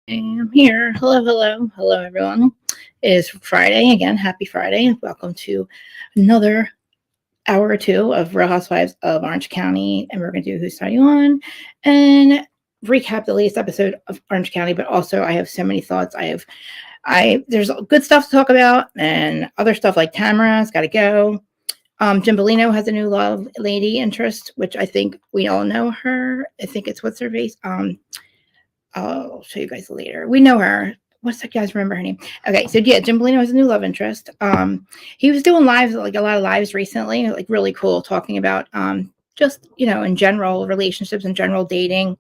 I'm here. Hello, everyone. It is Friday again. Happy Friday. Welcome to another hour or two of Real Housewives of Orange County. And we're going to do Who's Starting On and recap the latest episode of Orange County. But also, I have so many thoughts. There's good stuff to talk about and other stuff like Tamra's got to go. Jim Bellino has a new love lady interest, which I think we all know her. I think it's what's her face. I'll show you guys later. We know her. What's that guy's? Remember her name? Okay, so yeah, Jim Bellino has a new love interest. He was doing lives, like a lot of lives recently, like really cool, talking about just in general relationships and general dating,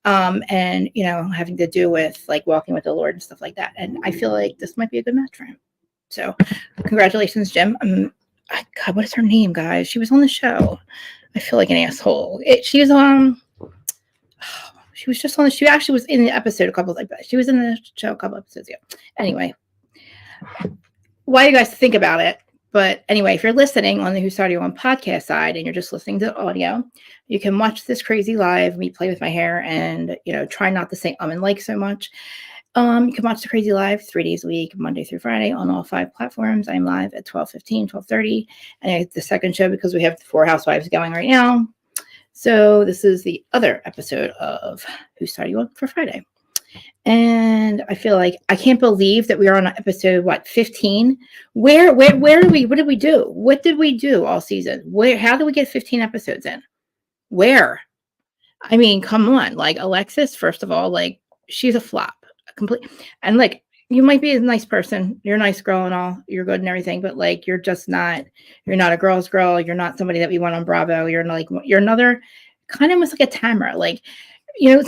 and having to do with like walking with the Lord and stuff like that. And I feel like this might be a good match for him. So, congratulations, Jim. God, what is her name, guys? She was on the show. I feel like an asshole. She was on. She was just on. She actually was in the episode a couple. She was in the show a couple episodes ago. Anyway, why do you guys think about it? But anyway, if you're listening on the Who Started On podcast side and you're just listening to the audio, you can watch this crazy live. Me play with my hair and try not to say and like so much. You can watch the crazy live 3 days a week, Monday through Friday on all 5 platforms. I'm live at 12:15, 12:30, and it's the second show because we have 4 housewives going right now. So this is the other episode of Who's Starting On for Friday. And I feel like I can't believe that we are on episode 15. Where are we? What did we do? What did we do all season? How did we get 15 episodes in? Where? I mean, come on. Like Alexis, first of all, like she's a flop. Complete. And like you might be a nice person. You're a nice girl and all. You're good and everything, but like you're not a girl's girl. You're not somebody that we want on Bravo. You're another kind of almost like a Tamra. Like,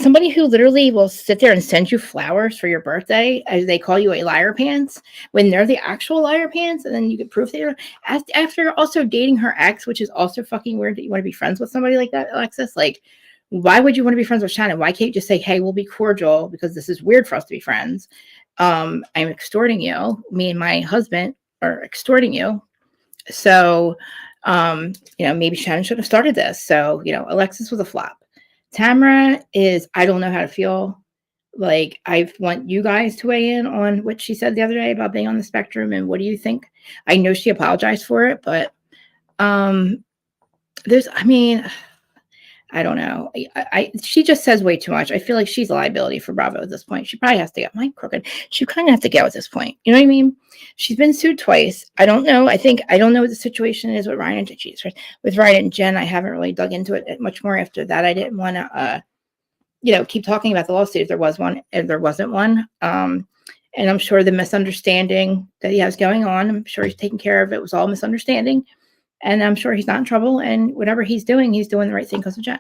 somebody who literally will sit there and send you flowers for your birthday as they call you a liar pants when they're the actual liar pants, and then you can prove that you're after also dating her ex, which is also fucking weird that you want to be friends with somebody like that, Alexis. Like, why would you want to be friends with Shannon? Why can't you just say, hey, we'll be cordial because this is weird for us to be friends. I'm extorting you. Me and my husband are extorting you. So, maybe Shannon should have started this. So, Alexis was a flop. Tamra is, I don't know how to feel. Like, I want you guys to weigh in on what she said the other day about being on the spectrum and what do you think? I know she apologized for it, but I don't know. She just says way too much. I feel like she's a liability for Bravo at this point. She probably has to get my crooked. She kind of has to go at this point. You know what I mean? She's been sued twice. I don't know. I don't know what the situation is with Ryan and with Ryan and Jen. I haven't really dug into it much more after that. I didn't want to, keep talking about the lawsuit if there was one and there wasn't one. And I'm sure the misunderstanding that he has going on, I'm sure he's taking care of it. It was all misunderstanding. And I'm sure he's not in trouble. And whatever he's doing the right thing because of Jen.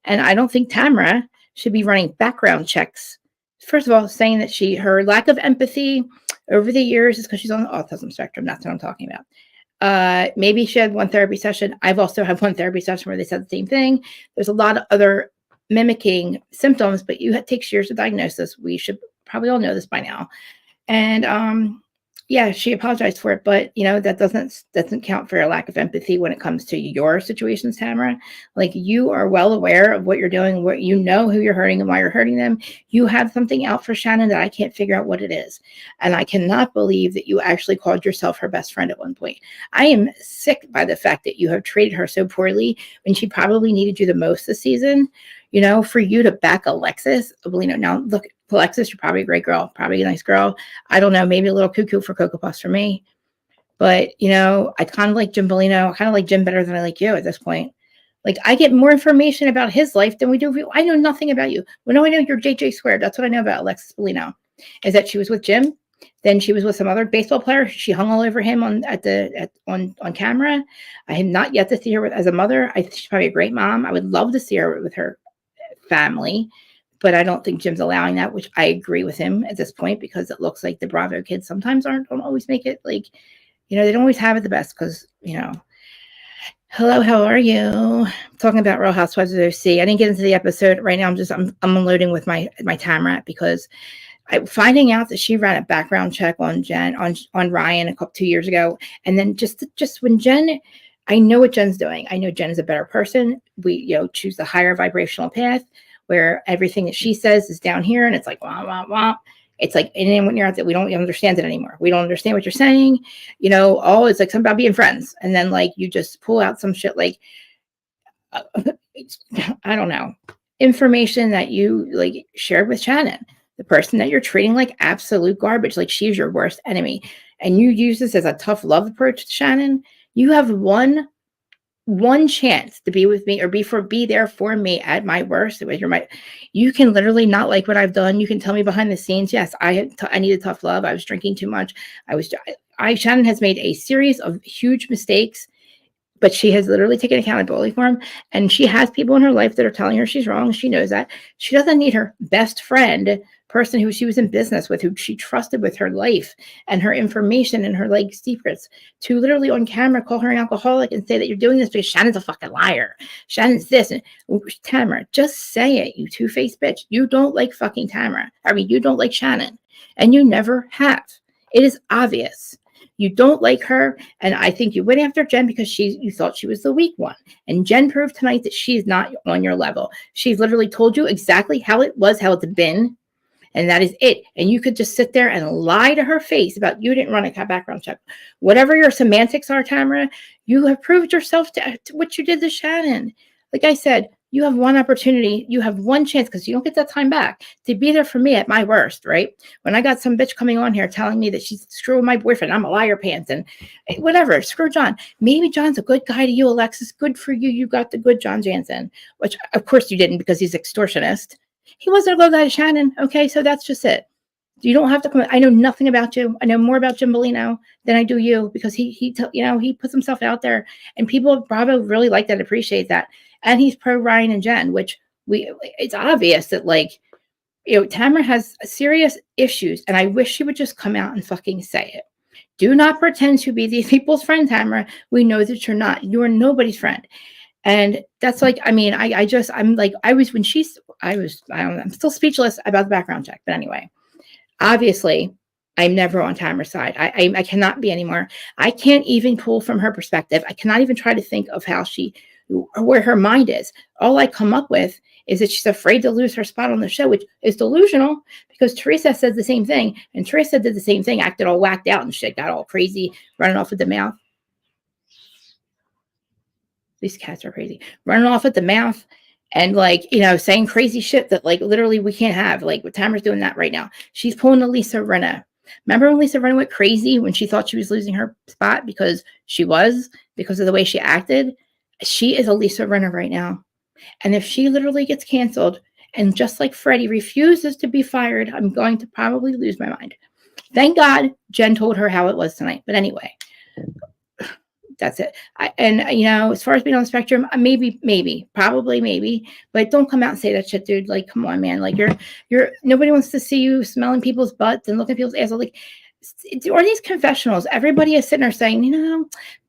And I don't think Tamra should be running background checks. First of all, saying that her lack of empathy over the years is because she's on the autism spectrum. That's what I'm talking about. Maybe she had one therapy session. I've also had one therapy session where they said the same thing. There's a lot of other mimicking symptoms, but it takes years to diagnosis. We should probably all know this by now. And yeah, she apologized for it, but that doesn't count for a lack of empathy when it comes to your situations, Tamra. Like, you are well aware of what you're doing, who you're hurting and why you're hurting them. You have something out for Shannon that I can't figure out what it is. And I cannot believe that you actually called yourself her best friend at one point. I am sick by the fact that you have treated her so poorly when she probably needed you the most this season. For you to back Alexis, now look, Alexis, you're probably a great girl, probably a nice girl. I don't know, maybe a little cuckoo for Cocoa Puffs for me. But, I kind of like Jim Bellino. I kind of like Jim better than I like you at this point. Like, I get more information about his life than we do. I know nothing about you. Well, no, I know you're JJ squared. That's what I know about Alexis Bellino, is that she was with Jim. Then she was with some other baseball player. She hung all over him on camera. I have not yet to see her as a mother. She's probably a great mom. I would love to see her with her family, but I don't think Jim's allowing that, which I agree with him at this point, because it looks like the Bravo kids sometimes don't always make it, like, they don't always have it the best because, hello, how are you? I'm talking about Real Housewives of OC. I didn't get into the episode right now. I'm unloading with my Tamra because I'm finding out that she ran a background check on Jen, on Ryan 2 years ago. And then just when Jen, I know what Jen's doing. I know Jen is a better person. We, choose the higher vibrational path. where everything that she says is down here and it's like, wah, wah, wah. It's like, and then when you're out there, we don't understand it anymore. We don't understand what you're saying. You know, all it's like something about being friends. And then like, you just pull out some shit like, I don't know, information that you like shared with Shannon, the person that you're treating like absolute garbage, like she's your worst enemy. And you use this as a tough love approach to Shannon. You have one chance to be with me or be there for me at my worst. You can literally not like what I've done. You can tell me behind the scenes, yes, I needed tough love. I was drinking too much. Shannon has made a series of huge mistakes, but she has literally taken accountability for them. And she has people in her life that are telling her she's wrong. She knows that. She doesn't need her best friend, person who she was in business with, who she trusted with her life and her information and her like secrets, to literally on camera call her an alcoholic and say that you're doing this because Shannon's a fucking liar. Shannon's this. And Tamra, just say it, you two-faced bitch. You don't like fucking Tamra. I mean, you don't like Shannon. And you never have. It is obvious. You don't like her, and I think you went after Jen because you thought she was the weak one. And Jen proved tonight that she's not on your level. She's literally told you exactly how it was, how it's been, and that is it. And you could just sit there and lie to her face about you didn't run a background check. Whatever your semantics are, Tamra, you have proved yourself to what you did to Shannon. Like I said, you have one opportunity, you have one chance, because you don't get that time back, to be there for me at my worst, right? When I got some bitch coming on here telling me that she's screwing my boyfriend, I'm a liar pants, and whatever, screw John. Maybe John's a good guy to you, Alexis. Good for you. You got the good John Jansen, which of course you didn't because he's extortionist. He wasn't a good guy to Shannon. Okay, so that's just it. You don't have to come. I know nothing about you. I know more about Jim Bellino than I do you, because he puts himself out there, and people probably really like that, appreciate that. And he's pro Ryan and Jen, which it's obvious that Tamra has serious issues, and I wish she would just come out and fucking say it. Do not pretend to be these people's friend, Tamra. We know that you're not. You are nobody's friend. And that's like, I mean, I'm still speechless about the background check. But anyway, obviously, I'm never on Tamra's side. I cannot be anymore. I can't even pull from her perspective. I cannot even try to think of where her mind is. All I come up with is that she's afraid to lose her spot on the show, which is delusional, because Teresa said the same thing. And Teresa did the same thing, acted all whacked out and shit, got all crazy, running off with the mouth. These cats are crazy. Running off at the mouth and saying crazy shit that literally we can't have. Tamra's doing that right now. She's pulling a Lisa Rinna. Remember when Lisa Rinna went crazy when she thought she was losing her spot because of the way she acted? She is a Lisa Rinna right now. And if she literally gets canceled, and just like Freddie refuses to be fired, I'm going to probably lose my mind. Thank God Jen told her how it was tonight. But anyway, that's it. As far as being on the spectrum, maybe, but don't come out and say that shit, dude. Come on, man. You're nobody wants to see you smelling people's butts and looking at people's assholes. Or these confessionals, everybody is sitting there saying,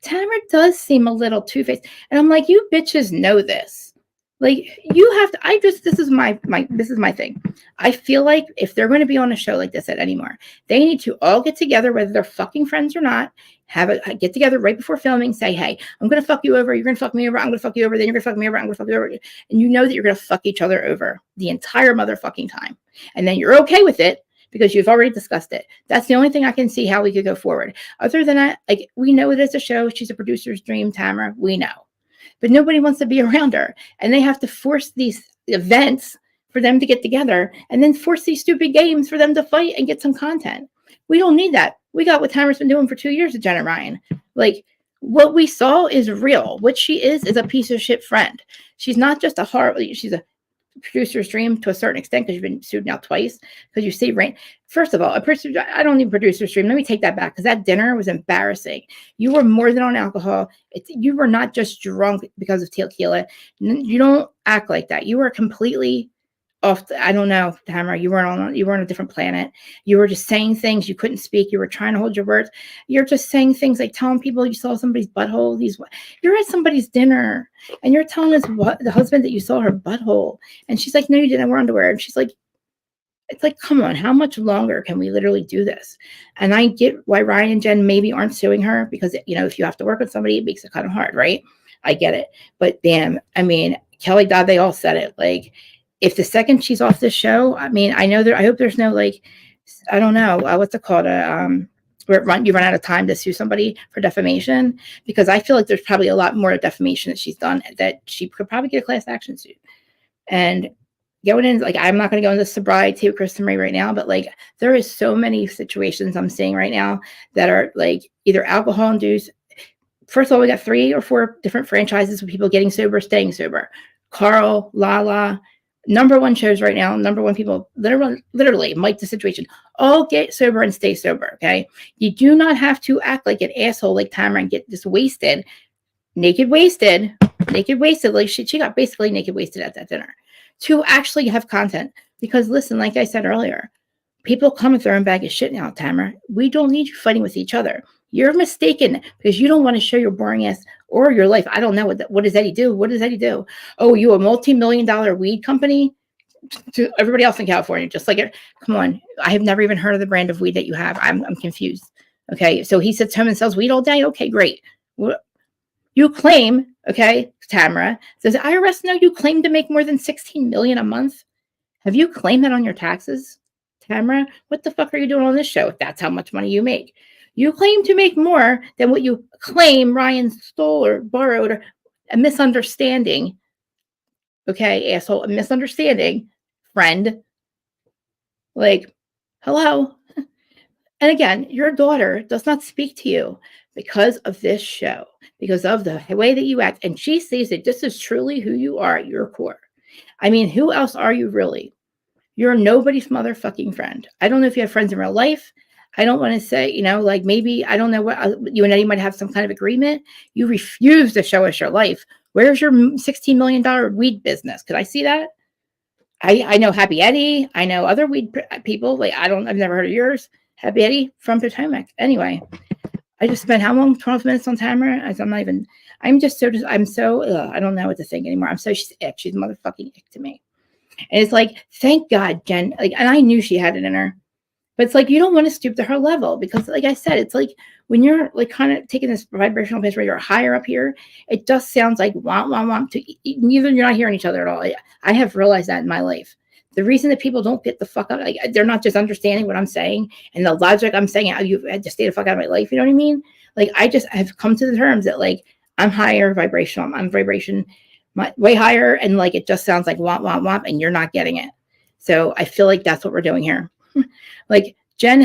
Tamra does seem a little two-faced. And I'm like, you bitches know this. You have to, this is my thing. I feel like if they're going to be on a show like this anymore, they need to all get together, whether they're fucking friends or not, get together right before filming, say, hey, I'm going to fuck you over. You're going to fuck me over. I'm going to fuck you over. Then you're going to fuck me over. I'm going to fuck you over. And you know that you're going to fuck each other over the entire motherfucking time. And then you're okay with it, because you've already discussed it. That's the only thing I can see how we could go forward. Other than that, we know it is a show. She's a producer's dream, Tamra. We know. But nobody wants to be around her. And they have to force these events for them to get together, and then force these stupid games for them to fight and get some content. We don't need that. We got what Tamra's been doing for 2 years with Jen and Ryan. What we saw is real. What she is a piece of shit friend. She's not just she's a producer's dream to a certain extent, because you've been sued now twice because you see rain. First of all, I don't need producer's dream. Let me take that back, because that dinner was embarrassing. You were more than on alcohol. You were not just drunk because of tequila. You don't act like that. You were completely off. I don't know, Tamra. You were on a different planet. You were just saying things. You couldn't speak. You were trying to hold your words. You're just saying things like telling people you saw somebody's butthole. You're at somebody's dinner, and you're telling the husband that you saw her butthole. And she's like, no, you didn't wear underwear. And she's like, it's like, come on, how much longer can we literally do this? And I get why Ryan and Jen maybe aren't suing her, because, if you have to work with somebody, it makes it kind of hard, right? I get it. But damn, I mean, Kelly Dodd, they all said it. if the second she's off this show, I mean, I hope there's no like, I don't know, what's it called? Where you run out of time to sue somebody for defamation, because I feel like there's probably a lot more defamation that she's done that she could probably get a class action suit. And going in, like, I'm not going to go into sobriety with Kristen Marie right now, but like, there is so many situations I'm seeing right now that are like either alcohol induced. First of all, we got 3 or 4 different franchises of people getting sober, staying sober. Carl, Lala, #1 shows right now, #1 people, literally, Mike the Situation, all get sober and stay sober, okay? You do not have to act like an asshole like Tamra and get just wasted, naked wasted, like she got basically naked wasted at that dinner, to actually have content. Because listen, like I said earlier, people come and throw a bag of shit now, Tamra. We don't need you fighting with each other. You're mistaken because you don't want to show your boring ass or your life. I don't know what does Eddie do? What does Eddie do? Oh, you a multi-million-dollar weed company? To everybody else in California, just like it. Come on, I have never even heard of the brand of weed that you have. I'm confused. Okay, so he sits home and sells weed all day. Okay, great. You claim, okay, Tamra, does the IRS know you claim to make more than $16 million a month? Have you claimed that on your taxes, Tamra? What the fuck are you doing on this show if that's how much money you make? You claim to make more than what you claim Ryan stole or borrowed, or a misunderstanding. Okay, asshole, a misunderstanding, friend. Like, hello. And again, your daughter does not speak to you because of this show, because of the way that you act. And she sees that this is truly who you are at your core. I mean, who else are you really? You're nobody's motherfucking friend. I don't know if you have friends in real life. I don't want to say, like maybe, I don't know what, you and Eddie might have some kind of agreement. You refuse to show us your life. Where's your $16 million weed business? Could I see that? I know Happy Eddie. I know other weed people. Like, I've never heard of yours. Happy Eddie from Potomac. Anyway, I just spent how long? 12 minutes on Tamra? I'm so, I don't know what to think anymore. I'm so, she's ick. She's motherfucking ick to me. And it's like, thank God, Jen, like, and I knew she had it in her, but it's like, you don't want to stoop to her level because, like I said, it's like when you're like kind of taking this vibrational pace where you're higher up here, it just sounds like womp to neither. You're not hearing each other at all. I have realized that in my life. The reason that people don't get the fuck out, like they're not just understanding what I'm saying and the logic I'm saying, how you had to stay the fuck out of my life. You know what I mean? Like, I just have come to the terms that like, I'm higher vibrational. I'm vibration way higher. And like, it just sounds like womp, and you're not getting it. So I feel like that's what we're doing here. Like, Jen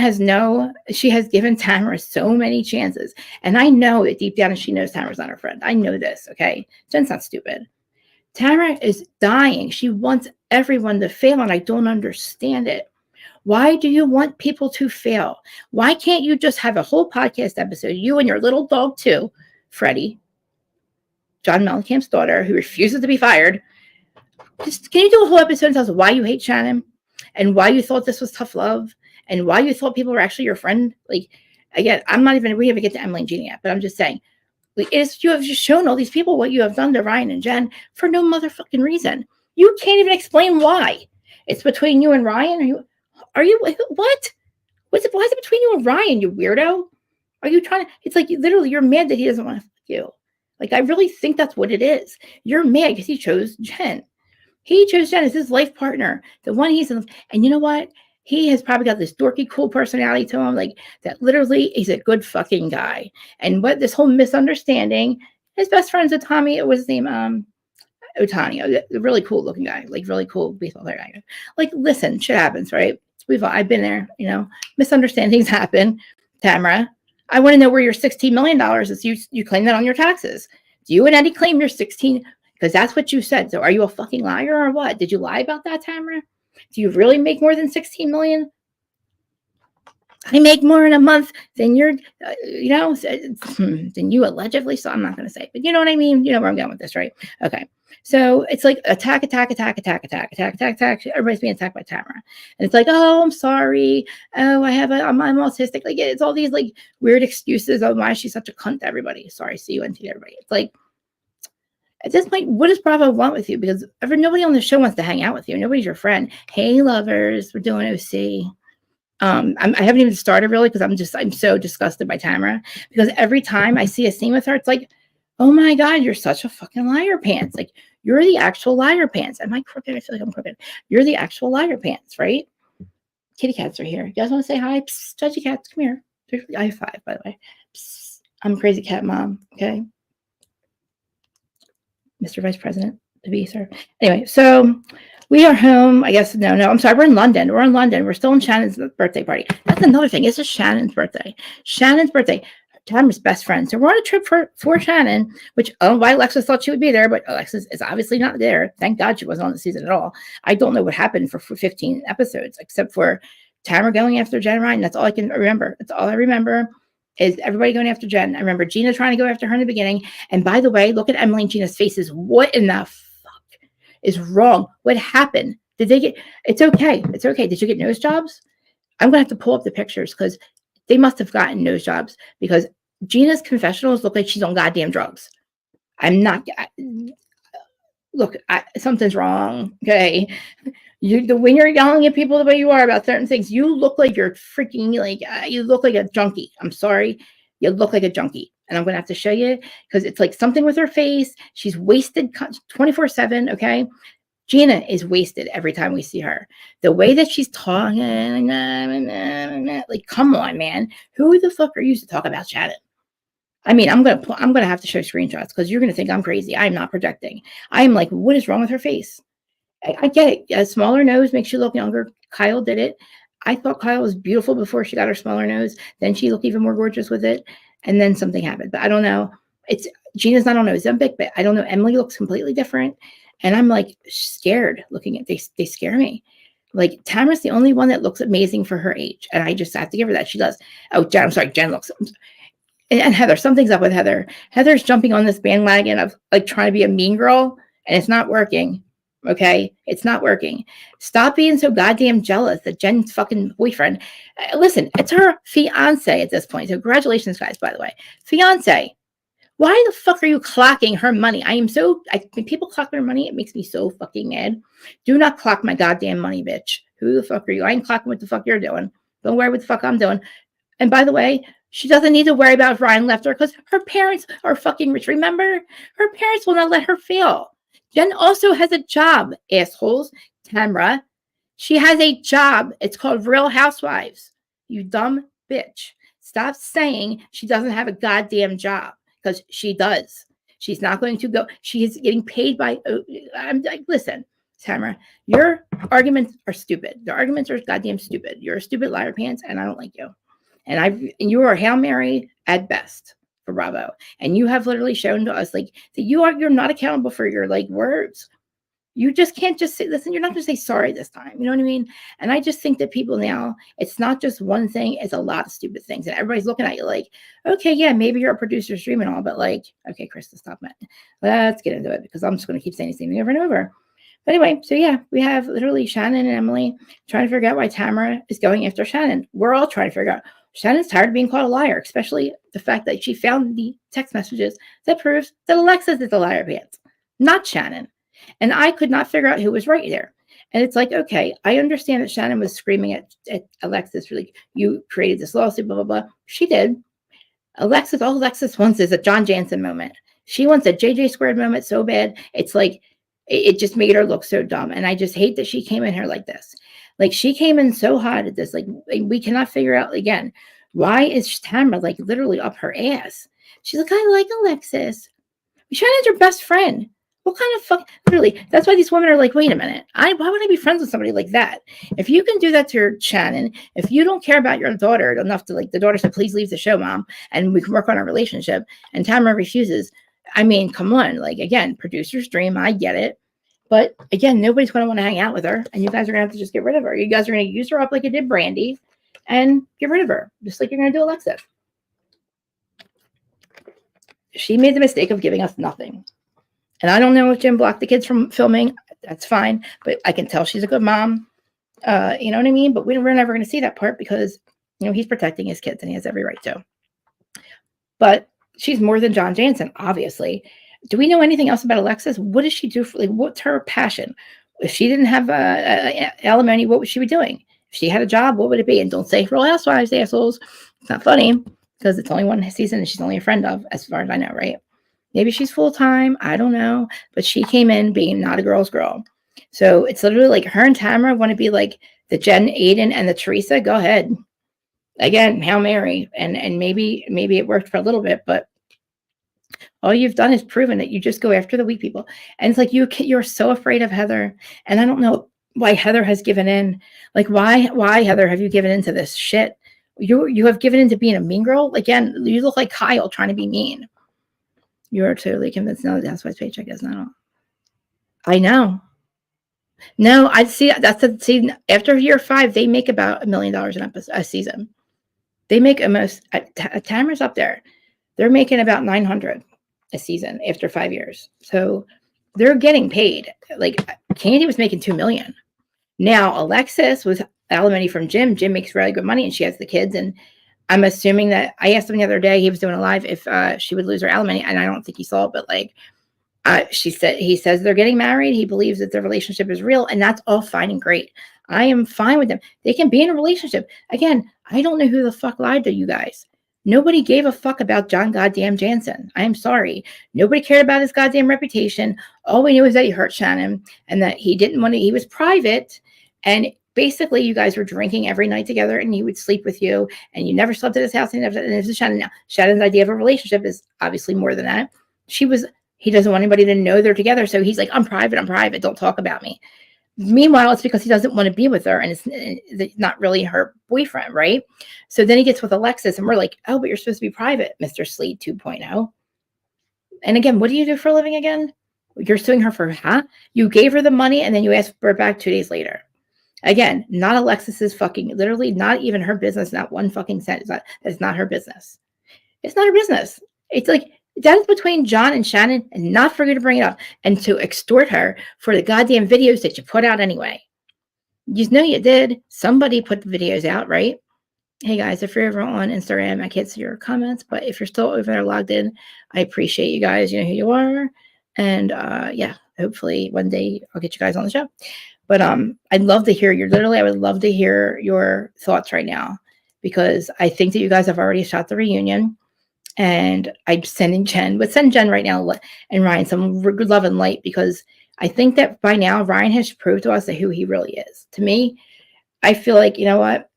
she has given Tamra so many chances. And I know that deep down she knows Tamra's not her friend. I know this, okay? Jen's not stupid. Tamra is dying. She wants everyone to fail, and I don't understand it. Why do you want people to fail? Why can't you just have a whole podcast episode, you and your little dog too, Freddie, John Mellencamp's daughter, who refuses to be fired. Can you do a whole episode and tell us why you hate Shannon and why you thought this was tough love and why you thought people were actually your friend? Like, again, we haven't get to Emily and Gina yet, but I'm just saying, like, you have just shown all these people what you have done to Ryan and Jen for no motherfucking reason. You can't even explain why. It's between you and Ryan. Are you what? Why is it between you and Ryan, you weirdo? Are you trying to, it's like literally you're mad that he doesn't want to fuck you. Like, I really think that's what it is. You're mad because he chose Jen. He chose Jen as his life partner, the one he's in. And you know what? He has probably got this dorky, cool personality to him, like that literally he's a good fucking guy. And what this whole misunderstanding, his best friend's a Tommy, it was his name, Otani, a really cool looking guy, like really cool baseball player guy. Like, listen, shit happens, right? I've been there, misunderstandings happen. Tamra, I want to know where your $16 million is. You claim that on your taxes. Do you and Eddie claim your 16? Because that's what you said. So are you a fucking liar or what? Did you lie about that, Tamra? Do you really make more than 16 million? I make more in a month than you're, than you allegedly. So I'm not going to say, but you know what I mean? You know where I'm going with this, right? Okay. So it's like attack. Everybody's being attacked by Tamra. And it's like, oh, I'm sorry. Oh, I'm autistic. Like, it's all these like weird excuses of why she's such a cunt to everybody. Sorry, CUNT to everybody. It's like, at this point, what does Bravo want with you? Because nobody on the show wants to hang out with you. Nobody's your friend. Hey, lovers, we're doing OC. I haven't even started really because I'm so disgusted by Tamra. Because every time I see a scene with her, it's like, oh my God, you're such a fucking liar pants. Like, You're the actual liar pants. Am I crooked? I feel like I'm crooked. You're the actual liar pants, right? Kitty cats are here. You guys want to say hi? Psst, judgy cats, come here. I have 5, by the way. Psst, I'm a crazy cat mom, okay? Mr. Vice President, to be, sir. Anyway, so we are home. I guess, no, I'm sorry. We're in London. We're still in Shannon's birthday party. That's another thing. It's just Shannon's birthday. Tamra's best friend. So we're on a trip for Shannon, which, why Alexis thought she would be there, but Alexis is obviously not there. Thank God she wasn't on the season at all. I don't know what happened for 15 episodes, except for Tamra going after Jen Ryan. That's all I can remember. That's all I remember is everybody going after Jen. I remember Gina trying to go after her in the beginning. And by the way, look at Emily and Gina's faces. What in the fuck is wrong? What happened? Did they get, it's okay. It's okay. Did you get nose jobs? I'm going to have to pull up the pictures because they must have gotten nose jobs because Gina's confessionals look like she's on goddamn drugs. Something's wrong. Okay. When you're yelling at people the way you are about certain things, you look like you're freaking you look like a junkie. I'm sorry. You look like a junkie. And I'm going to have to show you because it's like something with her face. She's wasted 24/7. Okay. Gina is wasted every time we see her. The way that she's talking, like, come on, man. Who the fuck are you to talk about Shannon? I mean, I'm gonna have to show screenshots because you're gonna think I'm crazy. I'm not projecting. I'm like, what is wrong with her face? I get it. A smaller nose makes you look younger. Kyle did it. I thought Kyle was beautiful before she got her smaller nose. Then she looked even more gorgeous with it. And then something happened. But I don't know. Gina's not on Ozempic, but I don't know. Emily looks completely different. And I'm like scared looking at they scare me. Like Tamra's the only one that looks amazing for her age. And I just have to give her that. She does. Oh, Jen, I'm sorry. Jen looks. And Heather, something's up with Heather. Heather's jumping on this bandwagon of like trying to be a mean girl. And it's not working. Okay. It's not working. Stop being so goddamn jealous that Jen's fucking boyfriend. Listen, it's her fiance at this point. So congratulations, guys, by the way. Fiance. Why the fuck are you clocking her money? When people clock their money, it makes me so fucking mad. Do not clock my goddamn money, bitch. Who the fuck are you? I ain't clocking what the fuck you're doing. Don't worry what the fuck I'm doing. And by the way, she doesn't need to worry about if Ryan left her because her parents are fucking rich. Remember? Her parents will not let her fail. Jen also has a job, assholes. Tamra. She has a job. It's called Real Housewives. You dumb bitch. Stop saying she doesn't have a goddamn job. Because she does. She's not going to go. She is getting paid by. I'm like, listen, Tamra, your arguments are stupid. The arguments are goddamn stupid. You're a stupid liar pants, and I don't like you. And you are Hail Mary at best for Bravo. And you have literally shown to us like that you're not accountable for your like words. You just can't just say, listen, you're not going to say sorry this time. You know what I mean? And I just think that people now, it's not just one thing. It's a lot of stupid things. And everybody's looking at you like, okay, yeah, maybe you're a producer's dream and all, but like, okay, Krista, stop it. Let's get into it because I'm just going to keep saying the same thing over and over. But anyway, so yeah, we have literally Shannon and Emily trying to figure out why Tamra is going after Shannon. We're all trying to figure out. Shannon's tired of being called a liar, especially the fact that she found the text messages that proves that Alexis is the liar pants, not Shannon. And I could not figure out who was right there. And it's like, okay, I understand that Shannon was screaming at Alexis, really, you created this lawsuit, blah, blah, blah. She did. All Alexis wants is a John Jansen moment. She wants a JJ squared moment so bad. It's like, it just made her look so dumb. And I just hate that she came in here like this. Like she came in so hot at this. Like we cannot figure out again, why is Tamra like literally up her ass? She's like, I like Alexis. Shannon's your best friend. What kind of fuck? Literally, that's why these women are like, wait a minute. Why would I be friends with somebody like that? If you can do that to your Shannon, if you don't care about your daughter enough to like, the daughter said, please leave the show, mom, and we can work on our relationship. And Tamra refuses. I mean, come on. Like, again, producer's dream. I get it. But again, nobody's going to want to hang out with her. And you guys are going to have to just get rid of her. You guys are going to use her up like you did Brandy and get rid of her. Just like you're going to do Alexa. She made the mistake of giving us nothing. And I don't know if Jim blocked the kids from filming. That's fine. But I can tell she's a good mom. You know what I mean? But we're never going to see that part because, you know, he's protecting his kids and he has every right to. But she's more than John Jansen, obviously. Do we know anything else about Alexis? What does she do? What's her passion? If she didn't have alimony, what would she be doing? If she had a job, what would it be? And don't say Real Housewives, assholes. It's not funny because it's only one season and she's only a friend of, as far as I know, right? Maybe she's full-time. I don't know. But she came in being not a girl's girl. So it's literally like her and Tamra want to be like the Jen, Aiden, and the Teresa. Go ahead. Again, Hail Mary. And maybe it worked for a little bit, but all you've done is proven that you just go after the weak people. And it's like you're so afraid of Heather. And I don't know why Heather has given in. Like, why, Heather, have you given into this shit? You have given into being a mean girl. Again, you look like Kyle trying to be mean. You are totally convinced now that's why his paycheck is not all. I know. No, I see. See. After year 5, they make about $1 million a season. They make almost. Tamara's up there. They're making about 900 a season after 5 years. So they're getting paid. Like Candy was making $2 million. Now Alexis with alimony from Jim. Jim makes really good money, and she has the kids. And I'm assuming that I asked him the other day. He was doing a live if she would lose her alimony, and I don't think he saw it, but like. He says they're getting married. He believes that their relationship is real, and that's all fine and great. I am fine with them. They can be in a relationship. Again, I don't know who the fuck lied to you guys. Nobody gave a fuck about John goddamn Jansen. I am sorry. Nobody cared about his goddamn reputation. All we knew is that he hurt Shannon and that he didn't want to, he was private. And basically you guys were drinking every night together and he would sleep with you and you never slept at his house. And this is Shannon now. Shannon's idea of a relationship is obviously more than that. He doesn't want anybody to know they're together. So he's like, I'm private. Don't talk about me. Meanwhile, it's because he doesn't want to be with her and it's not really her boyfriend, right? So then he gets with Alexis and we're like, oh, but you're supposed to be private, Mr. Sleet 2.0. And again, what do you do for a living again? You're suing her for, You gave her the money and then you asked for it back 2 days later. Again, not Alexis's fucking, literally not even her business, not one fucking cent. That's not her business. It's not her business. It's like, that is between John and Shannon, and not for you to bring it up and to extort her for the goddamn videos that you put out anyway. You know you did. Somebody put the videos out, right? Hey guys, if you're ever on Instagram, I can't see your comments, but if you're still over there logged in, I appreciate you guys. You know who you are. And yeah, hopefully one day I'll get you guys on the show. But I'd love to hear I would love to hear your thoughts right now, because I think that you guys have already shot the reunion. And I'm sending Jen, but send Jen right now and Ryan some good love and light, because I think that by now Ryan has proved to us that who he really is. To me, I feel like, you know what?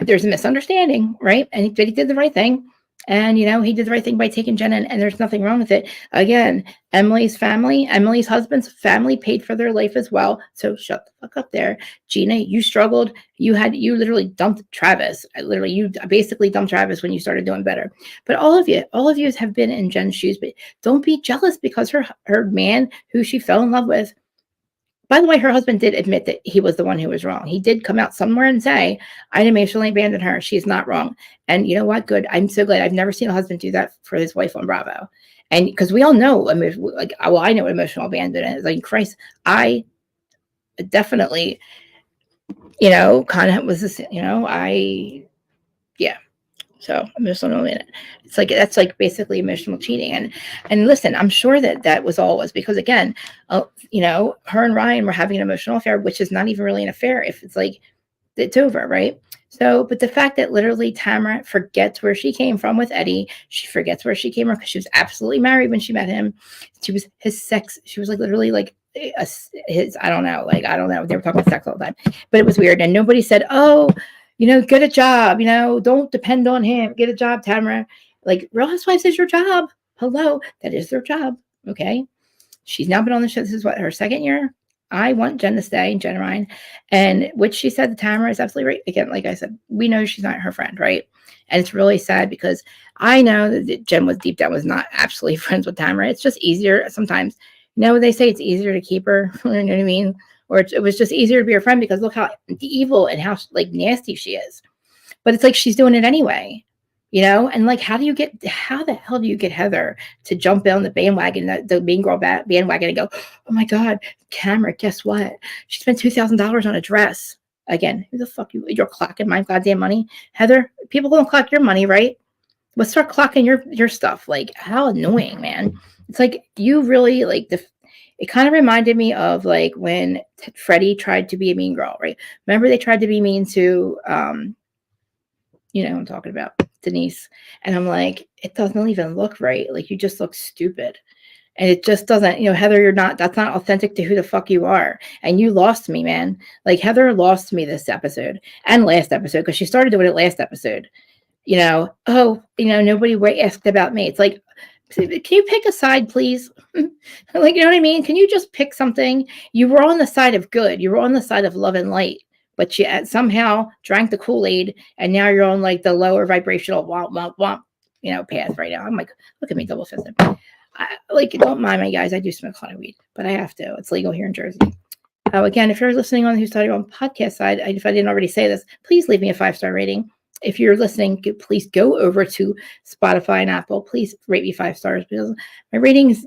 There's a misunderstanding, right? And he did the right thing. And, you know, he did the right thing by taking Jen in, and there's nothing wrong with it. Again, Emily's husband's family paid for their life as well. So shut the fuck up there. Gina, you struggled. You literally dumped Travis. You basically dumped Travis when you started doing better. But all of you have been in Jen's shoes, but don't be jealous because her man who she fell in love with. By the way, her husband did admit that he was the one who was wrong. He did come out somewhere and say, I emotionally abandoned her. She's not wrong. And you know what? Good. I'm so glad. I've never seen a husband do that for his wife on Bravo. And because we all know, I know what emotional abandonment is. Like, Christ, I definitely, kind of was this, yeah. So emotional abandonment. It's like, that's like basically emotional cheating. And listen, I'm sure that was because again, her and Ryan were having an emotional affair, which is not even really an affair if it's like, it's over, right? So, but the fact that literally Tamra forgets where she came from with Eddie, she forgets where she came from because she was absolutely married when she met him. She was his sex. She was like literally like I don't know. They were talking about sex all the time, but it was weird. And nobody said, oh, get a job, don't depend on him. Get a job, Tamra. Like, Real Housewives is your job. Hello. That is their job. Okay. She's now been on the show. This is her second year. I want Jen to stay, Jen and Ryan. And which she said to Tamra is absolutely right. Again, like I said, we know she's not her friend, right? And it's really sad because I know that Jen deep down was not absolutely friends with Tamra. It's just easier sometimes. They say it's easier to keep her. You know what I mean? Or it was just easier to be her friend because look how evil and how like nasty she is. But it's like she's doing it anyway. And like, how the hell do you get Heather to jump on the bandwagon, the mean girl bandwagon, and go, oh my God, Tamra, guess what? She spent $2,000 on a dress. Again, who the fuck you're clocking my goddamn money? Heather, people don't clock your money, right? Let's start clocking your stuff. Like, how annoying, man. It's like, you really like it kind of reminded me of like when Freddie tried to be a mean girl, right? Remember they tried to be mean to, what I'm talking about. Denise. And I'm like, it doesn't even look right. Like, you just look stupid. And it just doesn't, Heather, that's not authentic to who the fuck you are. And you lost me, man. Like, Heather lost me this episode and last episode, because she started doing it last episode. Nobody asked about me. It's like, can you pick a side, please? Like, you know what I mean? Can you just pick something? You were on the side of good. You were on the side of love and light, but you somehow drank the Kool-Aid, and now you're on like the lower vibrational path right now. I'm like, look at me, double fisted. Don't mind me, guys. I do smoke a lot of weed, but I have to. It's legal here in Jersey. Again, if you're listening on the Who Started on podcast side, if I didn't already say this, please leave me a 5-star rating. If you're listening, please go over to Spotify and Apple. Please rate me 5 stars, because my ratings,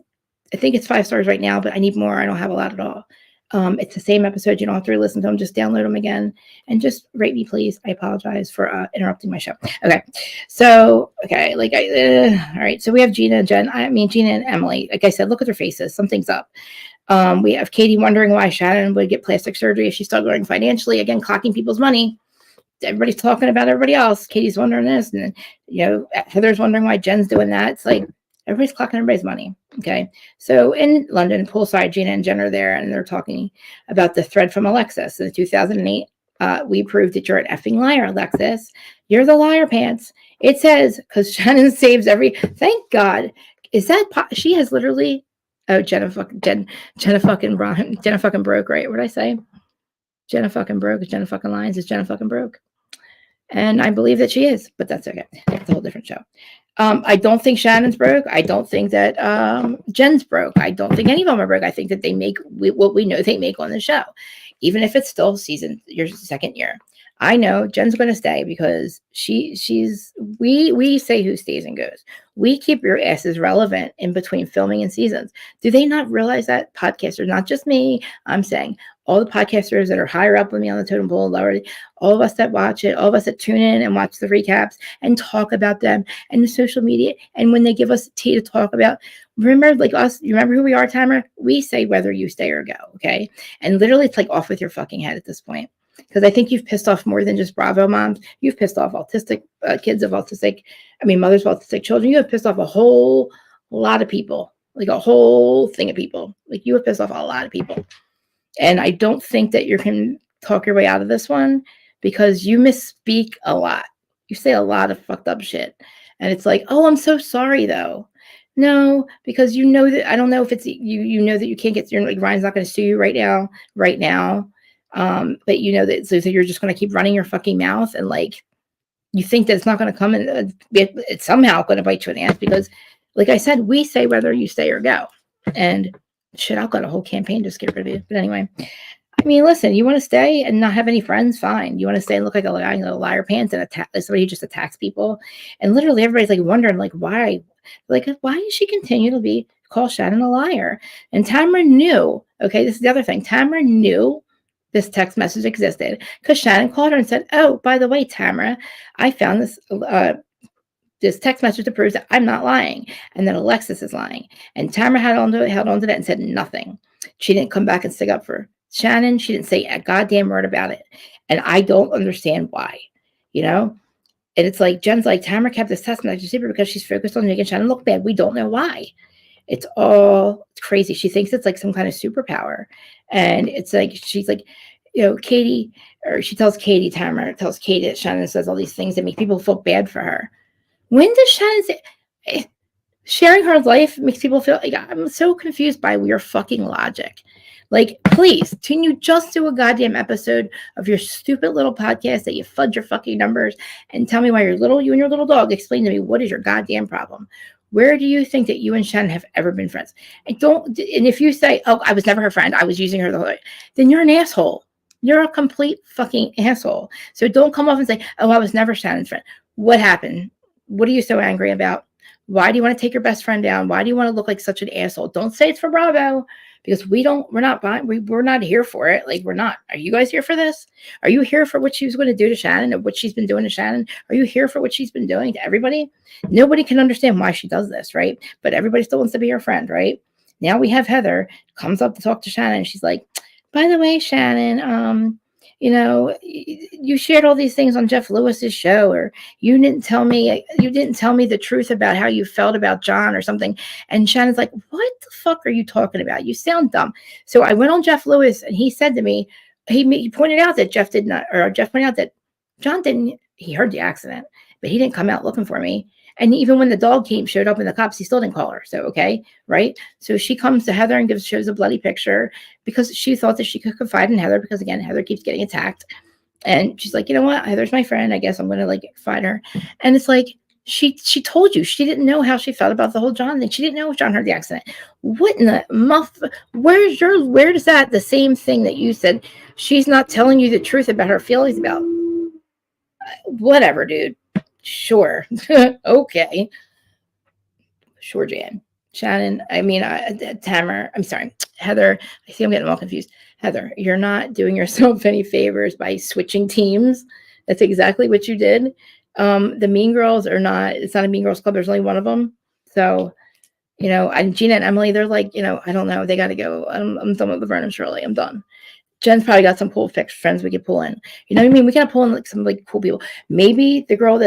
I think it's 5 stars right now, but I need more. I don't have a lot at all. It's the same episode. You don't have to re-listen to them. Just download them again and just rate me, please. I apologize for interrupting my show. Okay. So, all right. So we have Gina and Jen. Gina and Emily. Like I said, look at their faces. Something's up. We have Katie wondering why Shannon would get plastic surgery if she's struggling financially. Again, clocking people's money. Everybody's talking about everybody else. Katie's wondering this, and Heather's wondering why Jen's doing that. It's like everybody's clocking everybody's money. Okay, so in London, poolside, Gina and Jen are there, and they're talking about the thread from Alexis in 2008. We proved that you're an effing liar, Alexis. You're the liar pants. It says, because Shannon saves every. Thank God. Is that she has literally? Oh, Jenna fucking broke, right? What did I say? Jenna fucking broke. Is Jenna fucking lying? Is Jenna fucking broke? And I believe that she is, but that's okay. It's a whole different show. I don't think Shannon's broke. I don't think that Jen's broke. I don't think any of them are broke. I think that they make what we know they make on the show, even if it's still your second year. I know Jen's going to stay because we say who stays and goes. We keep your asses relevant in between filming and seasons. Do they not realize that podcasters, not just me, I'm saying all the podcasters that are higher up with me on the totem pole, lower, all of us that watch it, all of us that tune in and watch the recaps and talk about them and the social media. And when they give us tea to talk about, remember, like us, you remember who we are, Tamra? We say whether you stay or go, okay? And literally it's like off with your fucking head at this point. Because I think you've pissed off more than just Bravo moms. You've pissed off autistic mothers of autistic children. You have pissed off a whole lot of people, like a whole thing of people. Like you have pissed off a lot of people. And I don't think that you can talk your way out of this one because you misspeak a lot. You say a lot of fucked up shit. And it's like, oh, I'm so sorry though. No, because that, I don't know if it's, you know that you can't get, like Ryan's not going to sue you right now. But that so you're just going to keep running your fucking mouth and like you think that it's not going to come and it's somehow going to bite you in the ass because, like I said, we say whether you stay or go. And shit, I've got a whole campaign to get rid of it. But anyway, listen, you want to stay and not have any friends? Fine. You want to stay and look like a liar pants and somebody who just attacks people? And literally everybody's like wondering like why does she continue to call Shannon a liar? And Tamra knew. Okay, this is the other thing. Tamra knew this text message existed because Shannon called her and said, oh, by the way, Tamra, I found this text message that proves that I'm not lying and that Alexis is lying. And Tamra held on to that and said nothing. She didn't come back and stick up for Shannon. She didn't say a goddamn word about it. And I don't understand why, And it's like, Jen's like, Tamra kept this text message secret because she's focused on making Shannon look bad. We don't know why. It's all crazy. She thinks it's like some kind of superpower. And it's like, she's like, Katie, or she tells Katie, Tamra tells Katie that Shannon says all these things that make people feel bad for her. When does Shannon say, sharing her life makes people feel like, I'm so confused by your fucking logic. Like, please, can you just do a goddamn episode of your stupid little podcast that you fudge your fucking numbers and tell me why you and your little dog explain to me what is your goddamn problem? Where do you think that you and Shannon have ever been friends? And if you say, oh, I was never her friend, I was using her the whole way, then you're an asshole. You're a complete fucking asshole. So don't come off and say, oh, I was never Shannon's friend. What happened? What are you so angry about? Why do you want to take your best friend down? Why do you want to look like such an asshole? Don't say it's for Bravo because we're not here for it. Like, we're not. Are you guys here for this? Are you here for what she was going to do to Shannon and what she's been doing to Shannon? Are you here for what she's been doing to everybody? Nobody can understand why she does this, right? But everybody still wants to be her friend, right? Now we have Heather comes up to talk to Shannon. She's like, by the way, Shannon, you shared all these things on Jeff Lewis's show, or you didn't tell me the truth about how you felt about John or something. And Shannon's like, what the fuck are you talking about? You sound dumb. So I went on Jeff Lewis, and he said to me, he pointed out that Jeff pointed out that John didn't, he heard the accident, but he didn't come out looking for me. And even when the dog showed up in the cops, he still didn't call her. So, okay, right? So she comes to Heather and shows a bloody picture because she thought that she could confide in Heather because, again, Heather keeps getting attacked. And she's like, you know what? Heather's my friend. I guess I'm going to, like, find her. And it's like, she told you she didn't know how she felt about the whole John thing. She didn't know if John heard the accident. What in the muff? Where does that, the same thing that you said, she's not telling you the truth about her feelings about? Whatever, dude. Sure. Okay. Sure, Jan. Shannon, Tamra, I'm sorry, Heather. I see I'm getting all confused. Heather, you're not doing yourself any favors by switching teams. That's exactly what you did. The Mean Girls it's not a Mean Girls Club. There's only one of them. So, and Gina and Emily, they're like, I don't know. They got to go. I'm done with Laverne and Shirley. I'm done. Jen's probably got some cool friends we could pull in. You know what I mean? We gotta pull in like some like cool people. Maybe the girl who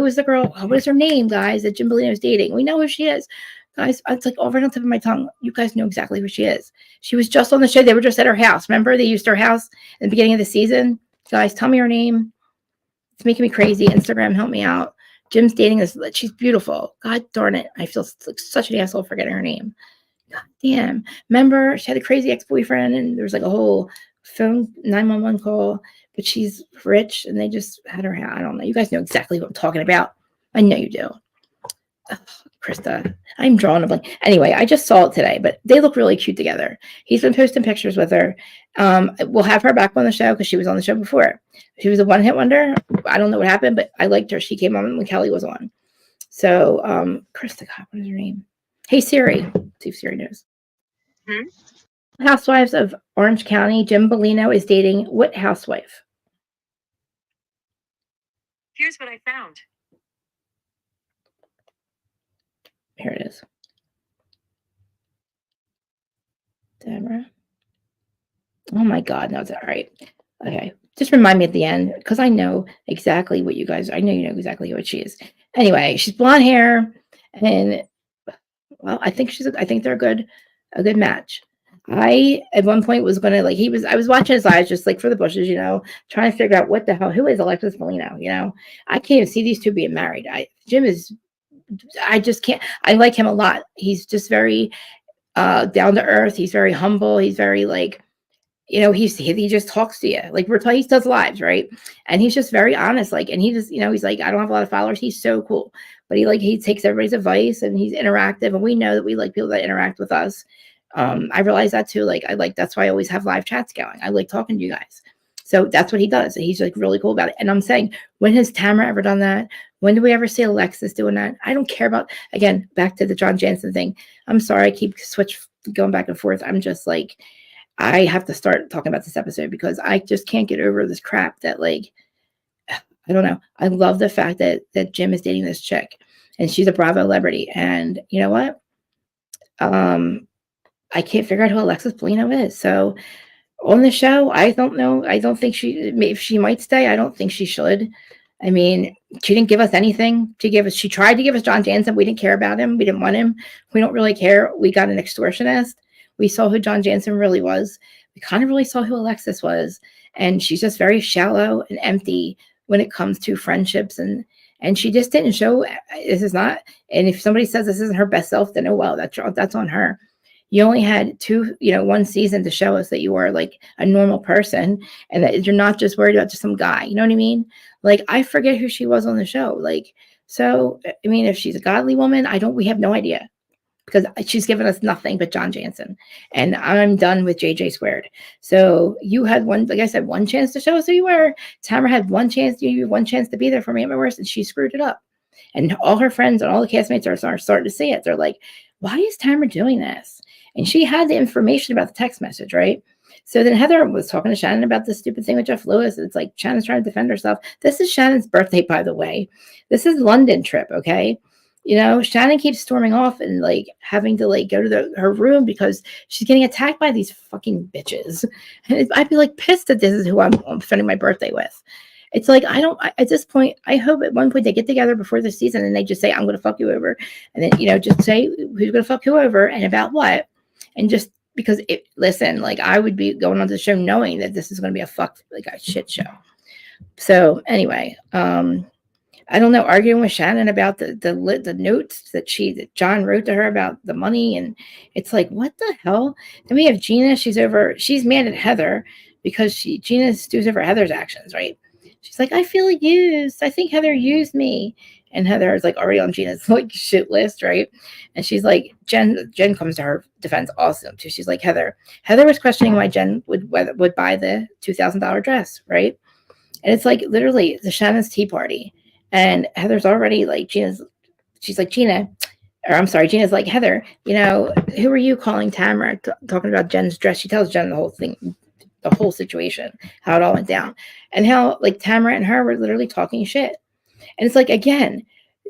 is the girl? What is her name, guys? That Jim Bellino is dating. We know who she is, guys. It's like all right on the tip of my tongue. You guys know exactly who she is. She was just on the show. They were just at her house. Remember, they used her house in the beginning of the season. Guys, tell me her name. It's making me crazy. Instagram, help me out. Jim's dating this. She's beautiful. God darn it. I feel like such an asshole forgetting her name. God damn. Remember, she had a crazy ex-boyfriend, and there was like a whole phone 911 call, but she's rich, and they just had her. I don't know. You guys know exactly what I'm talking about. I know you do. Ugh, Krista, I'm drawing a blank. Anyway, I just saw it today, but they look really cute together. He's been posting pictures with her. We'll have her back on the show because she was on the show before. She was a one-hit wonder. I don't know what happened, but I liked her. She came on when Kelly was on. So, Krista, God, what is her name? Hey, Siri. Let's see if Siri knows. Housewives of Orange County. Jim Bellino is dating what housewife? Here's what I found. Here it is. Tamra. Oh my God, no, it's all right. Okay, just remind me at the end because I know exactly what you guys. I know you know exactly what she is. Anyway, she's blonde hair, and well, I think they're a good match. I at one point was gonna I was watching his eyes just like for the bushes, trying to figure out what the hell, who is Alexis Bellino, I can't even see these two being married. I just can't. I like him a lot. He's just very down to earth. He's very humble. He's very like, he just talks to you. Like he does lives, right? And he's just very honest. Like, and he just, he's like, I don't have a lot of followers. He's so cool. But he takes everybody's advice and he's interactive. And we know that we like people that interact with us. I realize that too. That's why I always have live chats going. I like talking to you guys. So that's what he does. He's like really cool about it. And I'm saying, when has Tamra ever done that? When do we ever see Alexis doing that? I don't care about, again, back to the John Jansen thing. I'm sorry. I keep going back and forth. I'm just like, I have to start talking about this episode because I just can't get over this crap that I don't know. I love the fact that Jim is dating this chick and she's a Bravo celebrity. And you know what? I can't figure out who Alexis Bellino is. So on the show, I don't know. I don't think she might stay. I don't think she should. I mean, she didn't give us anything to give us. She tried to give us John Jansen. We didn't care about him. We didn't want him. We don't really care. We got an extortionist. We saw who John Jansen really was. We kind of really saw who Alexis was. And she's just very shallow and empty when it comes to friendships. And she just didn't show, this is not, and if somebody says this isn't her best self, then oh well, that's on her. You only had one season to show us that you are like a normal person and that you're not just worried about just some guy. You know what I mean? Like, I forget who she was on the show. So, I mean, if she's a godly woman, we have no idea because she's given us nothing but John Jansen. And I'm done with JJ squared. So you had like I said, one chance to show us who you were. Tamra had one chance to be there for me at my worst, and she screwed it up. And all her friends and all the castmates are starting to see it. They're like, why is Tamra doing this? And she had the information about the text message, right? So then Heather was talking to Shannon about this stupid thing with Jeff Lewis. It's like Shannon's trying to defend herself. This is Shannon's birthday, by the way. This is London trip, okay? You know, Shannon keeps storming off and like having to like go to her room because she's getting attacked by these fucking bitches. And I'd be like pissed that this is who I'm spending my birthday with. It's like at this point, I hope at one point they get together before the season and they just say, I'm going to fuck you over. And then, you know, just say who's going to fuck who over and about what. And just because listen, like I would be going on the show knowing that this is going to be a shit show. So anyway, I don't know, arguing with Shannon about the notes that John wrote to her about the money, and it's like, what the hell? Then we have Gina. She's mad at Heather because Gina stews over Heather's actions, right? She's like, I feel used. I think Heather used me, and Heather is like already on Gina's like shit list, right? And she's like, Jen comes to her defense also too. She's like, Heather was questioning why Jen would buy the $2,000 dress, right? And it's like literally the Shannon's tea party. And Heather's already like, Gina's like, Heather, you know, who are you calling Tamra talking about Jen's dress? She tells Jen the whole thing, the whole situation, how it all went down, and how like Tamra and her were literally talking shit. And it's like, again,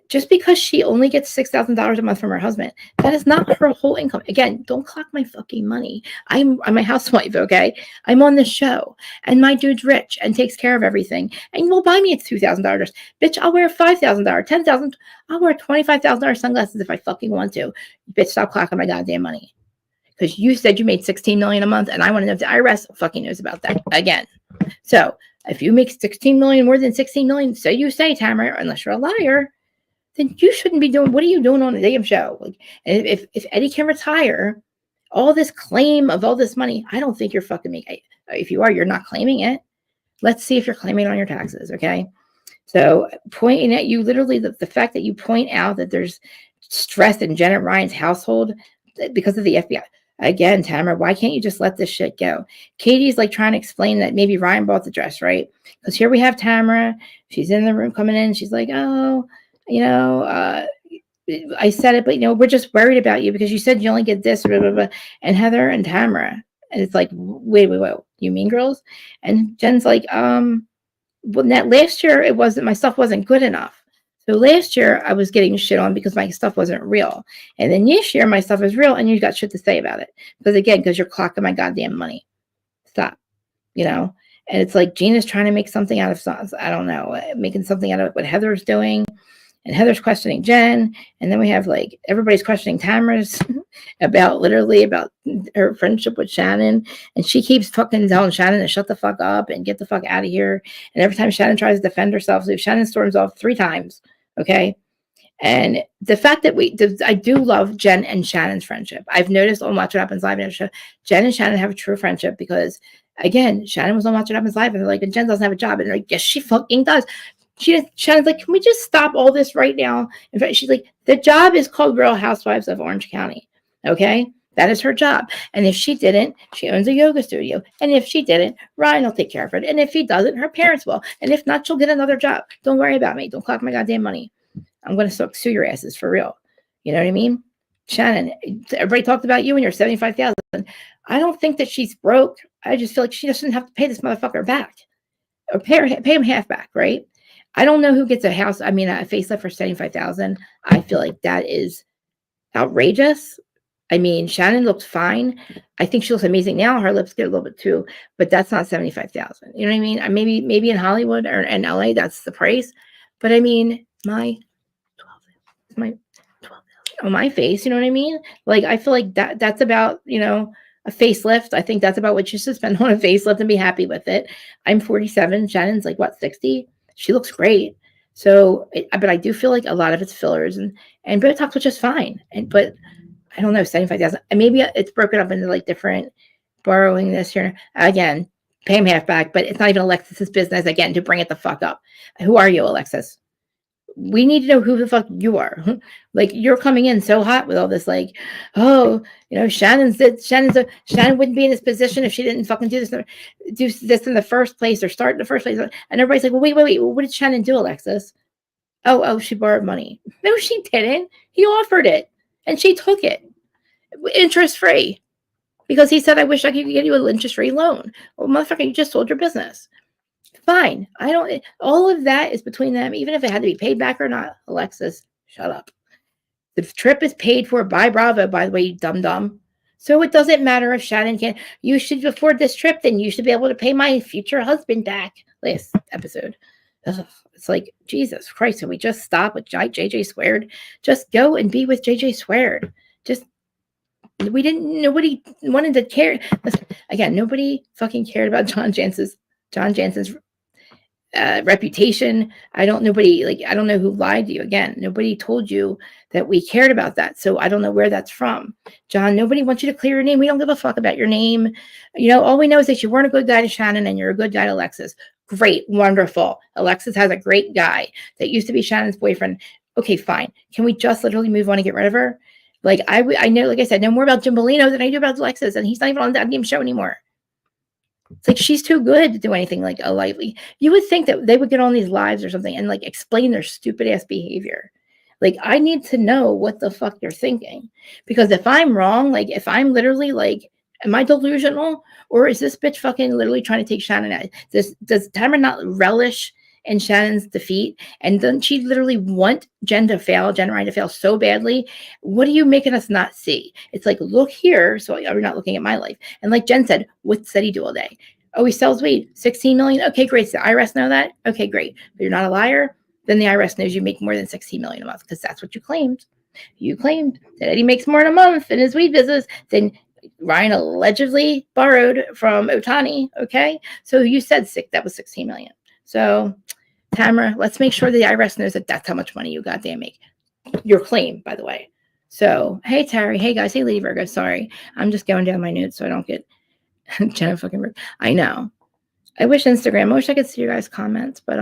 just because she only gets $6,000 a month from her husband, that is not her whole income. Again, don't clock my fucking money. I'm a housewife, okay? I'm on this show, and my dude's rich and takes care of everything, and will buy me a $2,000. Bitch, I'll wear $5,000, $10,000. I'll wear $25,000 sunglasses if I fucking want to. Bitch, stop clocking my goddamn money. Because you said you made $16 million a month, and I want to know if the IRS fucking knows about that again. So if you make $16 million, more than $16 million, so you say, Tamra, unless you're a liar, then you shouldn't be doing, what are you doing on a damn show? Like, if Eddie can retire, all this claim of all this money, I don't think you're fucking making it. If you are, you're not claiming it. Let's see if you're claiming it on your taxes, okay? So pointing at you, literally the fact that you point out that there's stress in Jen and Ryan's household because of the FBI. Again, Tamra, why can't you just let this shit go? Katie's like trying to explain that maybe Ryan bought the dress, right? Because here we have Tamra. She's in the room coming in. She's like, oh, you know, I said it, but, you know, we're just worried about you because you said you only get this, blah, blah, blah. And Heather and Tamra. And it's like, wait, you mean girls? And Jen's like, well, that last year, my stuff wasn't good enough. So last year I was getting shit on because my stuff wasn't real. And then this year my stuff is real and you got shit to say about it. Because you're clocking my goddamn money. Stop, you know? And it's like Gina's trying to make something out of, I don't know, making something out of what Heather's doing. And Heather's questioning Jen. And then we have like, everybody's questioning Tamra's about her friendship with Shannon. And she keeps fucking telling Shannon to shut the fuck up and get the fuck out of here. And every time Shannon tries to defend herself, so Shannon storms off 3 times. Okay. And the fact that I do love Jen and Shannon's friendship. I've noticed on Watch What Happens Live, Jen and Shannon have a true friendship because, again, Shannon was on Watch What Happens Live and they're like, and Jen doesn't have a job. And they're like, yes, she fucking does. Shannon's like, can we just stop all this right now? In fact, she's like, the job is called Real Housewives of Orange County. Okay. That is her job. And if she didn't, she owns a yoga studio. And if she didn't, Ryan will take care of her. And if he doesn't, her parents will. And if not, she'll get another job. Don't worry about me. Don't clock my goddamn money. I'm going to sue your asses for real. You know what I mean? Shannon, everybody talked about you and your $75,000. I don't think that she's broke. I just feel like she doesn't have to pay this motherfucker back or pay him half back, right? I don't know who gets a facelift for $75,000. I feel like that is outrageous. I mean, Shannon looks fine. I think she looks amazing now. Her lips get a little bit too, but that's not $75,000. You know what I mean? Maybe in Hollywood or in LA, that's the price. But I mean, my 12,000 on my face. You know what I mean? Like, I feel like that's about, you know, a facelift. I think that's about what you should spend on a facelift and be happy with it. I'm 47. Shannon's like, what, 60? She looks great. So, but I do feel like a lot of it's fillers and Botox, which is fine. But I don't know, 75,000. And maybe it's broken up into like different borrowing this here. Again, pay him half back, but it's not even Alexis's business, again, to bring it the fuck up. Who are you, Alexis? We need to know who the fuck you are. Like, you're coming in so hot with all this, like, oh, you know, Shannon wouldn't be in this position if she didn't fucking do this in the first place or start in the first place. And everybody's like, well, wait. Well, what did Shannon do, Alexis? Oh, she borrowed money. No, she didn't. He offered it and she took it interest free because he said, I wish I could get you an interest free loan. Well, motherfucker, you just sold your business. Fine. All of that is between them, even if it had to be paid back or not. Alexis, shut up. The trip is paid for by Bravo, by the way, you dum-dum. So it doesn't matter if Shannon can't. You should afford this trip, then you should be able to pay my future husband back. Last episode. Ugh, it's like, Jesus Christ, can we just stop with JJ squared? Just go and be with JJ squared. Just, nobody wanted to care. Again, nobody fucking cared about John Jansen's reputation. I don't know who lied to you. Again, nobody told you that we cared about that. So I don't know where that's from. John, nobody wants you to clear your name. We don't give a fuck about your name. All we know is that you weren't a good guy to Shannon and you're a good guy to Alexis. Great. Wonderful. Alexis has a great guy that used to be Shannon's boyfriend. Okay, fine. Can we just literally move on and get rid of her? Like I know, like I said, know more about Jim Bellino than I do about Alexis, and he's not even on that damn show anymore. It's like she's too good to do anything like a lightly. You would think that they would get on these lives or something and like explain their stupid ass behavior. Like, I need to know what the fuck they're thinking. Because if I'm wrong, like if I'm literally like, am I delusional? Or is this bitch fucking literally trying to take Shannon out? Does Tamra not relish in Shannon's defeat? And doesn't she literally want Jen and Ryan to fail so badly? What are you making us not see? It's like, look here. So you're not looking at my life. And like Jen said, what's he do all day? Oh, he sells weed, 16 million. Okay, great. Does the IRS know that? Okay, great. But you're not a liar. Then the IRS knows you make more than 16 million a month because that's what you claimed. You claimed that Eddie makes more in a month in his weed business than Ryan allegedly borrowed from Otani. Okay, so you said that was 16 million. So Tamra, let's make sure the IRS knows that that's how much money you goddamn make. Your claim, by the way. So, hey, Terry. Hey, guys. Hey, Lady Virgo. Sorry. I'm just going down my notes so I don't get Jenna fucking. I know. I wish Instagram. I wish I could see your guys' comments, but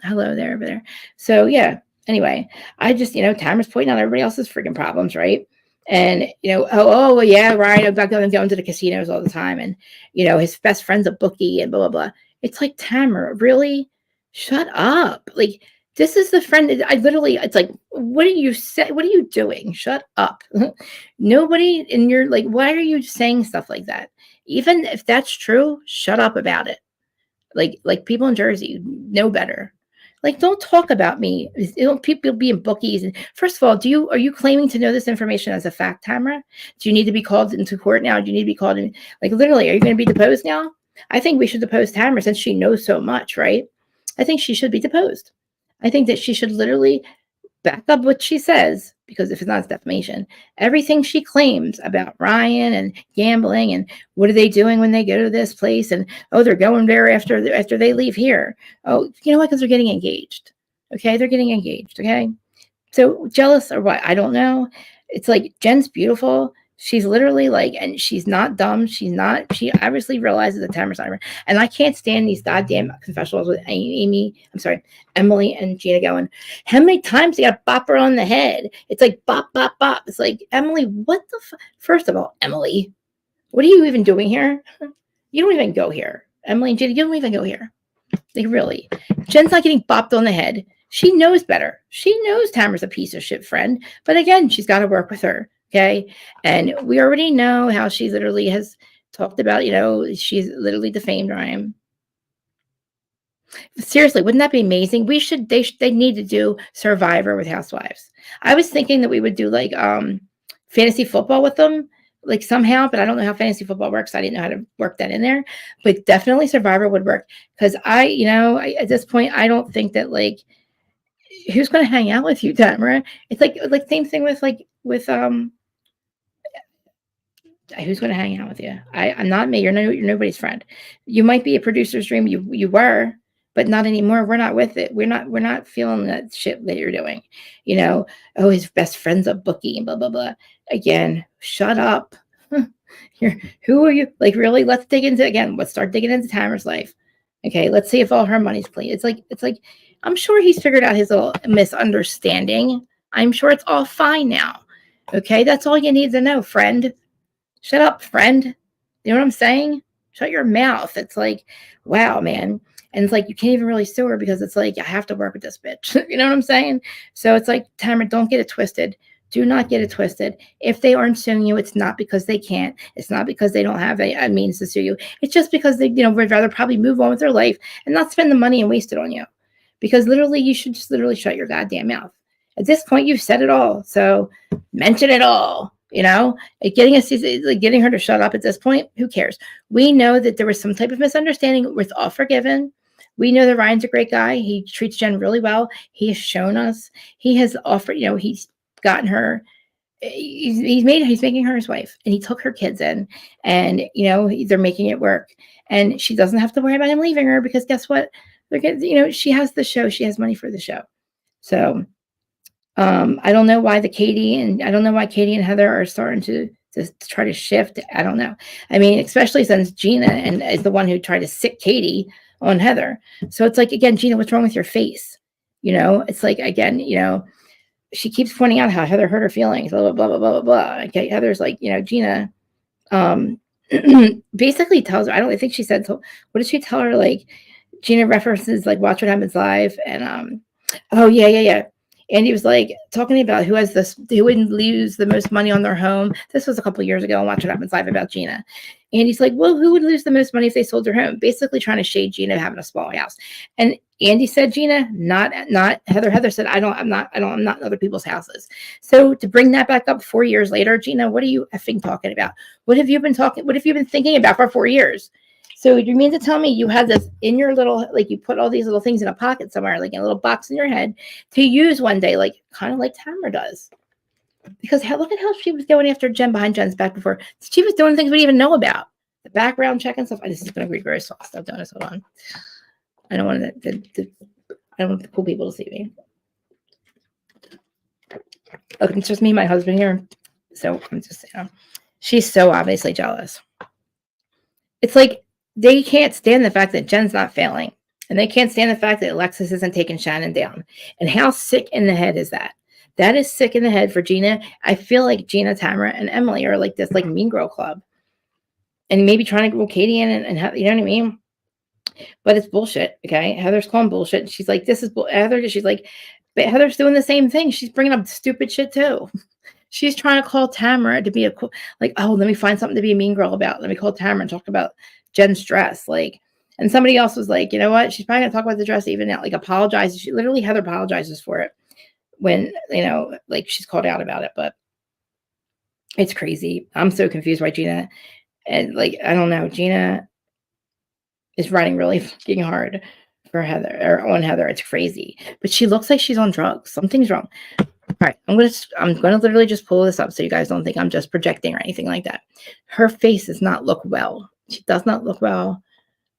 hello there, over there. So, yeah. Anyway, I just, Tamra's pointing out everybody else's freaking problems, right? And, oh, yeah, Ryan, I'm going to the casinos all the time. And, his best friend's a bookie and blah, blah, blah. It's like, Tamra, really? Shut up. Like, this is the friend. It's like, what are you saying? What are you doing? Shut up. Nobody in your, like, why are you saying stuff like that? Even if that's true, shut up about it. Like people in Jersey know better. Like, don't talk about me. People being bookies. And first of all, are you claiming to know this information as a fact, Tamra? Do you need to be called into court now? Do you need to be called in? Like, literally, are you going to be deposed now? I think we should depose Tamra since she knows so much, right? I think she should be deposed. I think that she should literally back up what she says, because if it's not, it's defamation. Everything she claims about Ryan and gambling and what are they doing when they go to this place, and oh, they're going there after they leave here. Oh, you know what? Because they're getting engaged. Okay, they're getting engaged. Okay, so jealous or what? I don't know. It's like Jen's beautiful. She's literally like, and she's not dumb. She obviously realizes that Tamra's not. And I can't stand these goddamn confessionals with Emily and Gina going, how many times you got to bop her on the head? It's like bop, bop, bop. It's like, Emily, what the First of all, Emily, what are you even doing here? You don't even go here. Emily and Gina, you don't even go here. Like, really. Jen's not getting bopped on the head. She knows better. She knows Tamra's a piece of shit friend. But again, she's got to work with her. Okay. And we already know how she literally has talked about, she's literally defamed Ryan. Seriously, wouldn't that be amazing? They need to do Survivor with Housewives. I was thinking that we would do like fantasy football with them, like somehow, but I don't know how fantasy football works. I didn't know how to work that in there, but definitely Survivor would work. Because at this point, I don't think that like, who's going to hang out with you, Tamra? It's like same thing with who's going to hang out with you? I'm not me. You're nobody's friend. You might be a producer's dream. You were, but not anymore. We're not with it. We're not feeling that shit that you're doing. Oh, his best friend's a bookie and blah, blah, blah. Again, shut up. Who are you? Like, really? Let's start digging into Tamra's life. Okay. Let's see if all her money's clean. It's like, I'm sure he's figured out his little misunderstanding. I'm sure it's all fine now. Okay. That's all you need to know, friend. Shut up, friend. You know what I'm saying? Shut your mouth. It's like, wow, man. And it's like, you can't even really sue her because it's like, I have to work with this bitch. You know what I'm saying? So it's like, Tamra, don't get it twisted. Do not get it twisted. If they aren't suing you, it's not because they can't. It's not because they don't have a means to sue you. It's just because they, would rather probably move on with their life and not spend the money and waste it on you. Because literally, you should just literally shut your goddamn mouth. At this point, you've said it all. So mention it all. Getting her to shut up at this point, who cares? We know that there was some type of misunderstanding. We're all forgiven. We know that Ryan's a great guy. He treats Jen really well. He has shown us. He has offered, he's gotten her. He's making her his wife, and he took her kids in, and they're making it work, and she doesn't have to worry about him leaving her, because guess what? They're getting, she has the show. She has money for the show. So I don't know why Katie and Heather are starting to try to shift. I don't know. I mean, especially since Gina is the one who tried to sick Katie on Heather. So it's like, again, Gina, what's wrong with your face? It's like, again, she keeps pointing out how Heather hurt her feelings, blah, blah, blah, blah, blah, blah. Okay, Heather's like, Gina basically tells her, I think she said, so what did she tell her? Like, Gina references, like, Watch What Happens Live, and oh, yeah. And he was like talking about who would lose the most money on their home. This was a couple of years ago on Watch What Happens Live about Gina. And he's like, well, who would lose the most money if they sold their home? Basically trying to shade Gina having a small house. And Andy said, Gina, not Heather. Heather said, I'm not in other people's houses. So to bring that back up 4 years later, Gina, what are you effing talking about? What have you been thinking about for 4 years? So you mean to tell me you had this in your little, like, you put all these little things in a pocket somewhere, like in a little box in your head to use one day, like kind of like Tamra does? Because look at how she was going after Jen behind Jen's back before. She was doing things we didn't even know about. The background check and stuff. This is going to be very soft stuff. Don't hold on. I don't want the cool people to see me. Look, it's just me and my husband here. So I'm just, she's so obviously jealous. It's like, they can't stand the fact that Jen's not failing. And they can't stand the fact that Alexis isn't taking Shannon down. And how sick in the head is that? That is sick in the head for Gina. I feel like Gina, Tamra, and Emily are like this, like, mean girl club. And maybe trying to go Katie in and have, you know what I mean? But it's bullshit, okay? Heather's calling bullshit. She's like, this is Heather. She's like, but Heather's doing the same thing. She's bringing up stupid shit too. She's trying to call Tamra to be oh, let me find something to be a mean girl about. Let me call Tamra and talk about Jen's dress. Like, and somebody else was like, you know what? She's probably gonna talk about the dress even now. Like, apologizes. Heather apologizes for it when, like, she's called out about it. But it's crazy. I'm so confused by Gina. And, like, I don't know. Gina is riding really fucking hard for Heather, or on Heather. It's crazy. But she looks like she's on drugs. Something's wrong. All right, I'm gonna literally just pull this up so you guys don't think I'm just projecting or anything like that. Her face does not look well. She does not look well.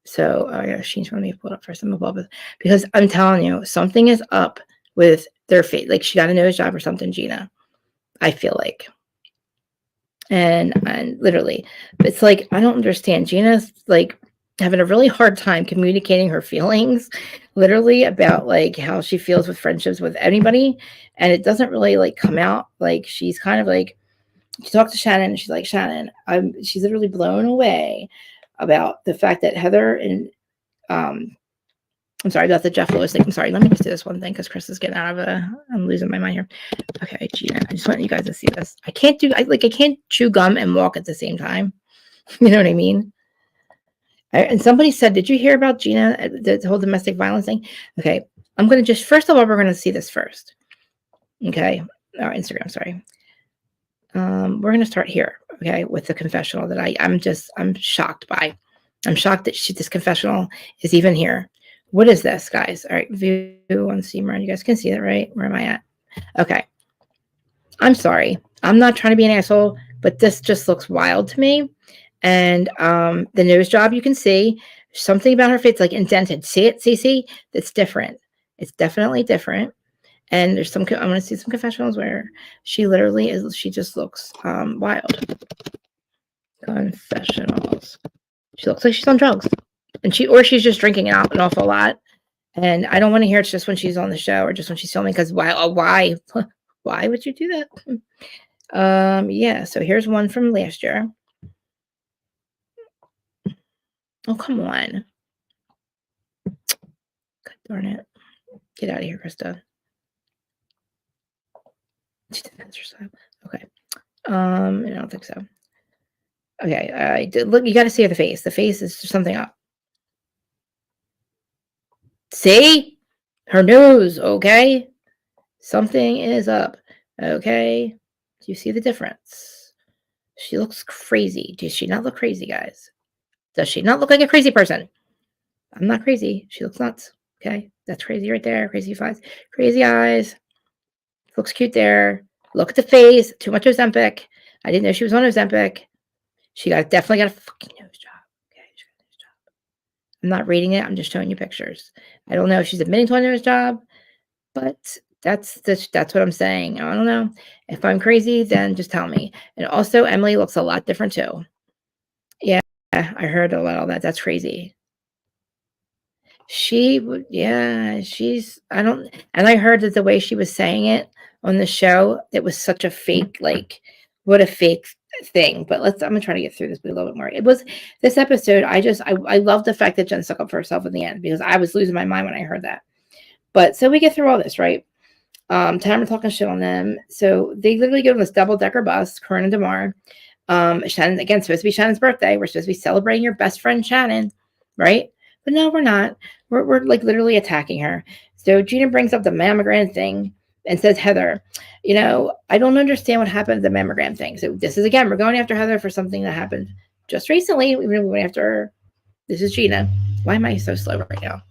So, yeah, she's going to be pulled up first. I'm above it, because I'm telling you, something is up with their face. Like, she got a nose job or something, Gina. I feel like, and literally, it's like, I don't understand. Gina's like having a really hard time communicating her feelings, literally, about like how she feels with friendships with anybody, and it doesn't really like come out. Like, she's kind of like, she talked to Shannon, and she's like, Shannon, she's literally blown away about the fact that Heather and I'm sorry about the Jeff Lewis thing. I'm sorry. Let me just do this one thing because Chris is getting out of I'm losing my mind here. Okay, Gina, I just want you guys to see this. I can't chew gum and walk at the same time. You know what I mean? And somebody said, did you hear about Gina, the whole domestic violence thing? Okay, I'm going to just, first of all, we're going to see this first. Okay, our Instagram, sorry. We're going to start here, okay, with the confessional that I'm shocked by. I'm shocked that this confessional is even here. What is this, guys? All right, view on Seymour. You guys can see that, right? Where am I at? Okay. I'm sorry. I'm not trying to be an asshole, but this just looks wild to me. And the nose job, you can see something about her face, like indented. See it? See? It's different. It's definitely different. And there's I'm going to see some confessionals where she literally is, she just looks wild. Confessionals. She looks like she's on drugs. And she's just drinking out an awful lot. And I don't want to hear it's just when she's on the show or just when she's filming, because why would you do that? Yeah, so here's one from last year. Oh, come on. God darn it. Get out of here, Krista. She defends herself. Okay. I don't think so. Okay, look, you got to see the face. The face is something up. See? Her nose, okay? Something is up. Okay. Do you see the difference? She looks crazy. Does she not look crazy, guys? Does she not look like a crazy person? I'm not crazy. She looks nuts. Okay. That's crazy right there. Crazy eyes. Crazy eyes. Looks cute there. Look at the face. Too much Ozempic. I didn't know she was on Ozempic. She definitely got a fucking nose job. Okay. She got a nose job. I'm not reading it. I'm just showing you pictures. I don't know if she's admitting to a nose job, but that's what I'm saying. I don't know. If I'm crazy, then just tell me. And also, Emily looks a lot different too. Yeah, I heard about all that. That's crazy. And I heard that the way she was saying it on the show, it was such a fake, like, what a fake thing. But I'm gonna try to get through this a little bit more. It was this episode. I love the fact that Jen stuck up for herself in the end, because I was losing my mind when I heard that. But so we get through all this, right? Tamra talking shit on them. So they literally go on this double-decker bus, Corinne and DeMar. Shannon, again, supposed to be Shannon's birthday. We're supposed to be celebrating your best friend, Shannon, right? But no, we're not. We're like literally attacking her. So Gina brings up the mammogram thing and says, Heather, I don't understand what happened at the mammogram thing. So this is, again, we're going after Heather for something that happened just recently. We went after her. This is Gina. Why am I so slow right now?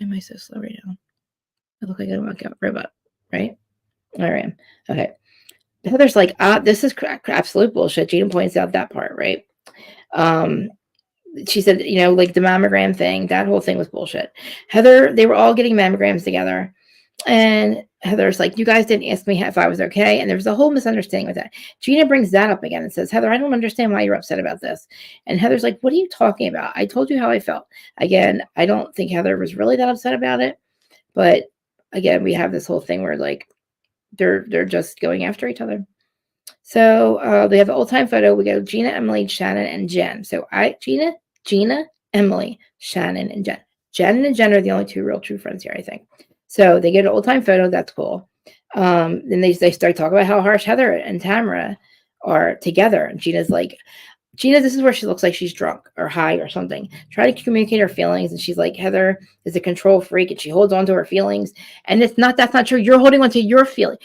I look like a robot, right? All right. Okay. Heather's like, this is absolute bullshit. Gina points out that part, right? She said, like the mammogram thing, that whole thing was bullshit. Heather, they were all getting mammograms together. And Heather's like, you guys didn't ask me if I was okay. And there was a whole misunderstanding with that. Gina brings that up again and says, Heather, I don't understand why you're upset about this. And Heather's like, what are you talking about? I told you how I felt. Again, I don't think Heather was really that upset about it. But again, we have this whole thing where like they're just going after each other. So they have an old time photo. We go Gina, Emily, Shannon, and Jen. So Gina, Emily, Shannon, and Jen. Jen and Jen are the only two real true friends here, I think. So they get an old time photo. That's cool. Then they start talking about how harsh Heather and Tamra are together. And Gina's like, this is where she looks like she's drunk or high or something. Try to communicate her feelings. And she's like, Heather is a control freak and she holds on to her feelings. And that's not true. You're holding on to your feelings.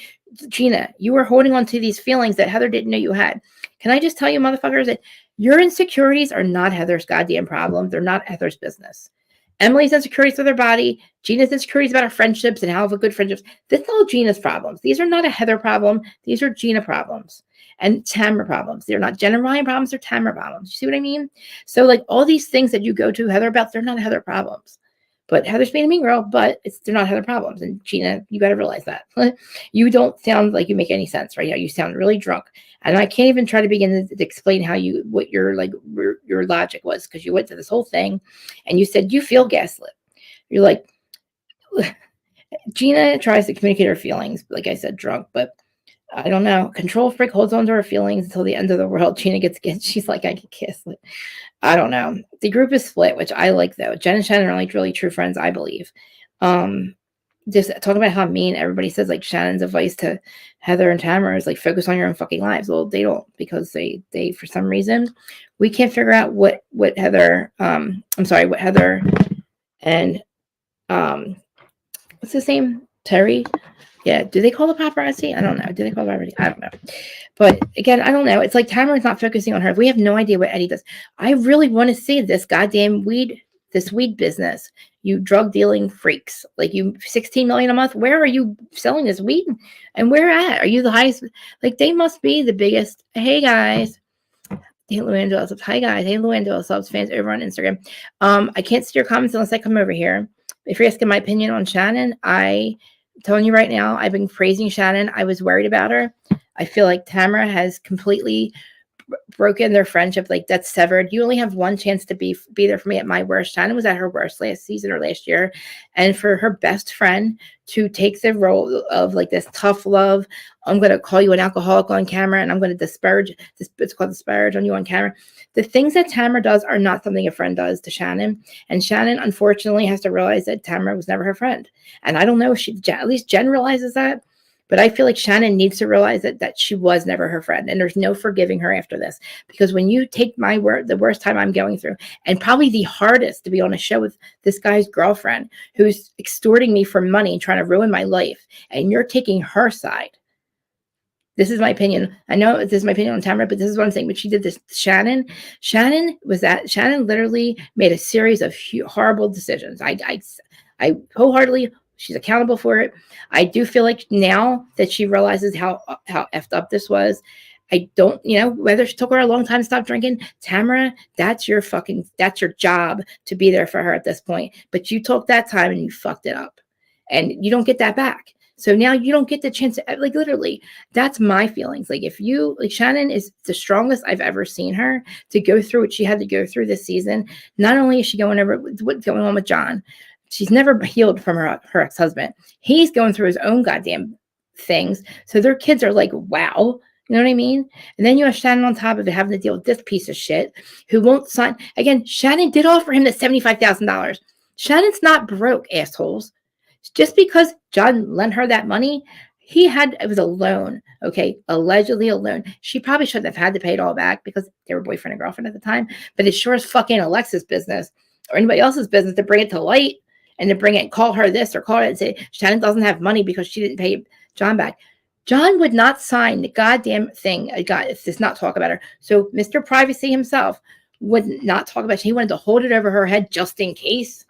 Gina, you were holding on to these feelings that Heather didn't know you had. Can I just tell you, motherfuckers, that your insecurities are not Heather's goddamn problem. They're not Heather's business. Emily's insecurities with her body. Gina's insecurities about her friendships and how of a good friendships. This is all Gina's problems. These are not a Heather problem. These are Gina problems and Tamra problems. They're not Jen and Ryan problems. They're Tamra problems. You see what I mean? So like all these things that you go to Heather about, they're not Heather problems. But Heather's being a mean girl, but they're not Heather problems. And Gina, you got to realize that. You don't sound like you make any sense right now. You sound really drunk. And I can't even try to begin to explain what your logic was, because you went to this whole thing and you said you feel gaslit. You're like, Gina tries to communicate her feelings, like I said, drunk, but I don't know. Control freak holds on to her feelings until the end of the world. Gina gets she's like, I get kissed. I don't know. The group is split, which I like though. Jen and Shannon are like really true friends, I believe. Just talking about how mean everybody says, like Shannon's advice to Heather and Tamra is like, focus on your own fucking lives. Well, they don't, because they for some reason we can't figure out what Heather and what's his name? Terry. Yeah, do they call the paparazzi? I don't know. Do they call the paparazzi? I don't know. But again, I don't know. It's like Tamara's not focusing on her. We have no idea what Eddie does. I really want to see this goddamn weed business. You drug dealing freaks. Like, you $16 million a month. Where are you selling this weed? And where at? Are you the highest? Like, they must be the biggest. Hey guys. Hey Luangela subs. Hi guys. Hey Luangela subs fans over on Instagram. I can't see your comments unless I come over here. If you're asking my opinion on Shannon, I'm telling you right now, I've been praising Shannon. I was worried about her. I feel like Tamra has completely broken their friendship. Like, that's severed. You only have one chance to be there for me at my worst. Shannon was at her worst last season or last year. And for her best friend to take the role of like this tough love, I'm going to call you an alcoholic on camera and I'm going to disparage on you on camera. The things that Tamra does are not something a friend does to Shannon. And Shannon, unfortunately, has to realize that Tamra was never her friend. And I don't know if at least Jen realizes that. But I feel like Shannon needs to realize that she was never her friend, and there's no forgiving her after this. Because when you take my word, the worst time I'm going through, and probably the hardest to be on a show with this guy's girlfriend who's extorting me for money and trying to ruin my life, and you're taking her side. This is my opinion. I know this is my opinion on Tamra, but this is what I'm saying. But she did this. Shannon literally made a series of horrible decisions. I wholeheartedly, she's accountable for it. I do feel like now that she realizes how effed up this was. I don't, whether it took her a long time to stop drinking, Tamra, that's your job to be there for her at this point. But you took that time and you fucked it up, and you don't get that back. So now you don't get the chance to, like, literally, that's my feelings. Like, Shannon is the strongest I've ever seen her to go through what she had to go through this season. Not only is she going over what's going on with John, she's never healed from her ex-husband. He's going through his own goddamn things. So their kids are like, wow. You know what I mean? And then you have Shannon on top of it having to deal with this piece of shit who won't sign. Again, Shannon did offer him the $75,000. Shannon's not broke, assholes. Just because John lent her that money, it was a loan, okay? Allegedly a loan. She probably shouldn't have had to pay it all back because they were boyfriend and girlfriend at the time. But it sure as fucking Alexa's business or anybody else's business to bring it to light and to call her this or call it and say Shannon doesn't have money because she didn't pay John back. John would not sign the goddamn thing. If does not talk about her. So Mr. Privacy himself would not talk about it. He wanted to hold it over her head just in case.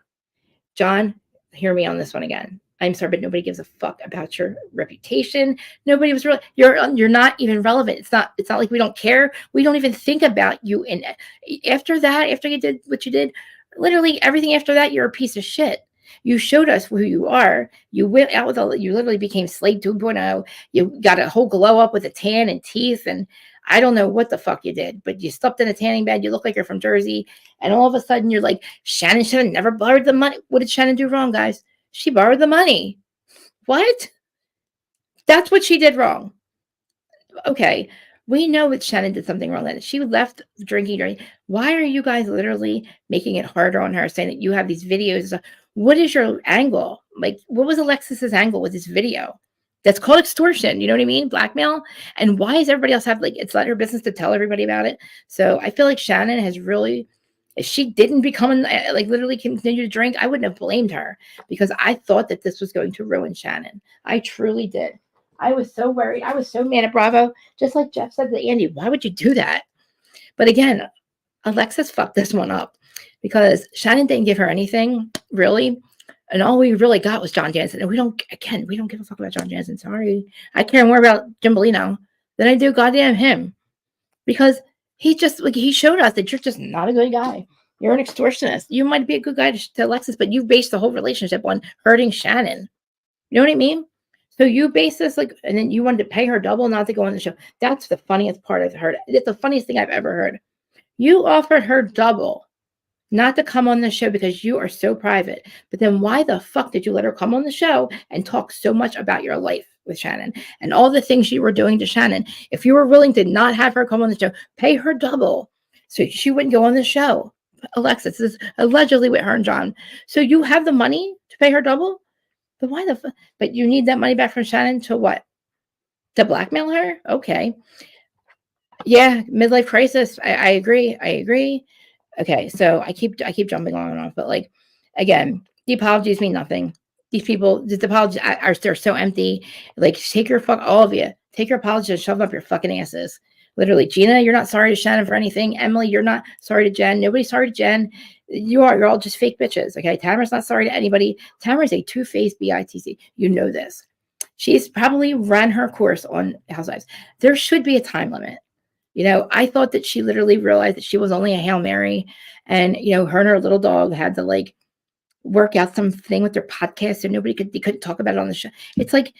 John, hear me on this one again. I'm sorry, but nobody gives a fuck about your reputation. Nobody was really. You're not even relevant. It's not like we don't care. We don't even think about you. And after you did what you did, literally everything after that, you're a piece of shit. You showed us who you are. You went out you literally became Slave 2.0. You got a whole glow up with a tan and teeth. And I don't know what the fuck you did, but you slept in a tanning bed. You look like you're from Jersey. And all of a sudden you're like, Shannon should have never borrowed the money. What did Shannon do wrong, guys? She borrowed the money. What? That's what she did wrong. Okay. We know that Shannon did something wrong. That she left drinking. Why are you guys literally making it harder on her, saying that you have these videos? What is your angle? Like, what was Alexis's angle with this video? That's called extortion. You know what I mean? Blackmail. And why does everybody else have, it's not her business to tell everybody about it? So I feel like Shannon has really, if she didn't become, literally continue to drink, I wouldn't have blamed her because I thought that this was going to ruin Shannon. I truly did. I was so worried. I was so mad at Bravo. Just like Jeff said to Andy, why would you do that? But again, Alexis fucked this one up because Shannon didn't give her anything, really. And all we really got was John Jansen. And we don't give a fuck about John Jansen. Sorry. I care more about Jim Bellino than I do goddamn him. Because he showed us that you're just not a good guy. You're an extortionist. You might be a good guy to Alexis, but you based the whole relationship on hurting Shannon. You know what I mean? So you base this and then you wanted to pay her double not to go on the show. That's the funniest part I've heard. It's the funniest thing I've ever heard. You offered her double not to come on the show because you are so private. But then why the fuck did you let her come on the show and talk so much about your life with Shannon and all the things you were doing to Shannon? If you were willing to not have her come on the show, pay her double so she wouldn't go on the show. Alexis, this is allegedly with her and John. So you have the money to pay her double? But why the fuck? But you need that money back from Shannon to what? To blackmail her? Okay. Yeah, midlife crisis. I agree. Okay, so I keep jumping on and off, but again, the apologies mean nothing. These people, the apologies they're so empty. Take your all of you, take your apologies and shove them up your fucking asses. Literally, Gina, you're not sorry to Shannon for anything. Emily, you're not sorry to Jen. Nobody's sorry to Jen. You're all just fake bitches. Okay, Tamara's not sorry to anybody. Tamara's a two-faced bitch. You know this. She's probably ran her course on Housewives. There should be a time limit. I thought that she literally realized that she was only a Hail Mary and, her and her little dog had to work out something with their podcast so they couldn't talk about it on the show. It's like,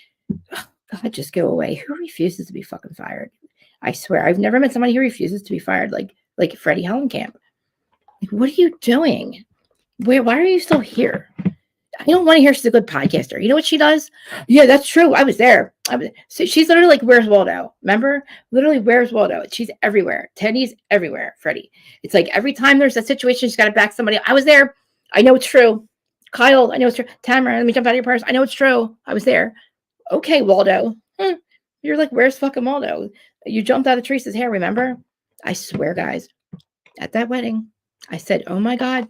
oh, God, just go away. Who refuses to be fucking fired? I swear, I've never met somebody who refuses to be fired like Freddie Hellenkamp. What are you doing? Why are you still here? I don't want to hear she's a good podcaster. You know what she does? Yeah, that's true. I was there. So she's literally like, where's Waldo? Remember? Literally, where's Waldo? She's everywhere. Teddy's everywhere, Freddie. It's like every time there's a situation, she's got to back somebody. I was there. I know it's true. Kyle, I know it's true. Tamra, let me jump out of your purse. I know it's true. I was there. Okay, Waldo. You're like, where's fucking Waldo? You jumped out of Teresa's hair, remember? I swear, guys, at that wedding, I said, oh my God,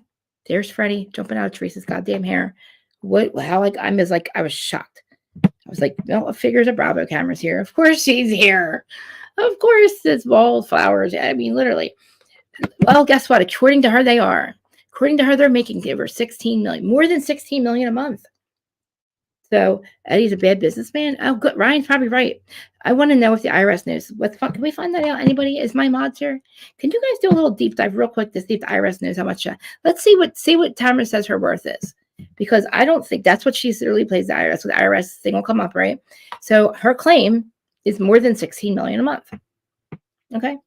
there's Freddie jumping out of Teresa's goddamn hair. How, like, I was shocked. I was like, no, I figures a Bravo camera's here. Of course she's here. Of course it's wallflowers. I mean, literally. Well, guess what? According to her, they are. According to her, they're making over 16 million, more than 16 million a month. So Eddie's a bad businessman. Oh, good. Ryan's probably right. I want to know if the IRS knows. What the fuck? Can we find that out? Anybody? Is my mods here? Can you guys do a little deep dive real quick to see if the IRS knows how much? Let's see what Tamra says her worth is, because I don't think that's what she literally plays the IRS. So the IRS thing will come up, right? So her claim is more than 16 million a month. Okay.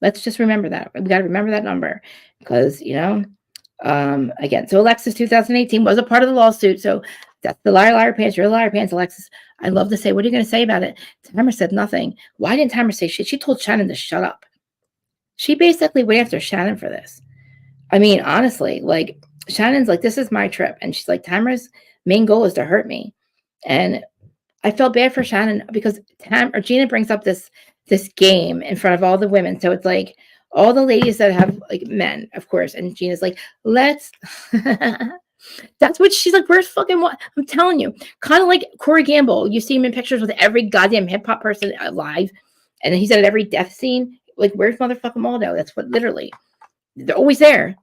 Let's just remember that. We got to remember that number because, again, so Alexis 2018 was a part of the lawsuit. So that's the liar pants. You're a liar pants, Alexis. I love to say, what are you going to say about it? Tamra said nothing. Why didn't Tamra say shit? She told Shannon to shut up. She basically went after Shannon for this. I mean, honestly, like Shannon's like, this is my trip. And she's like, Tamra's main goal is to hurt me. And I felt bad for Shannon because Gina brings up this game in front of all the women. So it's like all the ladies that have like men, of course. And Gina's like, let's, that's what she's like, where's fucking what? I'm telling you, kind of like Corey Gamble. You see him in pictures with every goddamn hip hop person alive. And then he's at every death scene. Like, where's motherfucking Waldo? That's what literally, they're always there,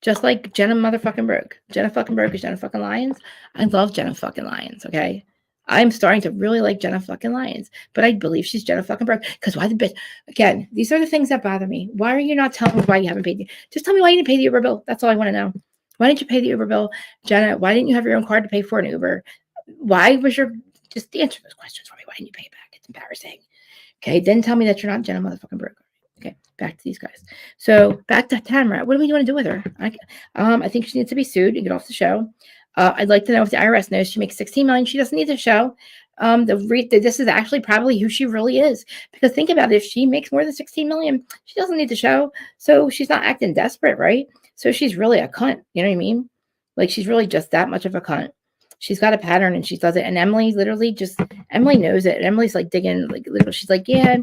Just like Jenna motherfucking Broke. Jenna fucking Broke is Jenna fucking Lyons. I love Jenna fucking Lyons, okay? I'm starting to really like Jenna fucking Lyons, but I believe she's Jenna fucking Broke. Because why the bitch? Again, these are the things that bother me. Why are you not telling me why you haven't paid? Just tell me why you didn't pay the Uber bill. That's all I want to know. Why didn't you pay the Uber bill? Jenna, why didn't you have your own card to pay for an Uber? Why was just answer those questions for me. Why didn't you pay it back? It's embarrassing. Okay, then tell me that you're not Jenna motherfucking Broke. Okay, back to these guys. So back to Tamra. What do we want to do with her? I think she needs to be sued and get off the show. I'd like to know if the IRS knows she makes 16 million. She doesn't need the show. This is actually probably who she really is. Because think about it. If she makes more than 16 million, she doesn't need the show. So she's not acting desperate, right? So she's really a cunt. You know what I mean? Like she's really just that much of a cunt. She's got a pattern and she does it. And Emily Emily knows it. And Emily's like digging, like literally, she's like, yeah,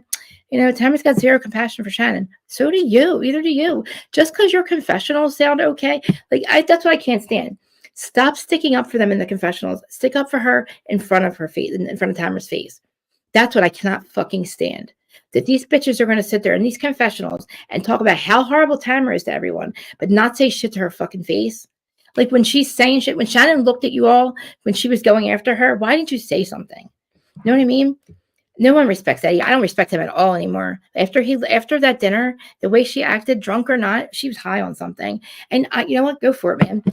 Tamara's got zero compassion for Shannon. So do you. Either do you. Just because your confessionals sound okay. That's what I can't stand. Stop sticking up for them in the confessionals. Stick up for her in front of her face, in front of Tamara's face. That's what I cannot fucking stand. That these bitches are going to sit there in these confessionals and talk about how horrible Tamra is to everyone, but not say shit to her fucking face. Like when she's saying shit, when Shannon looked at you all, when she was going after her, why didn't you say something? You know what I mean? No one respects Eddie. I don't respect him at all anymore. After that dinner, the way she acted, drunk or not, she was high on something. And you know what? Go for it, man.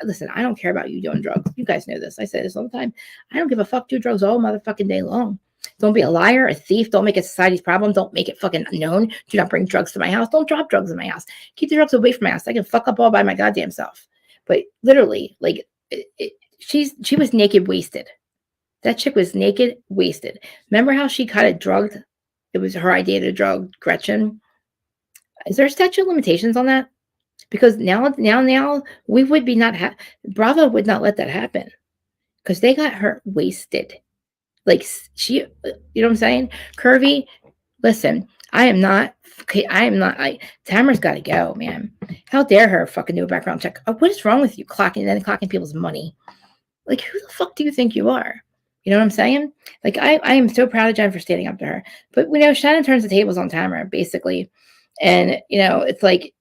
Listen, I don't care about you doing drugs. You guys know this. I say this all the time. I don't give a fuck. Do drugs all motherfucking day long. Don't be a liar, a thief. Don't make it society's problem. Don't make it fucking known. Do not bring drugs to my house. Don't drop drugs in my house. Keep the drugs away from my house. I can fuck up all by my goddamn self. But literally, like, she was naked, wasted. That chick was naked, wasted. Remember how she kind of drugged? It was her idea to drug Gretchen. Is there a statute of limitations on that? Because now we would be Bravo would not let that happen because they got her wasted. Like you know what I'm saying? Curvy, listen, Tamara's got to go, man. How dare her fucking do a background check? What is wrong with you clocking people's money? Like, who the fuck do you think you are? You know what I'm saying? Like, I am so proud of Jen for standing up to her. But, Shannon turns the tables on Tamra, basically. And, it's like,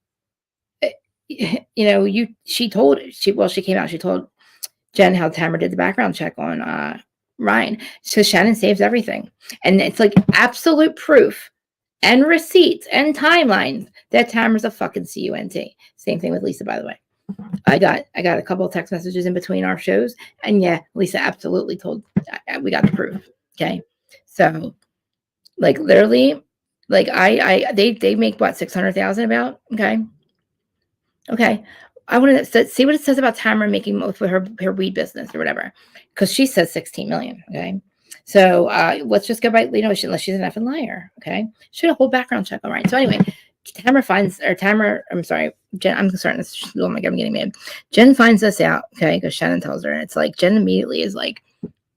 she came out, she told Jen how Tamra did the background check on Ryan. So Shannon saves everything. And it's like absolute proof and receipts and timelines that Tamra's a fucking cunt. Same thing with Lisa, by the way. I got a couple of text messages in between our shows, and yeah, Lisa absolutely we got the proof. Okay, so like literally, like they make what 600,000 about. Okay. I want to see what it says about Tamra making most with her weed business or whatever, because she says 16 million. Okay, so let's just go by unless she's an effing liar. Okay, should a whole background check. All right. So anyway. I'm sorry, Jen, I'm concerned. Oh my God, I'm getting mad. Jen finds this out, okay, because Shannon tells her, and it's like Jen immediately is like,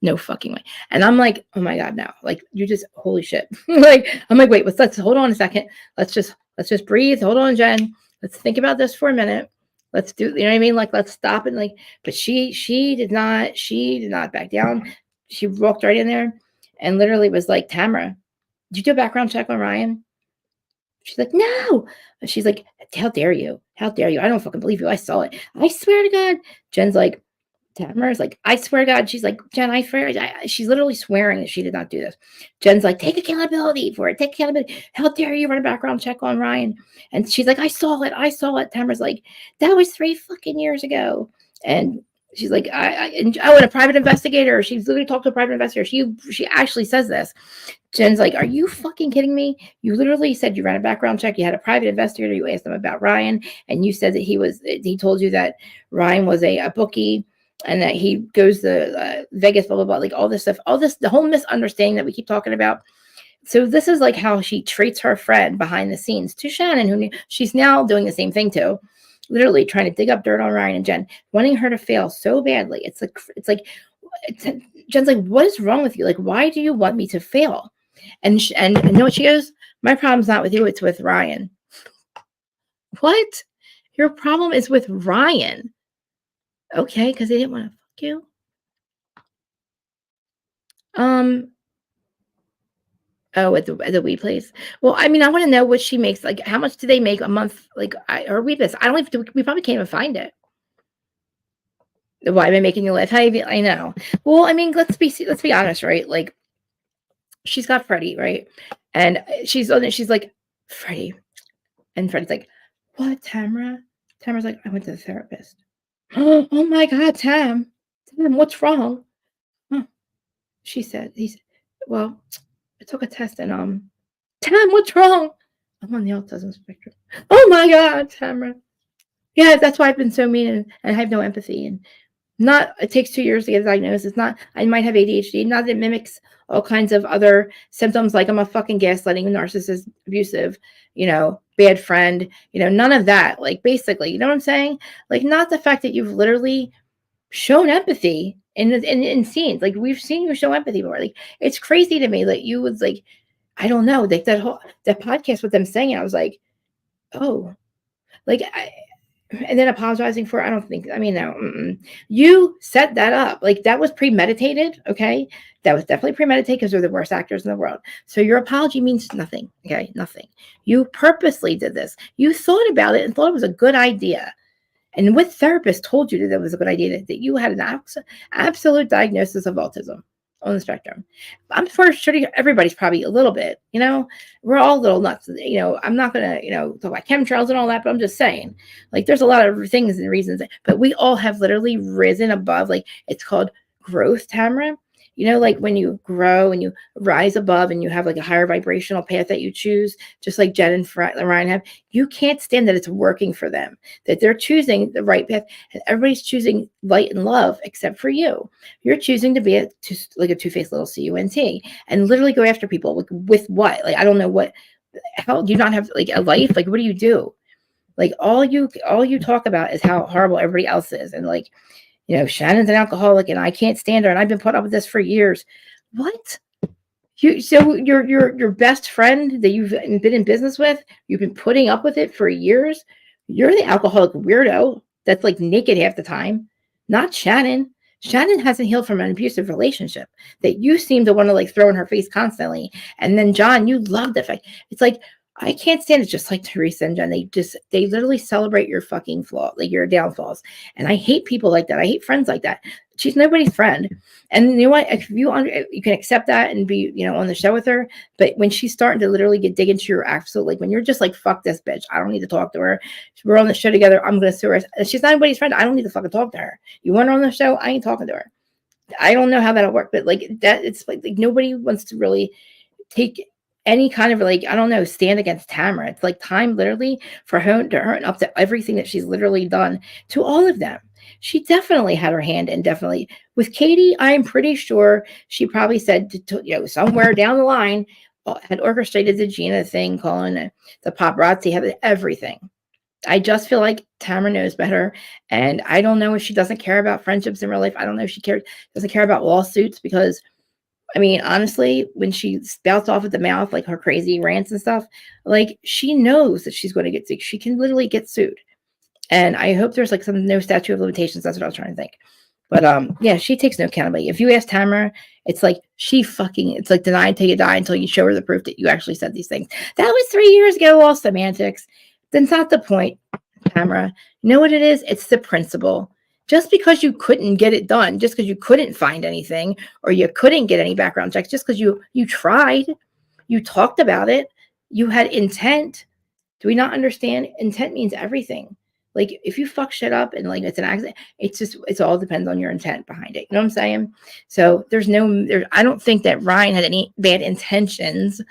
No fucking way. And I'm like, oh my God, no. Like, you just, holy shit. Like, I'm like, wait, let's hold on a second. Let's just breathe. Hold on, Jen. Let's think about this for a minute. Let's do, you know what I mean? Like, let's stop and like, but she did not back down. She walked right in there and literally was like, Tamra, did you do a background check on Ryan? She's like, no. And she's like, how dare you? How dare you? I don't fucking believe you. I saw it. I swear to God. Jen's like, Tamara's like, I swear to God. She's like, Jen, I swear. She's literally swearing that she did not do this. Jen's like, take accountability for it. Take accountability. How dare you run a background check on Ryan? And she's like, I saw it. I saw it. Tamara's like, that was 3 fucking years ago. And she's like, and a private investigator. She's literally talked to a private investigator. She actually says this. Jen's like, are you fucking kidding me? You literally said you ran a background check. You had a private investigator. You asked them about Ryan. And you said that he told you that Ryan was a bookie and that he goes to Vegas, blah, blah, blah. Like all this stuff, the whole misunderstanding that we keep talking about. So this is like how she treats her friend behind the scenes to Shannon, who she's now doing the same thing to. Literally trying to dig up dirt on Ryan and Jen, wanting her to fail so badly. It's like Jen's like, what is wrong with you? Like, why do you want me to fail? And you know what she goes? My problem's not with you, it's with Ryan. What? Your problem is with Ryan. Okay, because they didn't want to fuck you. Oh, at the weed place. Well, I mean, I want to know what she makes. Like, how much do they make a month? Like, or weed business? I don't even. We probably can't even find it. Why am I making you live? I know. Well, I mean, let's be honest, right? Like, she's got Freddie, right? And she's like, Freddie. And Freddie's like, what, Tamra? Tamra's like, I went to the therapist. Oh my God, Tam, what's wrong? Huh. He said, well, I took a test and, Tam, what's wrong? I'm on the autism spectrum. Oh my God, Tamra. Yeah, that's why I've been so mean and I have no empathy. And it takes 2 years to get a diagnosis. I might have ADHD. Not that it mimics all kinds of other symptoms like I'm a fucking gaslighting, narcissist, abusive, bad friend, none of that. Like basically, you know what I'm saying? Like not the fact that you've literally shown empathy in scenes. Like we've seen you show empathy before. Like it's crazy to me that you was like, I don't know, like that podcast with them saying it, I was like, oh, like and then apologizing for, I don't think, I mean, no, you set that up. Like that was premeditated. Okay. That was definitely premeditated because they're the worst actors in the world. So your apology means nothing. Okay. Nothing. You purposely did this. You thought about it and thought it was a good idea. And what therapist told you that it was a good idea, that you had an absolute diagnosis of autism on the spectrum? I'm sure everybody's probably a little bit, we're all a little nuts. I'm not going to, talk about chemtrails and all that, but I'm just saying, like, there's a lot of things and reasons, but we all have literally risen above, like, it's called growth, Tamra. Like when you grow and you rise above and you have like a higher vibrational path that you choose, just like Jen and Ryan have, you can't stand that it's working for them, that they're choosing the right path, and everybody's choosing light and love except for you. You're choosing to be like a two-faced little cunt and literally go after people with what? Like, I don't know what, how do you not have like a life? Like, what do you do? Like all you talk about is how horrible everybody else is. And like, Shannon's an alcoholic and I can't stand her and I've been putting up with this for years. What? So your best friend that you've been in business with, you've been putting up with it for years. You're the alcoholic weirdo that's like naked half the time, not Shannon. Shannon hasn't healed from an abusive relationship that you seem to want to like throw in her face constantly. And then John, you love the fact. It's like, I can't stand it. Just like Teresa and Jen, they literally celebrate your fucking flaw, like your downfalls. And I hate people like that. I hate friends like that. She's nobody's friend. And you know what? If you can accept that and be, on the show with her. But when she's starting to literally dig into your absolute, like when you're just like, fuck this bitch, I don't need to talk to her. We're on the show together. I'm going to sue her. She's not anybody's friend. I don't need to fucking talk to her. You want her on the show? I ain't talking to her. I don't know how that'll work, but like that, it's like nobody wants to really take any kind of like, I don't know, stand against Tamra. It's like time literally for her to earn up to everything that she's literally done to all of them. She definitely had her hand in, definitely with Katie. I'm pretty sure she probably said to somewhere down the line had orchestrated the Gina thing, calling the paparazzi, had everything. I just feel like Tamra knows better. And I don't know if she doesn't care about friendships in real life. I don't know if she doesn't care about lawsuits because, I mean, honestly, when she spouts off at the mouth, like her crazy rants and stuff, like she knows that she's going to get sued. She can literally get sued. And I hope there's like some no statute of limitations. That's what I was trying to think. But yeah, she takes no accountability. If you ask Tamara, it's like it's like deny until you die until you show her the proof that you actually said these things. That was 3 years ago, all semantics. That's not the point, Tamara. You know what it is? It's the principle. Just because you couldn't get it done, just because you couldn't find anything, or you couldn't get any background checks, just because you tried, you talked about it, you had intent. Do we not understand? Intent means everything. Like if you fuck shit up and like it's an accident, it's all depends on your intent behind it. You know what I'm saying? So I don't think that Ryan had any bad intentions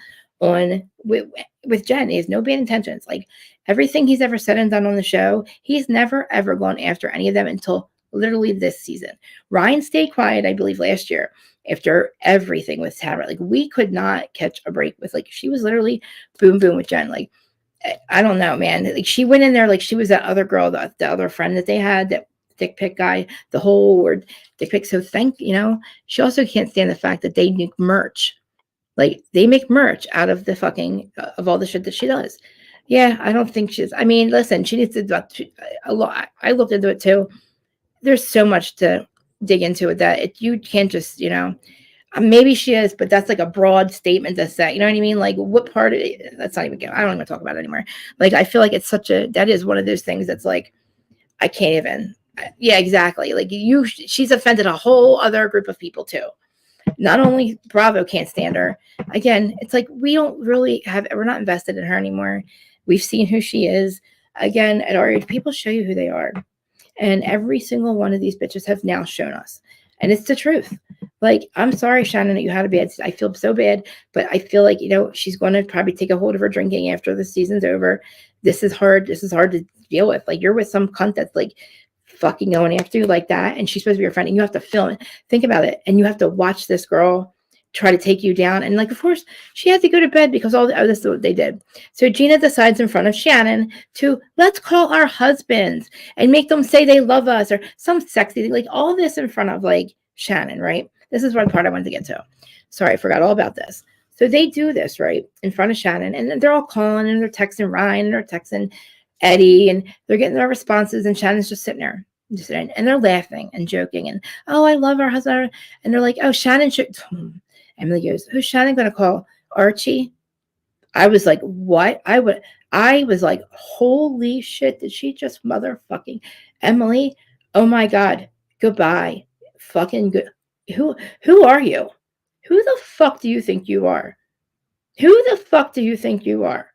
with Jen. He has no bad intentions. Like everything he's ever said and done on the show, he's never ever gone after any of them until literally this season. Ryan stayed quiet, I believe, last year after everything with Tamra. Like we could not catch a break with like she was literally boom boom with Jen. Like I don't know, man. Like she went in there like she was that other girl, the other friend that they had, that dick pic guy, the whole word dick pic. So she also can't stand the fact that they make merch. Like they make merch out of the fucking of all the shit that she does. Yeah, I don't think I mean, listen, she needs to do a lot. I looked into it too. There's so much to dig into with that. You can't just, maybe she is, but that's like a broad statement to say. You know what I mean? Like what part of it? That's not even good. I don't even talk about it anymore. Like I feel like it's that is one of those things that's like, I can't even. Yeah, exactly. Like she's offended a whole other group of people too. Not only Bravo can't stand her. Again, it's like we're not invested in her anymore. We've seen who she is. Again, at our age, people show you who they are. And every single one of these bitches have now shown us. And it's the truth. Like, I'm sorry, Shannon, that you had a bad. I feel so bad, but I feel like, she's going to probably take a hold of her drinking after the season's over. This is hard. This is hard to deal with. Like, you're with some cunt that's like fucking going after you like that. And she's supposed to be your friend. And you have to film it. Think about it. And you have to watch this girl try to take you down. And like, of course, she had to go to bed because this is what they did. So Gina decides in front of Shannon to let's call our husbands and make them say they love us or some sexy thing, like all this in front of like Shannon, right? This is one part I wanted to get to. Sorry, I forgot all about this. So they do this, right, in front of Shannon, and they're all calling and they're texting Ryan and they're texting Eddie and they're getting their responses, and Shannon's just sitting there, and they're laughing and joking and, oh, I love our husband. And they're like, oh, Shannon should. Emily goes, who's Shannon going to call? Archie? I was like, what? I was like, holy shit, did she just motherfucking Emily? Oh my God. Goodbye. Fucking good. Who are you? Who the fuck do you think you are? Who the fuck do you think you are?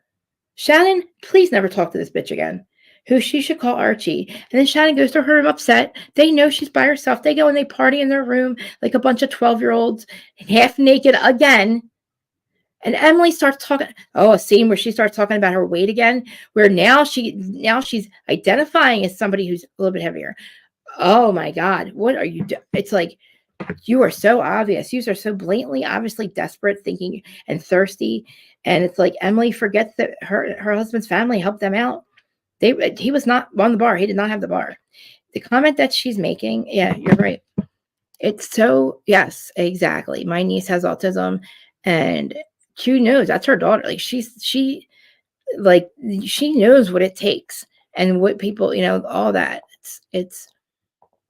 Shannon, please never talk to this bitch again. Who she should call Archie. And then Shannon goes to her room upset. They know she's by herself. They go and they party in their room like a bunch of 12-year-olds, half naked again. And Emily starts talking. Oh, a scene where she starts talking about her weight again, where now she's identifying as somebody who's a little bit heavier. Oh my God, what are you doing? It's like, you are so obvious. You are so blatantly, obviously desperate, thinking and thirsty. And it's like Emily forgets that her husband's family helped them out. He was not on the bar. He did not have the bar. The comment that she's making, yeah, you're right. It's so, yes, exactly. My niece has autism, and Q knows that's her daughter. Like she knows what it takes and what people, all that. It's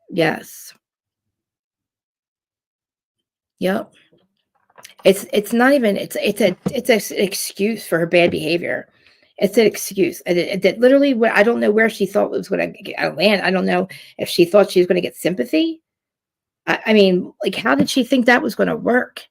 yes. Yep. It's not even, it's an excuse for her bad behavior. It's an excuse. That literally, I don't know where she thought it was going to land. I don't know if she thought she was going to get sympathy. I mean, like, how did she think that was going to work?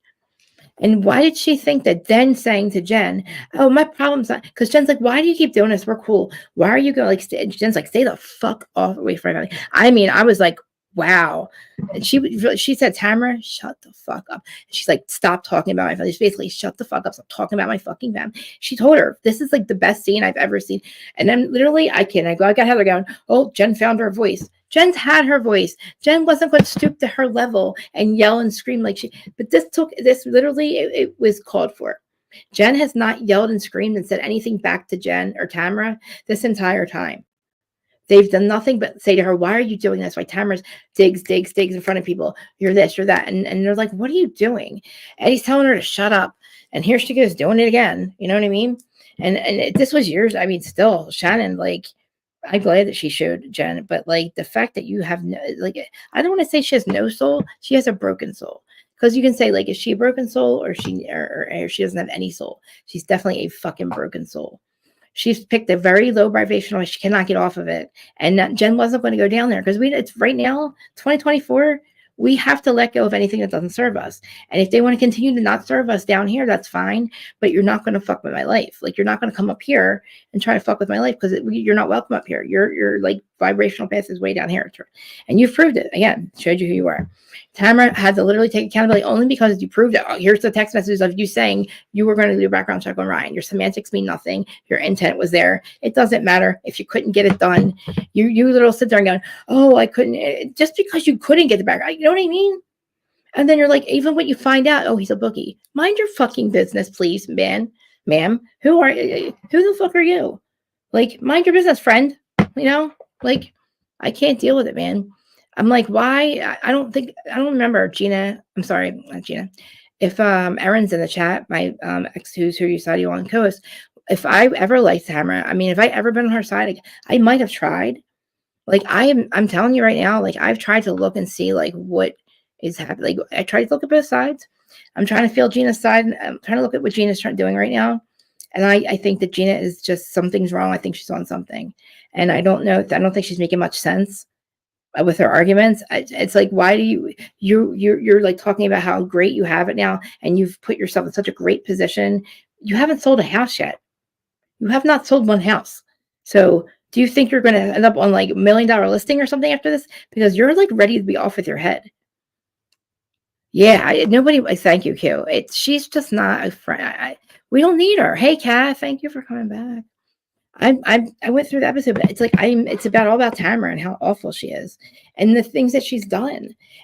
And why did she think that then saying to Jen, oh, my problem's not, because Jen's like, why do you keep doing this? We're cool. Why are you going like, Jen's like, stay the fuck off away from me. I mean, I was like, wow. And she said, Tamra, shut the fuck up. And she's like, stop talking about my family. She's basically, shut the fuck up. Stop talking about my fucking family. She told her, this is like the best scene I've ever seen. And then literally, I got Heather going, oh, Jen found her voice. Jen's had her voice. Jen wasn't going to stoop to her level and yell and scream like but this literally, it was called for. Jen has not yelled and screamed and said anything back to Jen or Tamra this entire time. They've done nothing but say to her, why are you doing this? Why Tamra's digs in front of people. You're this, you're that. And they're like, what are you doing? And he's telling her to shut up. And here she goes doing it again. You know what I mean? And this was years. I mean, still, Shannon, like, I'm glad that she showed Jen, but like the fact that you have no, like, I don't want to say she has no soul. She has a broken soul. Because you can say, like, is she a broken soul or she doesn't have any soul? She's definitely a fucking broken soul. She's picked a very low vibrational. She cannot get off of it. And Jen wasn't going to go down there because it's right now, 2024. We have to let go of anything that doesn't serve us. And if they want to continue to not serve us down here, that's fine. But you're not going to fuck with my life. Like, you're not going to come up here and try to fuck with my life because you're not welcome up here. Your like vibrational path is way down here. And you've proved it. Again, showed you who you are. Tamra had to literally take accountability only because you proved it. Oh, here's the text messages of you saying you were going to do a background check on Ryan. Your semantics mean nothing. Your intent was there. It doesn't matter if you couldn't get it done. You literally sit there and going, oh, I couldn't. Just because you couldn't get the background, you know what I mean? And then you're like, even when you find out, oh, he's a bookie. Mind your fucking business, please, ma'am. Who the fuck are you? Like, mind your business, friend. You know, like, I can't deal with it, man. I'm like, why? I don't remember Gina. I'm sorry, not Gina. If Erin's in the chat, my ex who you saw you on co-host, if I ever liked Tamra, I mean, if I ever been on her side, I might have tried. Like, I'm telling you right now, like, I've tried to look and see like what is happening. Like, I tried to look at both sides. I'm trying to feel Gina's side. I'm trying to look at what Gina's doing right now. And I think that Gina is just, something's wrong. I think she's on something. And I don't know. I don't think she's making much sense with her arguments. It's like, why do you're like talking about how great you have it now, and you've put yourself in such a great position. You haven't sold a house yet. You have not sold one house. So do you think you're going to end up on like $1 million listing or something after this? Because you're like ready to be off with your head. Yeah, thank you, Q. She's just not a friend. We don't need her. Hey, Kat, thank you for coming back. I went through the episode, but it's like it's all about Tamra and how awful she is and the things that she's done.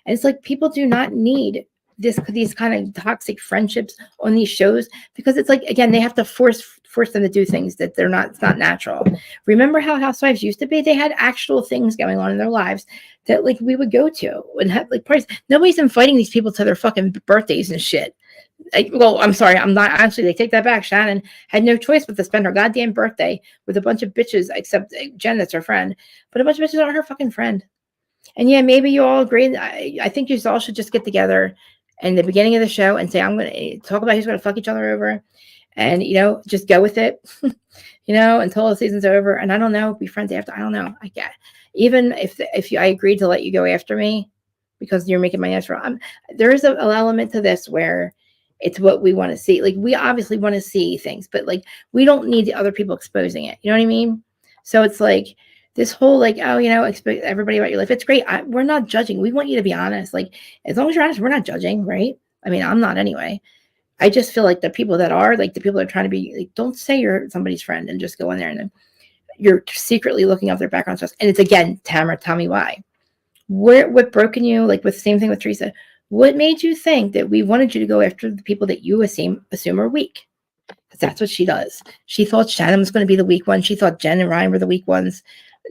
And it's like, people do not need these kind of toxic friendships on these shows, because it's like, again, they have to force them to do things that it's not natural. Remember how housewives used to be? They had actual things going on in their lives that like we would go to and have like parties. Nobody's inviting these people to their fucking birthdays and shit. Well, I'm sorry, I'm not actually. They take that back. Shannon had no choice but to spend her goddamn birthday with a bunch of bitches, except Jen, that's her friend. But a bunch of bitches aren't her fucking friend. And yeah, maybe you all agree. I think you all should just get together in the beginning of the show and say, I'm going to talk about who's going to fuck each other over, and just go with it, until the season's over. And I don't know, be friends after. I don't know. I get, even if I agreed to let you go after me because you're making my ass wrong. There is an element to this where it's what we want to see. Like, we obviously want to see things, but like, we don't need the other people exposing it. You know what I mean? So it's like this whole like, oh, expect everybody about your life. It's great. We're not judging. We want you to be honest. Like, as long as you're honest, we're not judging, right? I mean, I'm not anyway. I just feel like the people that are like, the people that are trying to be like, don't say you're somebody's friend and just go in there and then you're secretly looking up their background stuff. And it's, again, Tamra, tell me why. What broken you? Like, with the same thing with Teresa. What made you think that we wanted you to go after the people that you assume are weak? Because that's what she does. She thought Shannon was going to be the weak one. She thought Jen and Ryan were the weak ones.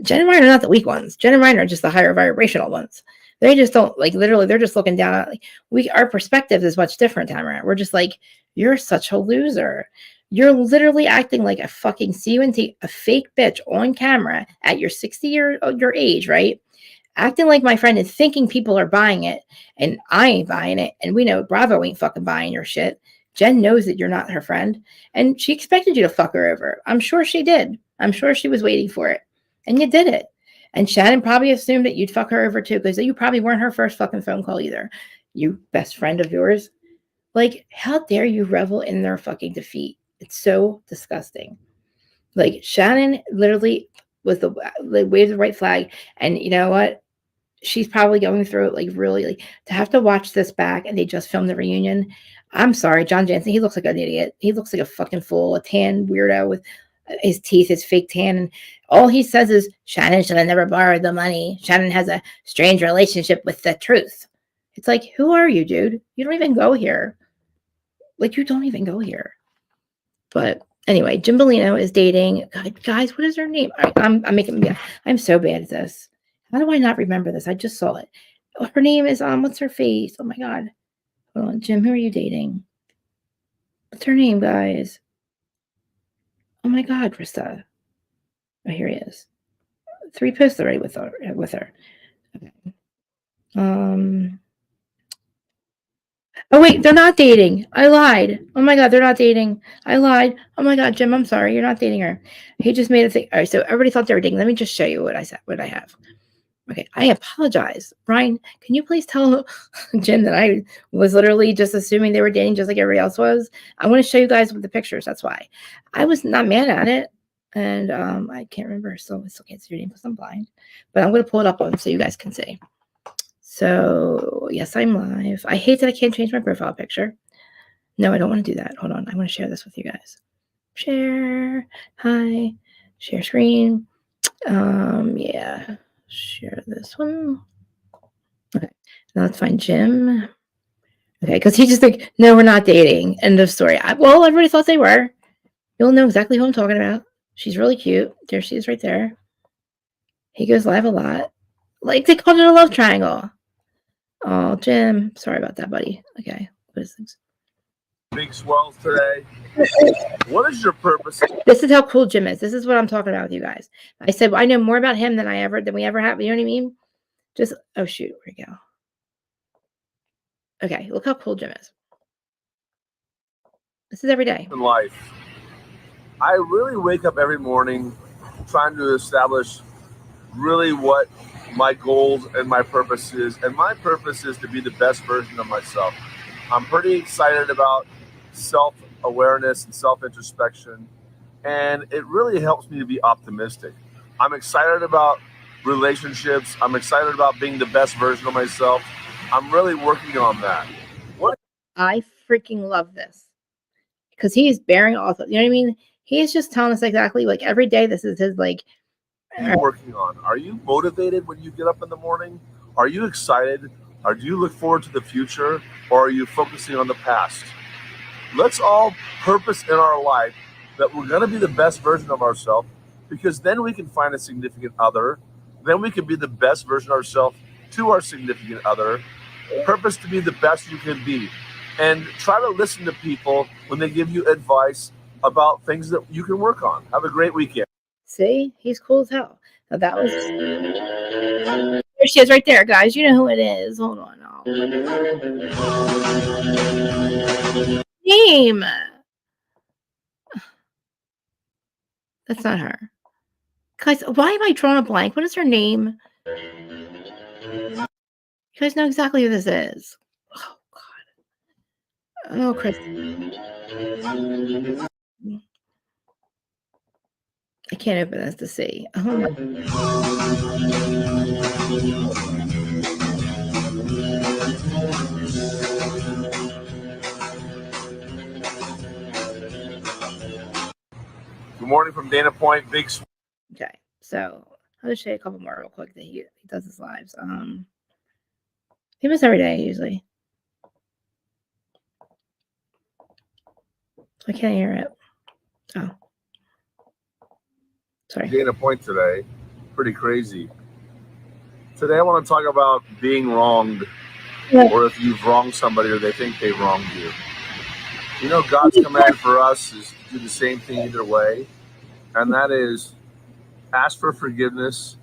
Jen and Ryan are not the weak ones. Jen and Ryan are just the higher vibrational ones. They just don't, like, literally, they're just looking down at, like, our perspective is much different, Tamara. We're just like, you're such a loser. You're literally acting like a fucking a fake bitch on camera at your 60-year age, right? Acting like my friend and thinking people are buying it, and I ain't buying it. And we know Bravo ain't fucking buying your shit. Jen knows that you're not her friend, and she expected you to fuck her over. I'm sure she did. I'm sure she was waiting for it, and you did it. And Shannon probably assumed that you'd fuck her over too, because you probably weren't her first fucking phone call either. You best friend of yours. Like, how dare you revel in their fucking defeat? It's so disgusting. Like, Shannon literally was waved the right flag, and you know what? She's probably going through it, like, really, like, to have to watch this back, and they just filmed the reunion. I'm sorry, John Jansen, he looks like an idiot. He looks like a fucking fool, a tan weirdo with his teeth, his fake tan, and all he says is, Shannon should have never borrowed the money. Shannon has a strange relationship with the truth. It's like, who are you, dude? You don't even go here. Like, you don't even go here. But Anyway, Jim Bellino is dating. God, guys, what is her name? I'm so bad at this. How do I not remember this? I just saw it. Her name is what's her face? Oh my God. Hold on, Jim, who are you dating? What's her name, guys? Oh my God, Krista. Oh, here he is. 3 posts already with her. Okay. Oh wait, they're not dating. I lied. Oh my God, they're not dating. I lied. Oh my God, Jim, I'm sorry. You're not dating her. He just made a thing. All right, so everybody thought they were dating. Let me just show you what I have. Okay, I apologize. Brian, can you please tell Jen that I was literally just assuming they were dating just like everybody else was? I want to show you guys with the pictures. That's why. I was not mad at it. And I can't remember. So I still can't see your name because I'm blind. But I'm going to pull it up so you guys can see. So, yes, I'm live. I hate that I can't change my profile picture. No, I don't want to do that. Hold on. I want to share this with you guys. Share. Hi. Share screen. Yeah. Share this one. Okay. Now let's find Jim. Okay, because he's just like, no, we're not dating. End of story. Well, everybody thought they were. You'll know exactly who I'm talking about. She's really cute. There she is right there. He goes live a lot. Like they called it a love triangle. Oh, Jim. Sorry about that, buddy. Okay. What is this? Big swells today. What is your purpose? This is how cool Jim is. This is what I'm talking about with you guys. I said, well, I know more about him than we ever have. You know what I mean? Just, oh shoot, where'd we go? Okay, look how cool Jim is. This is every day. In life, I really wake up every morning trying to establish really what my goals and my purpose is. And my purpose is to be the best version of myself. I'm pretty excited about self-awareness and self-introspection. And it really helps me to be optimistic. I'm excited about relationships. I'm excited about being the best version of myself. I'm really working on that. I freaking love this because he's bearing all. You know what I mean? He's just telling us exactly like every day. This is his like. What are you working on? Are you motivated when you get up in the morning? Are you excited? Or do you look forward to the future? Or are you focusing on the past? Let's all purpose in our life that we're going to be the best version of ourselves, because then we can find a significant other. Then we can be the best version of ourselves to our significant other. Purpose to be the best you can be. And try to listen to people when they give you advice about things that you can work on. Have a great weekend. See, he's cool as hell. Now that was. There she is right there, guys. You know who it is. Hold on. Name. That's not her. Guys, why am I drawing a blank? What is her name? You guys know exactly who this is. Oh, God. Oh, Chris. I can't open this to see. Oh, my. Good morning from Dana Point. Big. Okay, so I'll just show you a couple more real quick that he does his lives. He does every day usually. I can't hear it. Oh, sorry. Dana Point today. Pretty crazy. Today I want to talk about being wronged, or if you've wronged somebody or they think they wronged you. You know, God's command for us is to do the same thing either way, and that is ask for forgiveness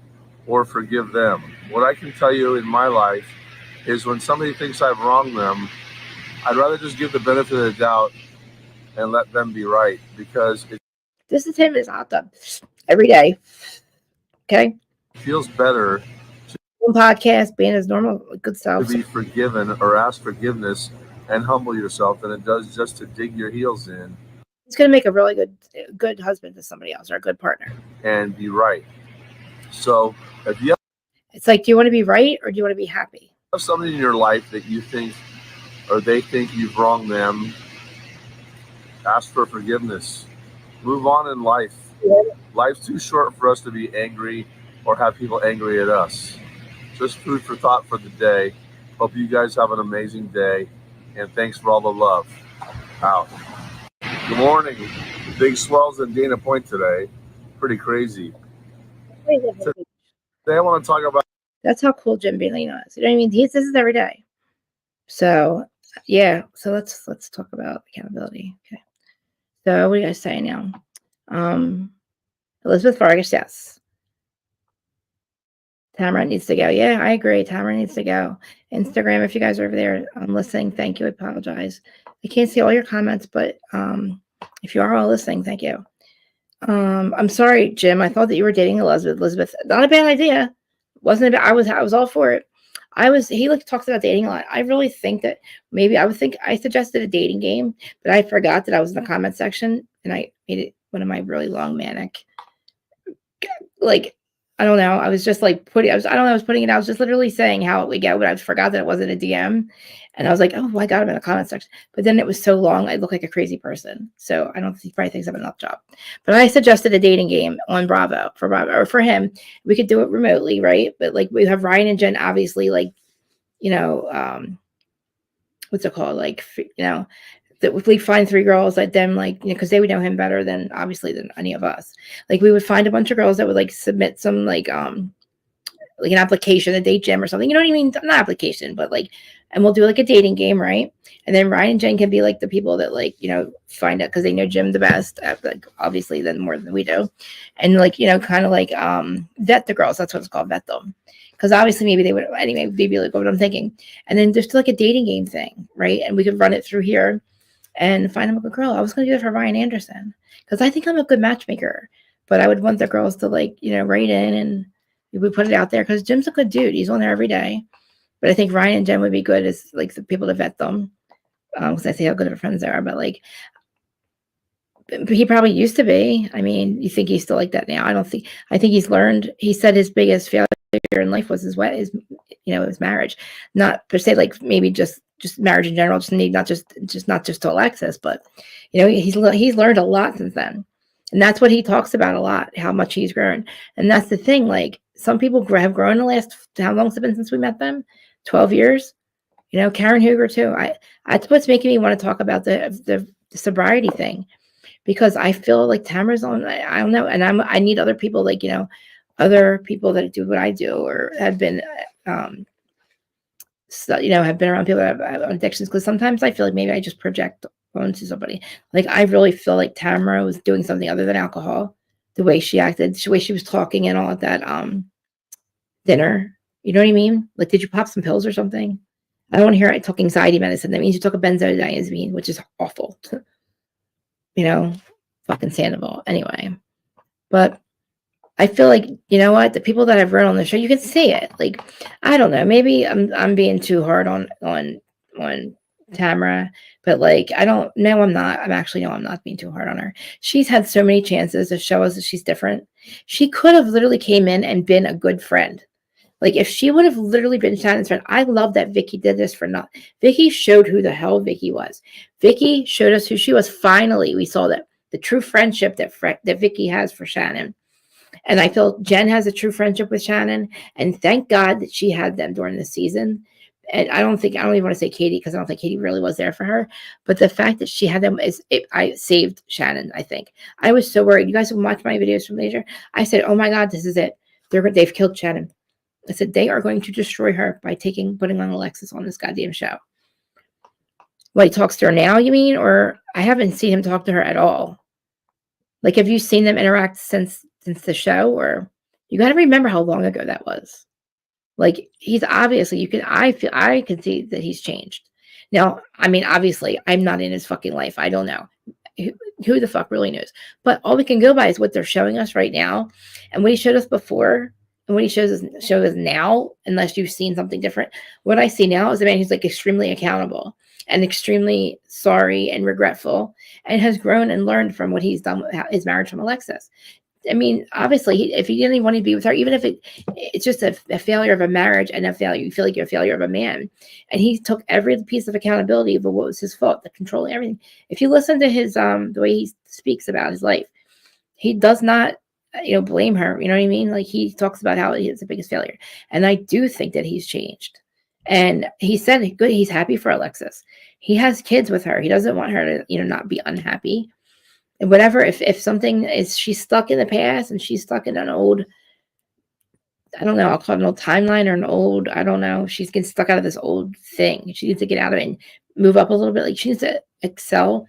or forgive them. What I can tell you in my life is when somebody thinks I've wronged them, I'd rather just give the benefit of the doubt and let them be right, because this is him. It's hot tub every day. Okay. Feels better one podcast, being his normal good self, to be forgiven or ask forgiveness and humble yourself than it does just to dig your heels in. It's going to make a really good husband to somebody else or a good partner. And be right. So if you it's like, do you want to be right or do you want to be happy? Have somebody in your life that you think or they think you've wronged them, ask for forgiveness. Move on in life. Yeah. Life's too short for us to be angry or have people angry at us. Just food for thought for the day. Hope you guys have an amazing day. And thanks for all the love. Out. Good morning. Big swells in Dana Point today. Pretty crazy. Today I want to talk about. That's how cool Jim Bellino is. You know what I mean? This is every day. So yeah. So let's talk about accountability. Okay. So what do you guys say now? Elizabeth Vargas, yes. Tamra needs to go. Yeah, I agree. Tamra needs to go. Instagram, if you guys are over there listening, thank you. I apologize. I can't see all your comments, but if you are all listening, thank you. I'm sorry, Jim. I thought that you were dating Elizabeth. Elizabeth, not a bad idea. Wasn't it? I was all for it. He talks about dating a lot. I really think that maybe I suggested a dating game, but I forgot that I was in the comment section and I made it one of my really long manic. Like, I don't know. I was just like I was putting it out. I was just literally saying how it would go, but I forgot that it wasn't a DM. And I was like, oh, I got him in the comment section. But then it was so long, I look like a crazy person. So I don't think he probably thinks I'm enough job. But I suggested a dating game on Bravo or for him. We could do it remotely, right? But like we have Ryan and Jen, obviously, like, what's it called? Like, that if we find 3 girls that then like, because they would know him better than any of us. Like we would find a bunch of girls that would like submit some like an application, a date gym or something. You know what I mean? Not application, but like, and we'll do like a dating game, right? And then Ryan and Jen can be like the people that like, find out because they know Jim the best, like obviously then more than we do. And like, kind of like vet the girls. That's what it's called, vet them. Because obviously maybe they would anyway, they'd be like what I'm thinking. And then there's like a dating game thing, right? And we could run it through here and find him a good girl. I was going to do it for Ryan Anderson because I think I'm a good matchmaker, but I would want the girls to like, write in and we put it out there because Jim's a good dude. He's on there every day. But I think Ryan and Jen would be good as like the people to vet them. Because I see how good of friends they are. But like, he probably used to be. I mean, you think he's still like that now? I think he's learned. He said his biggest failure in life was his marriage. Not per se, like maybe just marriage in general. Not just to Alexis, but he's learned a lot since then. And that's what he talks about a lot, how much he's grown. And that's the thing, like some people have grown in the last, how long has it been since we met them? 12 years. Karen Huger too. That's what's making me want to talk about the sobriety thing, because I feel like Tamra's on, I don't know. And I need other people, like, other people that do what I do or have been, have been around people that have addictions. Because sometimes I feel like maybe I just project onto somebody. Like, I really feel like Tamra was doing something other than alcohol, the way she acted, the way she was talking and all at that dinner. You know what I mean? Like, did you pop some pills or something? I don't want to hear I took anxiety medicine. That means you took a benzodiazepine, which is awful. Fucking Sandoval. Anyway, but I feel like, the people that I've read on the show, you can see it. Like, I don't know, maybe I'm being too hard on Tamra, but like, I don't know, I'm not being too hard on her. She's had so many chances to show us that she's different. She could have literally came in and been a good friend. Like, if she would have literally been Shannon's friend, I love that Vicky did this for nothing. Vicky showed who the hell Vicky was. Vicky showed us who she was. Finally, we saw that the true friendship that Vicky has for Shannon. And I feel Jen has a true friendship with Shannon. And thank God that she had them during the season. And I don't even want to say Katie, because I don't think Katie really was there for her. But the fact that she had them I saved Shannon, I think. I was so worried. You guys will watch my videos from later. I said, oh my God, this is it. They've killed Shannon. I said, they are going to destroy her by putting on Alexis on this goddamn show. What, he talks to her now, you mean? Or I haven't seen him talk to her at all. Like, have you seen them interact since the show? Or you got to remember how long ago that was. Like, he's obviously, I can see that he's changed. Now, I mean, obviously, I'm not in his fucking life. I don't know. Who the fuck really knows? But all we can go by is what they're showing us right now. And what he showed us before, and what he shows us now, unless you've seen something different. What I see now is a man who's like extremely accountable and extremely sorry and regretful, and has grown and learned from what he's done with his marriage from Alexis. I mean, obviously, if he didn't want to be with her, even if it's just a failure of a marriage and you feel like you're a failure of a man. And he took every piece of accountability of what was his fault, the controlling everything. If you listen to his the way he speaks about his life, he does not blame her. You know what I mean? Like, he talks about how he's the biggest failure. And I do think that he's changed. And he said, good, he's happy for Alexis. He has kids with her. He doesn't want her to, not be unhappy. And whatever, if something is, she's stuck in the past and she's stuck in an old, I don't know, I'll call it an old timeline or an old, I don't know. She's getting stuck out of this old thing. She needs to get out of it and move up a little bit. Like she needs to excel.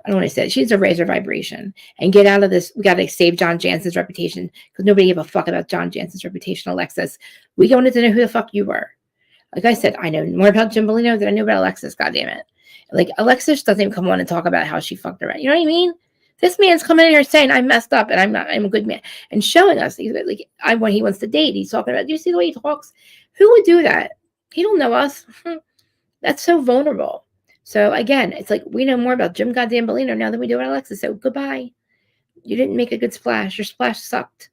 I don't want to say it. She needs to raise her vibration and get out of this. We got to save John Jansen's reputation because nobody gave a fuck about John Jansen's reputation. Alexis, we wanted to know who the fuck you were. Like I said, I know more about Jim Bellino than I knew about Alexis. God damn it. Like Alexis doesn't even come on and talk about how she fucked around. You know what I mean? This man's coming in here saying I messed up and I'm a good man and showing us like when he wants to date, he's talking about, do you see the way he talks? Who would do that? He don't know us. That's so vulnerable. So again, it's like we know more about Jim goddamn Bellino now than we do about Alexis. So goodbye. You didn't make a good splash. Your splash sucked.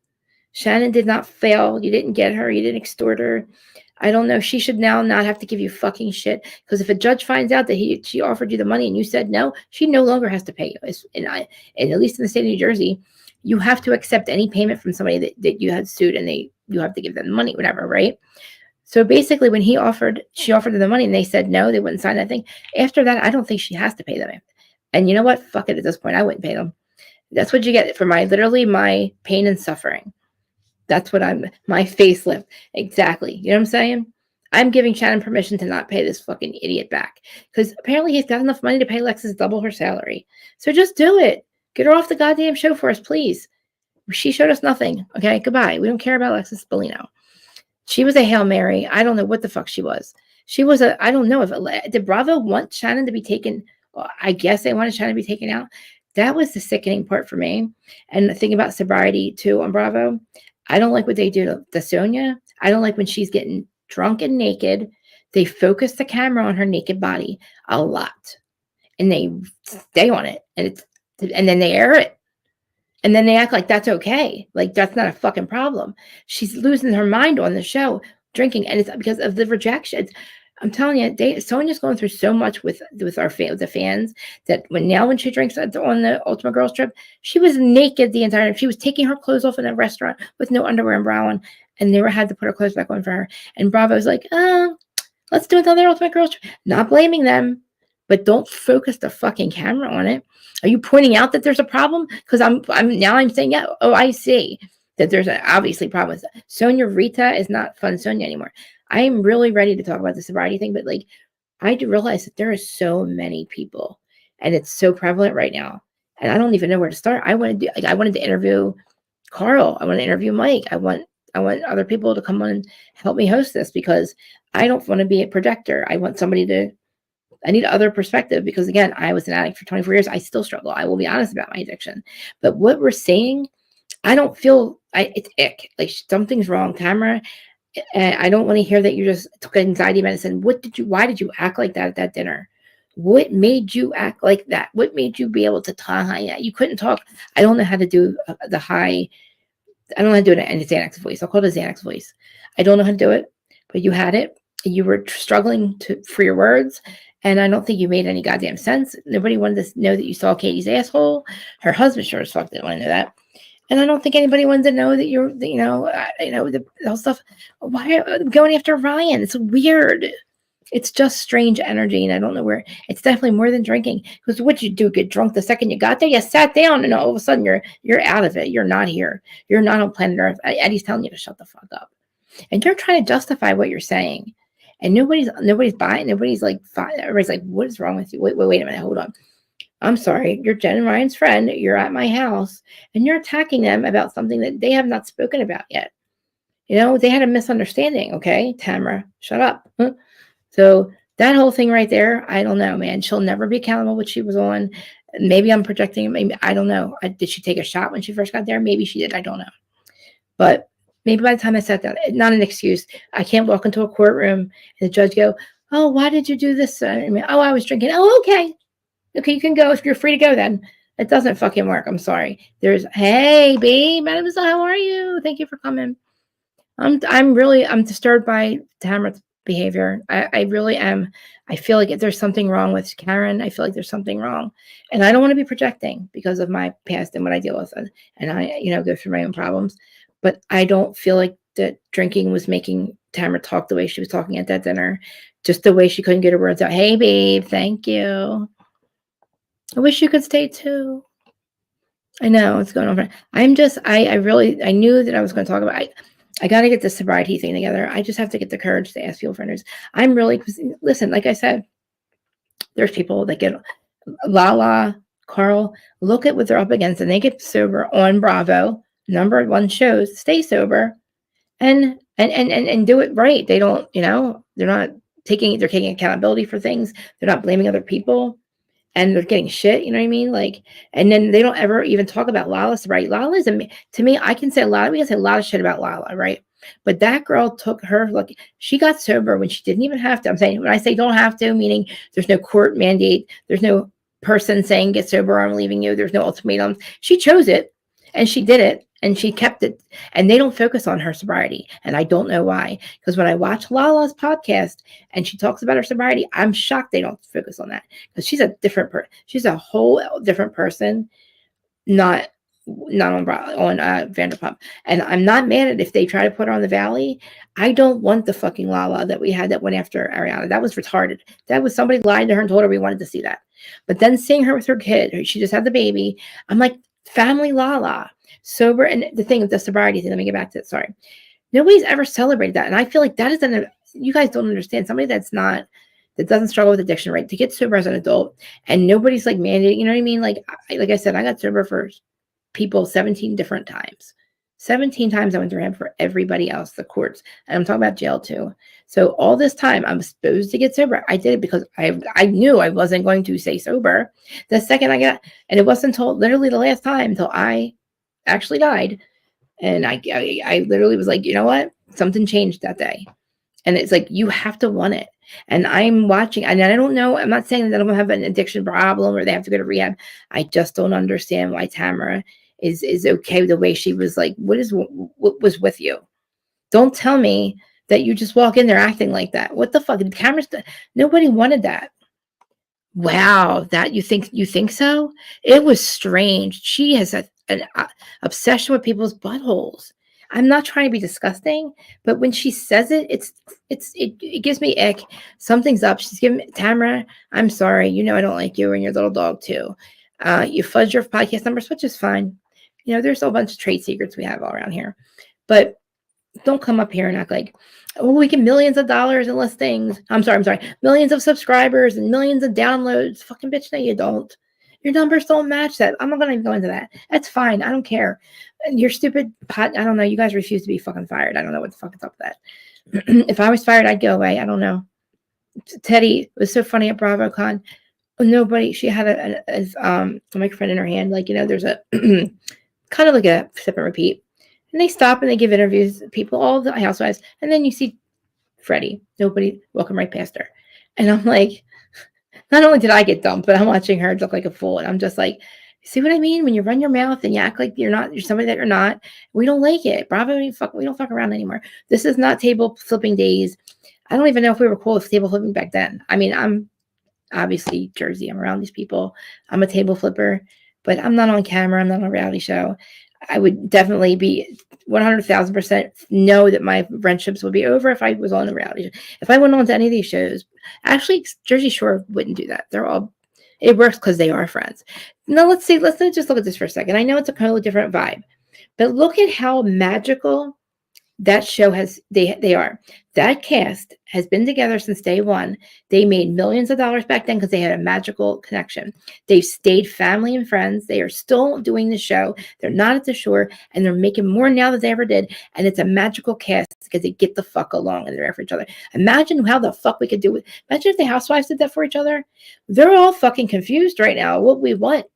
Shannon did not fail. You didn't get her. You didn't extort her. I don't know. She should now not have to give you fucking shit. Because if a judge finds out that she offered you the money and you said no, she no longer has to pay you. And at least in the state of New Jersey, you have to accept any payment from somebody that you had sued and you have to give them the money, whatever, right? So basically when she offered them the money and they said no, they wouldn't sign that thing. After that, I don't think she has to pay them. And you know what? Fuck it. At this point, I wouldn't pay them. That's what you get for literally my pain and suffering. That's what my facelift. Exactly. You know what I'm saying? I'm giving Shannon permission to not pay this fucking idiot back. Because apparently he's got enough money to pay Alexis double her salary. So just do it. Get her off the goddamn show for us, please. She showed us nothing. Okay, goodbye. We don't care about Alexis Bellino. She was a Hail Mary. I don't know what the fuck she was. She was I don't know did Bravo want Shannon to be taken? Well, I guess they wanted Shannon to be taken out. That was the sickening part for me. And the thing about Sobriety too on Bravo, I don't like what they do to Sonia. I don't like when she's getting drunk and naked. They focus the camera on her naked body a lot. And they stay on it. And then they air it. And then they act like that's okay. Like that's not a fucking problem. She's losing her mind on the show, drinking. And it's because of the rejection. I'm telling you, Sonia's going through so much with the fans that when she drinks on the Ultimate Girls Trip, she was naked the entire time. She was taking her clothes off in a restaurant with no underwear and bra on, and they had to put her clothes back on for her. And Bravo's like, let's do another Ultimate Girls Trip. Not blaming them, but don't focus the fucking camera on it. Are you pointing out that there's a problem? Because I'm saying, yeah, oh, I see that there's an obviously problem with that. Sonia Rita is not fun Sonia anymore. I am really ready to talk about the sobriety thing, but like I do realize that there are so many people and it's so prevalent right now. And I don't even know where to start. I wanted to interview Carl. I want to interview Mike. I want other people to come on and help me host this because I don't want to be a projector. I want I need other perspective because again, I was an addict for 24 years. I still struggle. I will be honest about my addiction, but what we're saying, I don't feel it's ick. Like something's wrong, Tamra. And I don't want to hear that you just took anxiety medicine. Why did you act like that at that dinner? What made you act like that? What made you be able to talk? You couldn't talk. I don't know how to do the high. I don't know how to do it in a Xanax voice. I'll call it a Xanax voice. I don't know how to do it, but you had it. You were struggling for your words. And I don't think you made any goddamn sense. Nobody wanted to know that you saw Katie's asshole. Her husband sure as fuck didn't want to know that. And I don't think anybody wanted to know that the whole stuff. Why are you going after Ryan? It's weird. It's just strange energy, and I don't know where. It's definitely more than drinking. Because what'd you do? Get drunk the second you got there? You sat down, and all of a sudden you're out of it. You're not here. You're not on planet Earth. Eddie's telling you to shut the fuck up, and you're trying to justify what you're saying, and nobody's buying. Nobody's like, everybody's like, what is wrong with you? Wait a minute, hold on. I'm sorry, you're Jen and Ryan's friend. You're at my house and you're attacking them about something that they have not spoken about yet. You know, they had a misunderstanding. Okay, Tamra, shut up. So that whole thing right there, I don't know, man. She'll never be accountable what she was on. Maybe I'm projecting. Maybe I don't know. Did she take a shot when she first got there? Maybe she did. I don't know. But maybe by the time I sat down, not an excuse. I can't walk into a courtroom and the judge go, oh, why did you do this? I was drinking. Oh, okay. Okay, you can go if you're free to go then. It doesn't fucking work. I'm sorry. Hey, babe, mademoiselle, how are you? Thank you for coming. I'm disturbed by Tamra's behavior. I really am. I feel like there's something wrong with Karen. I feel like there's something wrong. And I don't want to be projecting because of my past and what I deal with. And I, go through my own problems. But I don't feel like that drinking was making Tamra talk the way she was talking at that dinner. Just the way she couldn't get her words out. Hey, babe, thank you. I wish you could stay too. I know what's going on. I really, I knew that I was going to talk about, I got to get the sobriety thing together. I just have to get the courage to ask people for news. I'm really, listen, like I said, there's people that get Lala, Carl, look at what they're up against and they get sober on Bravo, #1 shows, stay sober and do it right. They don't, they're not they're taking accountability for things. They're not blaming other people and they're getting shit, you know what I mean? Like, and then they don't ever even talk about Lala sobriety. Lala is, to me, we can say a lot of shit about Lala, right? But that girl took her, like, she got sober when she didn't even have to. I'm saying, when I say don't have to, meaning there's no court mandate, there's no person saying get sober or I'm leaving you, there's no ultimatums. She chose it and she did it and she kept it. And they don't focus on her sobriety. And I don't know why. Because when I watch Lala's podcast and she talks about her sobriety, I'm shocked they don't focus on that. Because she's a different person. She's a whole different person, not on Vanderpump. And I'm not mad at if they try to put her on the Valley. I don't want the fucking Lala that we had that went after Ariana. That was retarded. That was somebody lied to her and told her we wanted to see that. But then seeing her with her kid, she just had the baby. I'm like, family Lala, sober. And the thing with the sobriety thing, let me get back to it. Sorry. Nobody's ever celebrated that. And I feel like that is you guys don't understand. Somebody that doesn't struggle with addiction, right? To get sober as an adult and nobody's like mandating, you know what I mean? Like I said, I got sober for people 17 different times. 17 times I went to rehab for everybody else, the courts. And I'm talking about jail too. So all this time I'm supposed to get sober. I did it because I knew I wasn't going to stay sober. The second I got, and it wasn't until literally the last time until I actually died. And I literally was like, you know what? Something changed that day. And it's like, you have to want it. And I'm watching, and I don't know, I'm not saying that I don't have an addiction problem or they have to go to rehab. I just don't understand why Tamra is okay with the way she was. Like, what was with you? Don't tell me that you just walk in there acting like that. What the fuck? The cameras, nobody wanted that. Wow, that you think so? It was strange. She has an obsession with people's buttholes. I'm not trying to be disgusting, but when she says it, it gives me ick. Something's up. She's giving Tamra, I'm sorry. You know I don't like you and your little dog too. You fudge your podcast numbers, which is fine. There's a whole bunch of trade secrets we have all around here, but don't come up here and act like, oh, we get millions of dollars in listings. I'm sorry, millions of subscribers and millions of downloads. Fucking bitch, no, you don't. Your numbers don't match that. I'm not gonna even go into that. That's fine. I don't care. Your stupid pot. I don't know. You guys refuse to be fucking fired. I don't know what the fuck is up with that. If I was fired, I'd go away. I don't know. Teddy was so funny at BravoCon. Nobody. She had a microphone in her hand. Like, there's a kind of like a sip and repeat. And they stop and they give interviews to people, all the housewives. And then you see Freddie. Nobody walking right past her. And I'm like, not only did I get dumped, but I'm watching her look like a fool. And I'm just like, see what I mean? When you run your mouth and you act like you're somebody that you're not, we don't like it. Bravo, we don't fuck around anymore. This is not table flipping days. I don't even know if we were cool with table flipping back then. I mean, I'm obviously Jersey. I'm around these people. I'm a table flipper, but I'm not on camera. I'm not on a reality show. I would definitely be 100,000% know that my friendships would be over if I was on a reality show. If I went on to any of these shows, actually, Jersey Shore wouldn't do that. It works because they are friends. Now, let's just look at this for a second. I know it's a totally different vibe, but look at how magical that show they are. That cast has been together since day one. They made millions of dollars back then because they had a magical connection. They've stayed family and friends. They are still doing the show. They're not at the shore, and they're making more now than they ever did. And it's a magical cast because they get the fuck along and they're there for each other. Imagine how the fuck we could do it. Imagine if the housewives did that for each other. They're all fucking confused right now. What we want.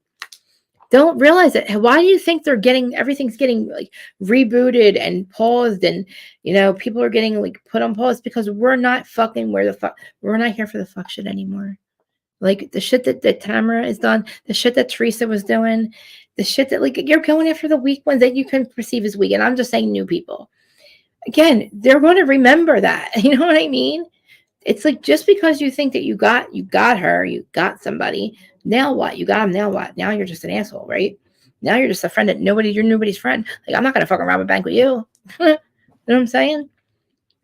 Don't realize it. Why do you think everything's getting like rebooted and paused and, people are getting like put on pause because we're not fucking we're not here for the fuck shit anymore. Like the shit that Tamara is done, the shit that Teresa was doing, the shit that like you're going after the weak ones that you can perceive as weak. And I'm just saying new people. Again, they're going to remember that. You know what I mean? It's like just because you think that you got her, you got somebody. Now what? You got him. Now what? Now you're just an asshole, right? Now you're just a friend you're nobody's friend. Like, I'm not going to fucking rob a bank with you. You know what I'm saying?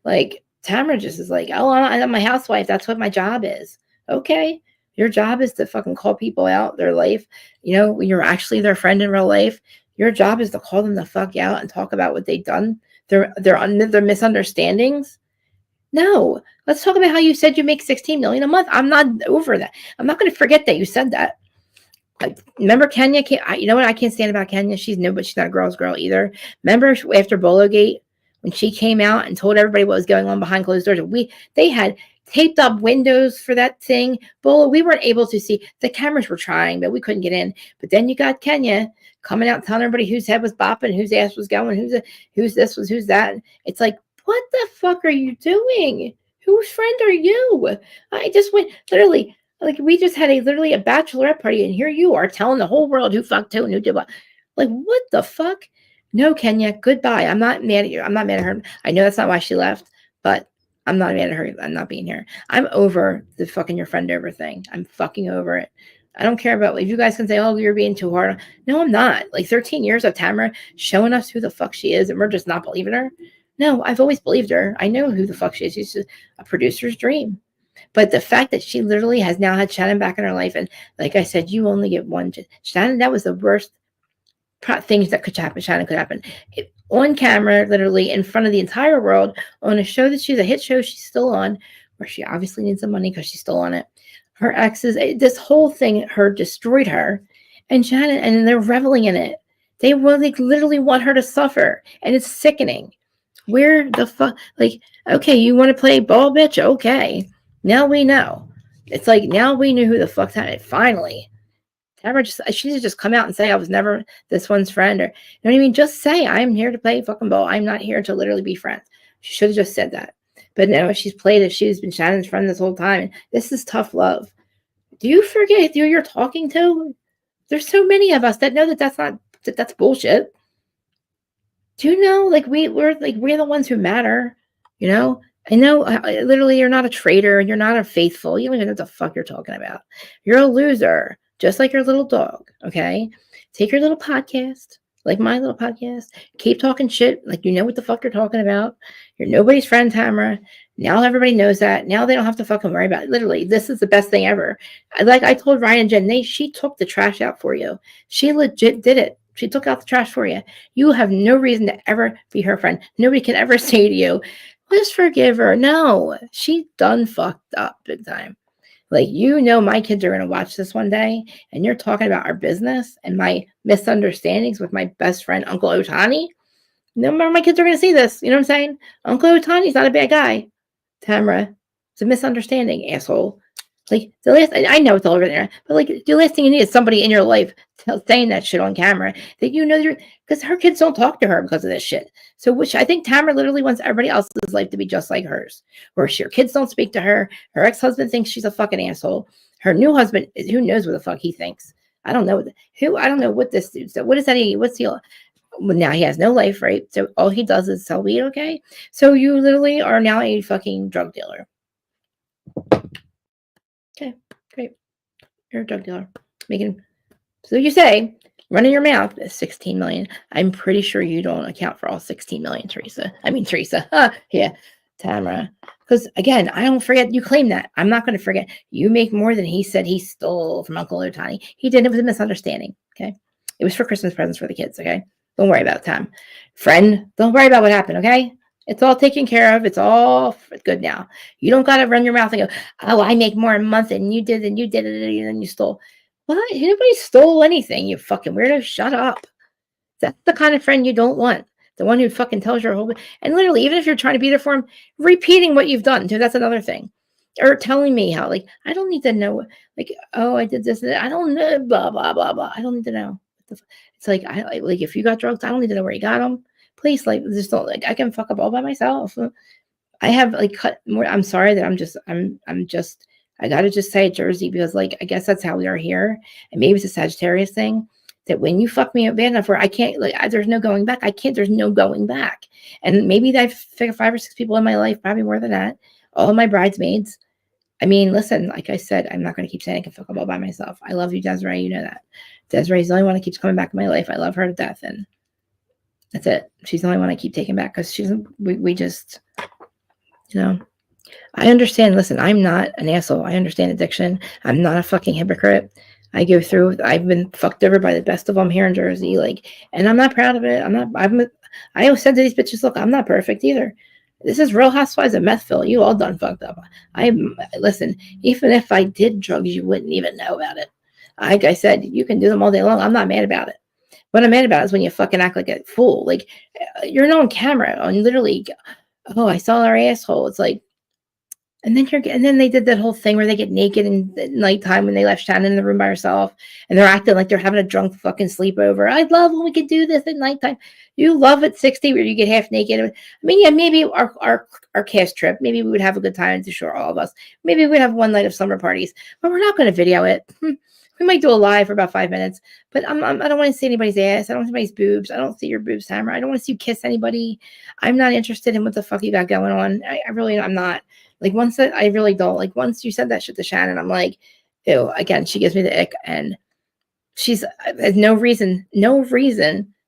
Like, Tamra just is like, oh, I'm my housewife. That's what my job is. Okay. Your job is to fucking call people out their life. You know, when you're actually their friend in real life, your job is to call them the fuck out and talk about what they've done, their misunderstandings. No, let's talk about how you said you make 16 million a month. I'm not over that. I'm not going to forget that you said that. Like, remember Kenya? You know what I can't stand about Kenya? She's but she's not a girl's girl either. Remember after Bolo Gate when she came out and told everybody what was going on behind closed doors? They had taped up windows for that thing. Bolo, we weren't able to see. The cameras were trying, but we couldn't get in. But then you got Kenya coming out telling everybody whose head was bopping, whose ass was going, who's this was who's that. It's like, what the fuck are you doing? Whose friend are you? I just went literally. Like, we just had literally a bachelorette party, and here you are telling the whole world who fucked who and who did what. Like, what the fuck? No, Kenya, goodbye. I'm not mad at you. I'm not mad at her. I know that's not why she left, but I'm not mad at her. I'm not being here. I'm over the fucking your friend over thing. I'm fucking over it. I don't care about if you guys can say, oh, you're being too hard. No, I'm not. Like 13 years of Tamra showing us who the fuck she is, and we're just not believing her. No, I've always believed her. I know who the fuck she is. She's just a producer's dream. But the fact that she literally has now had Shannon back in her life, and like I said, you only get one. Shannon, that was the worst things that could happen. Shannon could happen on camera, literally in front of the entire world, on a show that she's a hit show she's still on, where she obviously needs the money because she's still on it. Her exes, this whole thing, destroyed her, and Shannon, and they're reveling in it. They literally want her to suffer, and it's sickening. Where the fuck? Like, okay, you want to play ball, bitch? Okay. Now we know. It's like, now we knew who the fuck's had it. Finally. Tamra she needs to just come out and say I was never this one's friend. Or, you know what I mean? Just say, I'm here to play fucking ball. I'm not here to literally be friends. She should have just said that. But no, she's played it. She's been Shannon's friend this whole time. This is tough love. Do you forget who you're talking to? There's so many of us that know that's bullshit. Do you know? Like, we're the ones who matter, you know? I know, literally, you're not a traitor. You're not a faithful. You don't even know what the fuck you're talking about. You're a loser, just like your little dog, okay? Take your little podcast, like my little podcast. Keep talking shit like you know what the fuck you're talking about. You're nobody's friend, Tamra. Now everybody knows that. Now they don't have to fucking worry about it. Literally, this is the best thing ever. Like I told Ryan and Jen, she took the trash out for you. She legit did it. She took out the trash for you. You have no reason to ever be her friend. Nobody can ever say to you, just forgive her. No, she done fucked up big time. Like, you know, my kids are going to watch this one day, and you're talking about our business and my misunderstandings with my best friend, Uncle Otani. No, my kids are going to see this. You know what I'm saying? Uncle Otani's not a bad guy. Tamra, it's a misunderstanding, asshole. Like, the last, I know it's all over there, but like, the last thing you need is somebody in your life saying that shit on camera that you know because her kids don't talk to her because of this shit. So, which I think Tamra literally wants everybody else's life to be just like hers, where her kids don't speak to her. Her ex-husband thinks she's a fucking asshole. Her new husband, who knows what the fuck he thinks? I don't know I don't know what this dude. So, what is that? What's he? Well, now he has no life, right? So all he does is sell weed. Okay, so you literally are now a fucking drug dealer. Okay, great. You're a drug dealer. So you say, running your mouth is 16 million. I'm pretty sure you don't account for all 16 million, Teresa. Yeah, Tamra. Because again, I don't forget you claim that. I'm not going to forget. You make more than he said he stole from Uncle Otani. He did. It was a misunderstanding. Okay. It was for Christmas presents for the kids. Okay. Don't worry about it, Tam. Friend, don't worry about what happened. Okay. It's all taken care of. It's all good now. You don't got to run your mouth and go, oh, I make more a month than you did, and you did it, and you stole. What? Nobody stole anything, you fucking weirdo. Shut up. That's the kind of friend you don't want. The one who fucking tells your whole... And literally, even if you're trying to be there for him, repeating what you've done, too. That's another thing. Or telling me how, like, I don't need to know, like, oh, I did this. I don't know, blah, blah, blah, blah. I don't need to know. It's like, like, if you got drugs, I don't need to know where you got them. Please, like, just don't, like, I can fuck up all by myself. I have, like, cut more. I'm sorry that I'm just, I got to just say Jersey, because, like, I guess that's how we are here. And maybe it's a Sagittarius thing that when you fuck me up bad enough where I can't, like, there's no going back. There's no going back. And maybe I've figured 5 or 6 people in my life, probably more than that. All of my bridesmaids. I mean, listen, like I said, I'm not going to keep saying I can fuck up all by myself. I love you, Desiree. You know that. Desiree's the only one that keeps coming back in my life. I love her to death. And that's it. She's the only one I keep taking back because we just, you know. I understand. Listen, I'm not an asshole. I understand addiction. I'm not a fucking hypocrite. I've been fucked over by the best of them here in Jersey. Like, and I'm not proud of it. I always said to these bitches, look, I'm not perfect either. This is Real Housewives of Methville. You all done fucked up. Listen, even if I did drugs, you wouldn't even know about it. Like I said, you can do them all day long. I'm not mad about it. What I'm mad about is when you fucking act like a fool. Like, you're not on camera and literally, oh, I saw her asshole. It's like, and then they did that whole thing where they get naked at nighttime when they left Shannon in the room by herself, and they're acting like they're having a drunk fucking sleepover. I love when we could do this at nighttime. You love at 60 where you get half naked. I mean, yeah, maybe our cast trip, maybe we would have a good time to sure all of us. Maybe we'd have one night of summer parties, but we're not going to video it. We might do a live for about 5 minutes, but I don't want to see anybody's ass. I don't see anybody's boobs. I don't see your boobs, Tamra. I don't want to see you kiss anybody. I'm not interested in what the fuck you got going on. I'm not. Like once that I really don't like once you said that shit to Shannon, I'm like, ew, again, she gives me the ick, and she's has no reason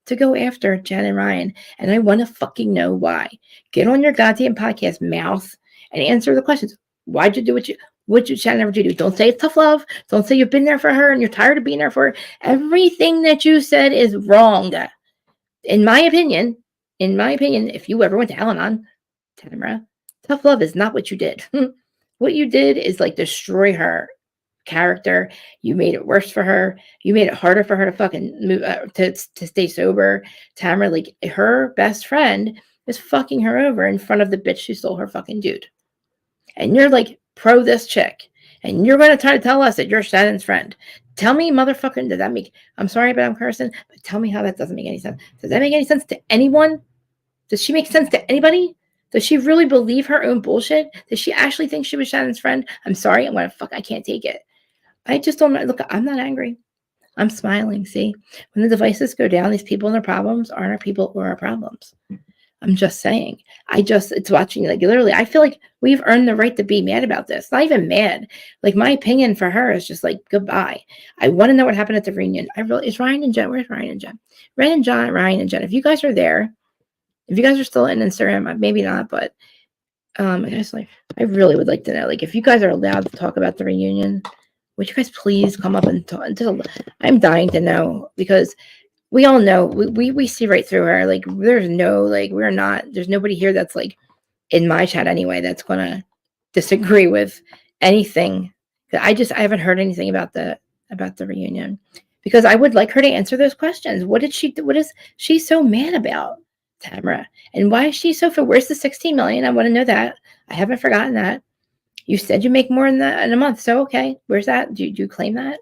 to go after Jen and Ryan. And I want to fucking know why. Get on your goddamn podcast mouth and answer the questions. Why'd you do what you Shannon ever do? Don't say it's tough love. Don't say you've been there for her and you're tired of being there for her. Everything that you said is wrong. In my opinion, if you ever went to Al-Anon, Tamra, tough love is not what you did. What you did is like destroy her character. You made it worse for her. You made it harder for her to fucking move to stay sober. Tamra, like her best friend, is fucking her over in front of the bitch who stole her fucking dude. And you're like pro this chick, and you're going to try to tell us that you're Shannon's friend. Tell me, motherfucker, did that make? I'm sorry, but I'm cursing. But tell me how that doesn't make any sense. Does that make any sense to anyone? Does she make sense to anybody? Does she really believe her own bullshit? Does she actually think she was Shannon's friend? I'm sorry. I can't take it. I just don't look. I'm not angry. I'm smiling. See, when the devices go down, these people and their problems aren't our people or our problems. I'm just saying. It's watching, like, literally, I feel like we've earned the right to be mad about this. Not even mad. Like, my opinion for her is just like, goodbye. I want to know what happened at the reunion. Is Ryan and Jen, where's Ryan and Jen? Ryan and Jen, if you guys are there, if you guys are still in Instagram, maybe not, but I guess, like, I really would like to know, like, if you guys are allowed to talk about the reunion, would you guys please come up and talk? I'm dying to know, because we all know, we see right through her. Like, there's nobody here that's, like, in my chat anyway, that's gonna disagree with anything. I haven't heard anything about the reunion, because I would like her to answer those questions. What is she so mad about, Tamra? And why is she so where's the 16 million? I want to know that. I haven't forgotten that. You said you make more in a month, so okay. Where's that? Do you claim that?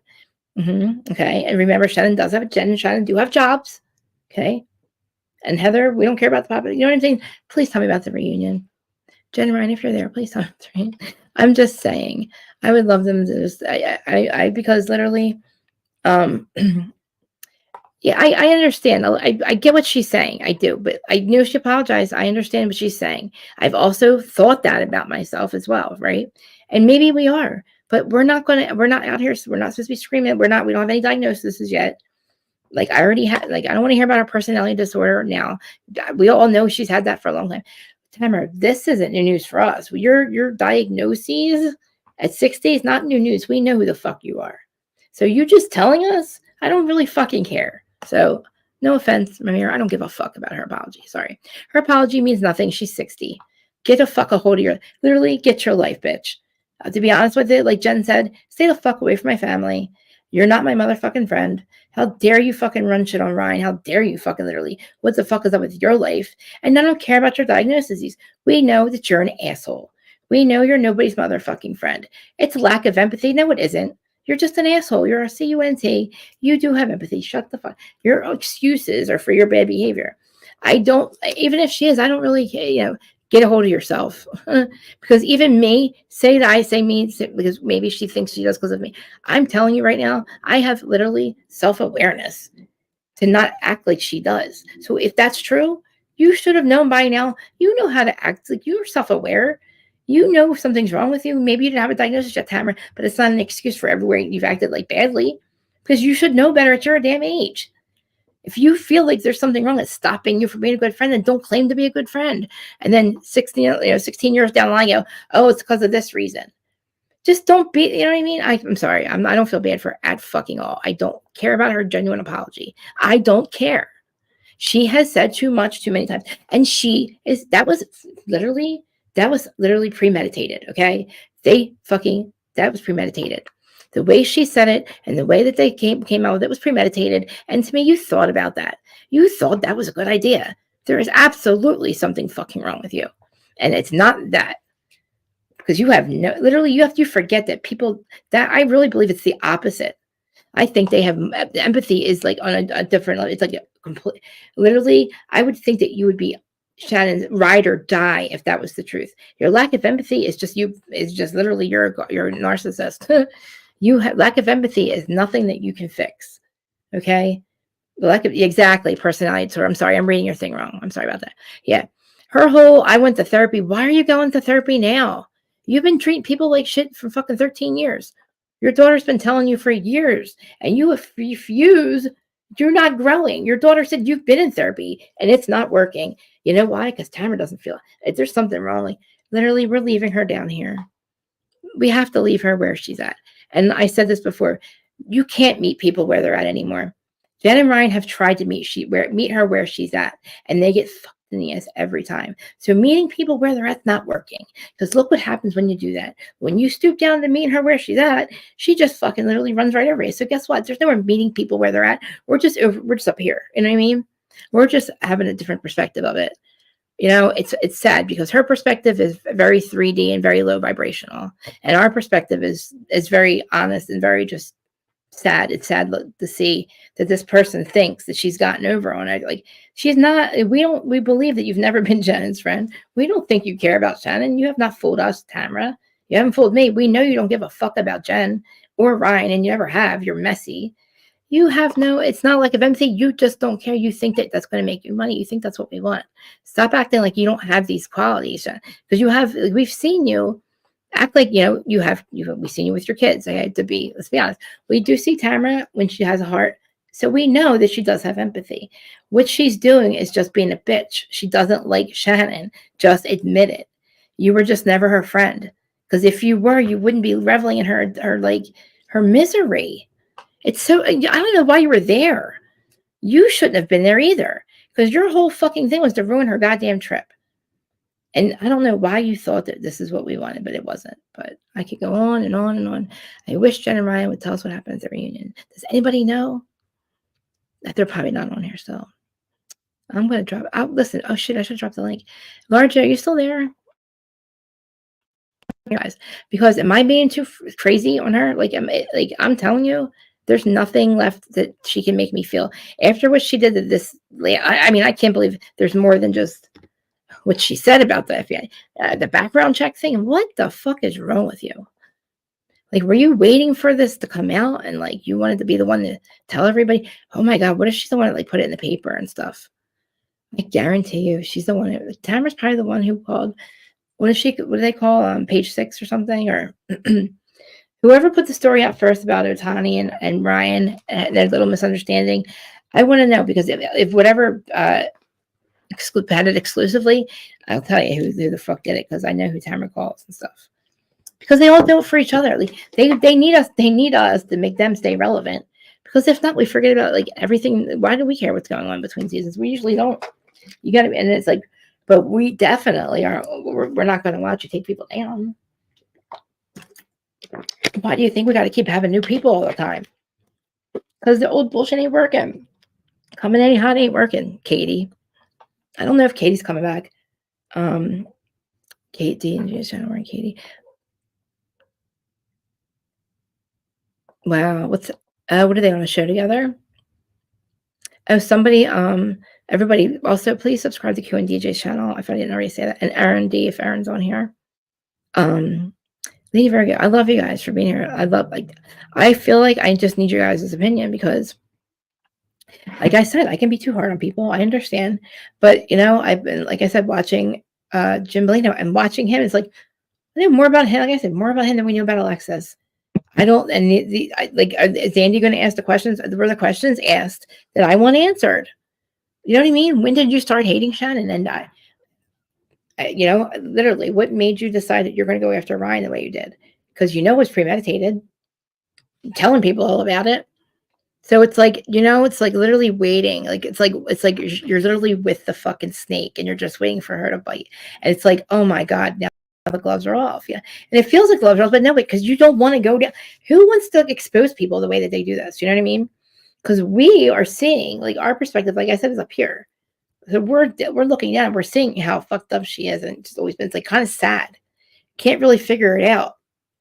Okay. And remember, Jen and Shannon do have jobs. Okay. And Heather, we don't care about the pop. You know what I'm saying? Please tell me about the reunion. Jen and Ryan, if you're there, please tell me about the reunion. I'm just saying, I would love them to just, because literally, yeah, I understand. I get what she's saying. I do, but I knew she apologized. I understand what she's saying. I've also thought that about myself as well, right? And maybe we are, but we're not out here. So we're not supposed to be screaming. We don't have any diagnoses yet. Like, I already had, like, I don't want to hear about her personality disorder now. We all know she's had that for a long time. Tamra, this isn't new news for us. Your diagnoses at 60 is not new news. We know who the fuck you are. So you just telling us, I don't really fucking care. So, no offense, Mamir, I don't give a fuck about her apology. Sorry. Her apology means nothing. She's 60. Get a hold of literally get your life, bitch. To be honest with it, like Jen said, stay the fuck away from my family. You're not my motherfucking friend. How dare you fucking run shit on Ryan? How dare you fucking literally? What the fuck is up with your life? And I don't care about your diagnoses. We know that you're an asshole. We know you're nobody's motherfucking friend. It's lack of empathy. No, it isn't. You're just an asshole. You're a CUNT. You do have empathy. Shut the fuck. Your excuses are for your bad behavior. Even if she is, I don't really, get a hold of yourself. Because even me, say that I say me, because maybe she thinks she does because of me. I'm telling you right now, I have literally self-awareness to not act like she does. So if that's true, you should have known by now. You know how to act. Like, you're self-aware. You know if something's wrong with you. Maybe you didn't have a diagnosis yet, Tamra, but it's not an excuse for everywhere you've acted like badly, because you should know better at your damn age. If you feel like there's something wrong that's stopping you from being a good friend, then don't claim to be a good friend. And then 16 years down the line, go, oh, it's because of this reason. Just don't be, you know what I mean? I'm sorry. I don't feel bad for her at fucking all. I don't care about her genuine apology. I don't care. She has said too much too many times. And that was literally premeditated. Okay. That was premeditated. The way she said it and the way that they came out with it was premeditated. And to me, you thought about that. You thought that was a good idea. There is absolutely something fucking wrong with you. And it's not that. Because you have you forget that people, that I really believe it's the opposite. I think they have, empathy is like on a different level. It's like a complete, literally, I would think that you would be Shannon's ride or die if that was the truth. Your lack of empathy is just literally you're a narcissist. Lack of empathy is nothing that you can fix. Okay. Exactly. Personality disorder. I'm sorry. I'm reading your thing wrong. I'm sorry about that. Yeah. Her whole, I went to therapy. Why are you going to therapy now? You've been treating people like shit for fucking 13 years. Your daughter's been telling you for years, and you refuse. You're not growing. Your daughter said you've been in therapy, and it's not working. You know why? Because Tamra doesn't feel it. There's something wrong. Like, literally, we're leaving her down here. We have to leave her where she's at. And I said this before. You can't meet people where they're at anymore. Jen and Ryan have tried to meet her where she's at, and they get fucked in the ass every time. So meeting people where they're at's not working. Because look what happens when you do that. When you stoop down to meet her where she's at, she just fucking literally runs right over you. So guess what? There's no more meeting people where they're at. We're just up here. You know what I mean? We're just having a different perspective of it. You know, it's sad because her perspective is very 3D and very low vibrational, and our perspective is very honest and very just sad. It's sad to see that this person thinks that she's gotten over on it. Like, she's not. We believe that you've never been Shannon's friend. We don't think you care about Shannon. You have not fooled us, Tamra. You haven't fooled me. We know you don't give a fuck about Jen or Ryan, and you never have. You're messy. You have it's not like empathy. You just don't care. You think that that's going to make you money. You think that's what we want. Stop acting like you don't have these qualities, because you have. We've seen you act like, we've seen you with your kids. Let's be honest. We do see Tamra when she has a heart. So we know that she does have empathy. What she's doing is just being a bitch. She doesn't like Shannon. Just admit it. You were just never her friend. Because if you were, you wouldn't be reveling in her misery. It's so, I don't know why you were there. You shouldn't have been there either. Because your whole fucking thing was to ruin her goddamn trip. And I don't know why you thought that this is what we wanted, but it wasn't. But I could go on and on and on. I wish Jen and Ryan would tell us what happened at the reunion. Does anybody know? They're probably not on here still. I'm going to drop. Listen. Oh, shit. I should drop the link. Large, are you still there? Guys, because am I being too crazy on her? I'm telling you, there's nothing left that she can make me feel. After what she did to this, I can't believe there's more than just what she said about the FBI, the background check thing. What the fuck is wrong with you? Like, were you waiting for this to come out and you wanted to be the one to tell everybody? Oh my God, what if she's the one that put it in the paper and stuff? I guarantee you, she's the one. Tamra's probably the one who called. What do they call page 6 or something? Or whoever put the story out first about Otani and Ryan and their little misunderstanding. I want to know, because if whatever had it exclusively, I'll tell you who the fuck did it, because I know who Tamra calls and stuff. Because they all do it for each other. They need us. They need us to make them stay relevant. Because if not, we forget about everything. Why do we care what's going on between seasons? We usually don't. You got to, and it's but we definitely are. We're not going to watch you take people down. Why do you think we got to keep having new people all the time? Because the old bullshit ain't working. Coming any hot ain't working, Katie. I don't know if Katie's coming back. Katie and Shannon and Katie. Wow, what are they on a show together? Oh, somebody, everybody also please subscribe to Q and DJ's channel if I didn't already say that. And Aaron D, if Aaron's on here. Lady Virgo, I love you guys for being here. I feel like I just need your guys' opinion, because like I said, I can be too hard on people. I understand. But I've been, like I said, watching Jim Bellino, and watching him is I know more about him. Like I said, more about him than we knew about Alexis. I don't, and is Andy going to ask the questions? Were the questions asked that I want answered? You know what I mean? When did you start hating Shannon and literally, what made you decide that you're going to go after Ryan the way you did? Because it was premeditated, telling people all about it. So it's like, it's like literally waiting. Like, it's like you're literally with the fucking snake and you're just waiting for her to bite. And it's like, oh my God, now the gloves are off. Yeah. And it feels like gloves are off, but no, because you don't want to go down. Who wants to expose people the way that they do this? You know what I mean? Because we are seeing, like, our perspective, like I said, is up here. So we're looking down, we're seeing how fucked up she is, and it's always been, it's like kind of sad. Can't really figure it out.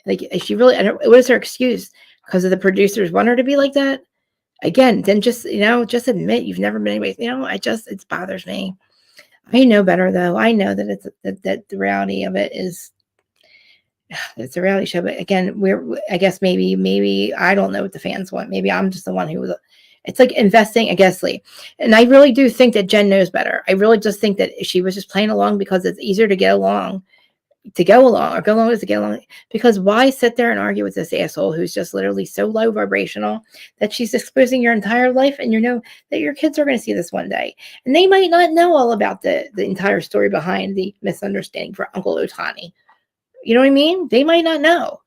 Like, is she really? What is her excuse? Because of the producers want her to be like that? Again, then just admit you've never been anybody. It bothers me. I know better though. I know that that the reality of it is it's a reality show. But again, I guess maybe I don't know what the fans want. Maybe I'm just the one who. It's like investing, I guess, Lee. And I really do think that Jen knows better. I really just think that she was just playing along because it's easier to get along, to go along, or go along to get along. Because why sit there and argue with this asshole who's just literally so low vibrational that she's exposing your entire life, and that your kids are going to see this one day. And they might not know all about the entire story behind the misunderstanding for Uncle Otani. You know what I mean? They might not know.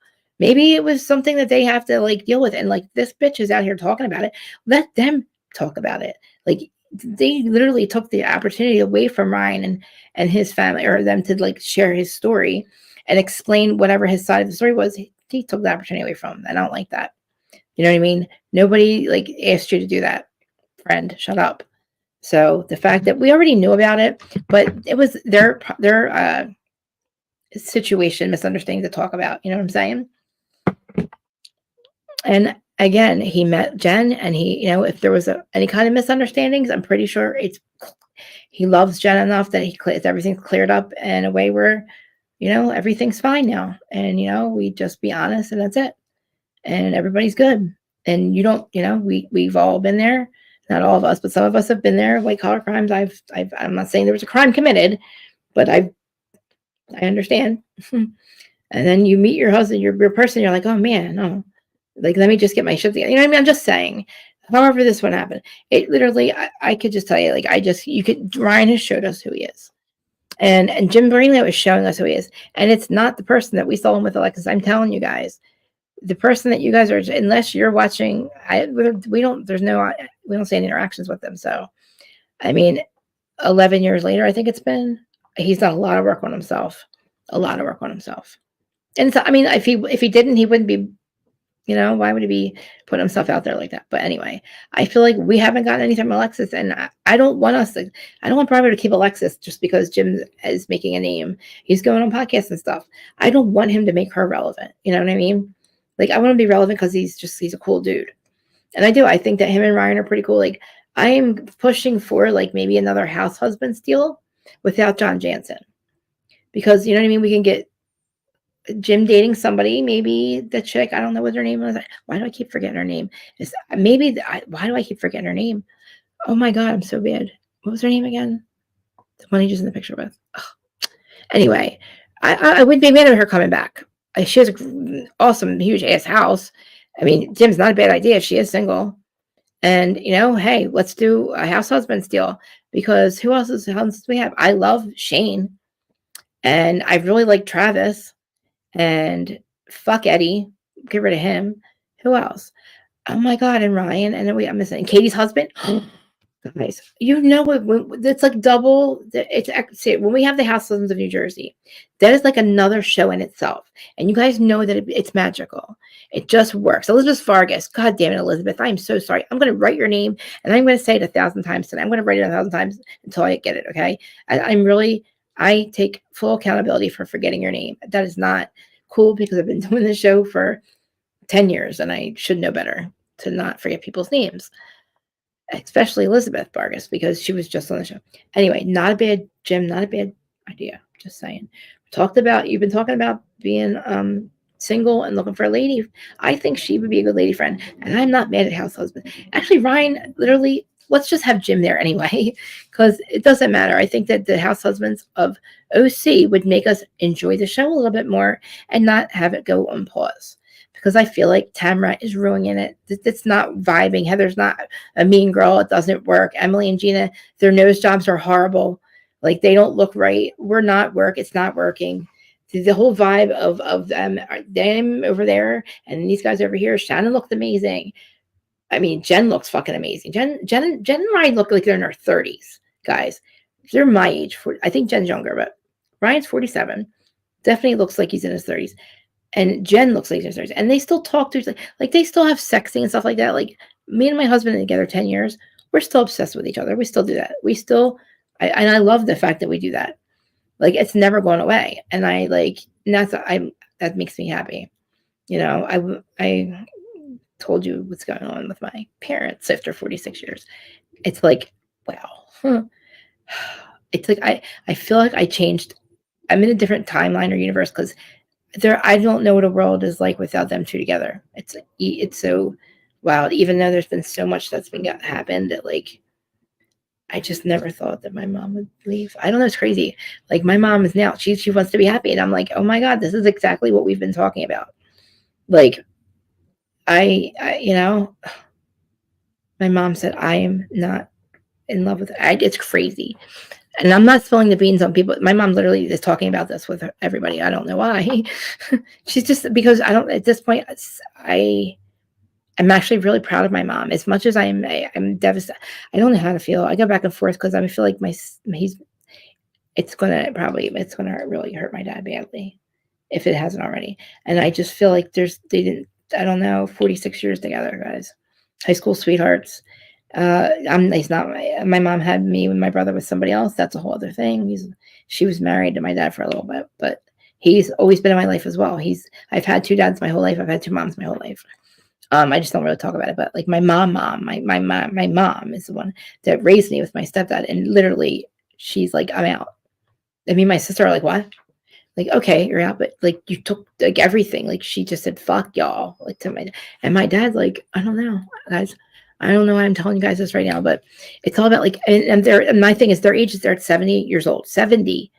Maybe it was something that they have to like deal with. And like, this bitch is out here talking about it. Let them talk about it. Like, they literally took the opportunity away from Ryan and his family, or them, to like share his story and explain whatever his side of the story was. He took the opportunity away from him. I don't like that. You know what I mean? Nobody like asked you to do that. Friend, shut up. So the fact that we already knew about it, but it was their situation, misunderstanding to talk about. You know what I'm saying? And again, he met Jen, and he, if there was any kind of misunderstandings, I'm pretty sure he loves Jen enough that everything's cleared up in a way where, everything's fine now. And, we just be honest, and that's it. And everybody's good. And we've all been there. Not all of us, but some of us have been there. White collar crimes. I'm not saying there was a crime committed, but I understand. And then you meet your husband, your person, you're like, oh man, no. Like, let me just get my shit together. You know what I mean? I'm just saying, however this one happened, it literally, I could just tell you, like, Ryan has showed us who he is. And Jim Bellino is showing us who he is. And it's not the person that we saw him with, Alexis. I'm telling you guys, the person that you guys are, unless you're watching, we don't see any interactions with them. So, I mean, 11 years later, I think it's been, he's done a lot of work on himself. And so, I mean, if he didn't, he wouldn't be, why would he be putting himself out there like that? But anyway, I feel like we haven't gotten anything from Alexis, and I don't want Bravo to keep Alexis just because Jim is making a name. He's going on podcasts and stuff. I don't want him to make her relevant. You know what I mean? Like, I want him to be relevant because he's a cool dude. And I do. I think that him and Ryan are pretty cool. Like, I am pushing for like maybe another house husband deal without John Jansen. Because, you know what I mean? We can get Jim dating somebody, maybe the chick, I don't know what her name was. Why do I keep forgetting her name? Why do I keep forgetting her name? Oh my God, I'm so bad. What was her name again? The one he just in the picture with. Ugh. Anyway, I wouldn't be mad at her coming back. She has an awesome, huge ass house. I mean, Jim's not a bad idea. She is single. And, hey, let's do a house husband deal, because who else do we have? I love Shane, and I really like Travis. And fuck Eddie, get rid of him. Who else? Oh my God, and Ryan, and then I'm missing and Katie's husband. Guys, it's like double. When we have the House Husbands of New Jersey, that is like another show in itself. And you guys know that it's magical. It just works. Elizabeth Vargas, God damn it, Elizabeth, I'm so sorry. I'm going to write your name, and I'm going to say it 1,000 times today. I'm going to write it 1,000 times until I get it. Okay, I take full accountability for forgetting your name. That is not cool, because I've been doing this show for 10 years and I should know better to not forget people's names, especially Elizabeth Vargas, because she was just on the show. Anyway, not a bad idea. Just saying. You've been talking about being single and looking for a lady. I think she would be a good lady friend, and I'm not mad at house husband. Actually, Ryan, literally, let's just have Jim there anyway, because it doesn't matter. I think that the house husbands of OC would make us enjoy the show a little bit more and not have it go on pause. because I feel like Tamra is ruining it. It's not vibing. Heather's not a mean girl. It doesn't work. Emily and Gina, their nose jobs are horrible. Like they don't look right. We're not work. It's not working. The whole vibe of them over there and these guys over here. Shannon looked amazing. I mean, Jen looks fucking amazing. Jen and Ryan look like they're in their 30s, guys. They're my age. I think Jen's younger, but Ryan's 47. Definitely looks like he's in his 30s. And Jen looks like she's in her 30s. And they still talk to each other. Like they still have sexting and stuff like that. Like me and my husband together 10 years. We're still obsessed with each other. We still do that. We still, and I love the fact that we do that. Like it's never going away. And I like, and that makes me happy. You know, I told you what's going on with my parents after 46 years. It's like, wow. It's like, I feel like I changed. I'm in a different timeline or universe because I don't know what a world is like without them two together. It's so wild, even though there's been so much that's been happened that like, I just never thought that my mom would leave. I don't know. It's crazy. Like my mom is now, she wants to be happy. And I'm like, oh my God, this is exactly what we've been talking about. Like I you know, my mom said, I am not in love with it. It's crazy. And I'm not spilling the beans on people. My mom literally is talking about this with everybody. I don't know why. She's just, because I don't, at this point, I'm actually really proud of my mom. As much as I'm devastated. I don't know how to feel. I go back and forth because I feel like it's going to really hurt my dad badly if it hasn't already. And I just feel like I don't know, 46 years together, guys. High school sweethearts. He's not my mom had me when my brother was somebody else. That's a whole other thing. She was married to my dad for a little bit, but he's always been in my life as well. I've had two dads my whole life. I've had two moms my whole life. I just don't really talk about it, but like my mom is the one that raised me with my stepdad. And literally she's like, I'm out. I mean, my sister are like, what? Like, okay, you're out, but like you took like everything. Like she just said, fuck y'all. Like and my dad's like, I don't know, guys. I don't know why I'm telling you guys this right now, but it's all about like, and my thing is their age is they're at 70 years old, 70.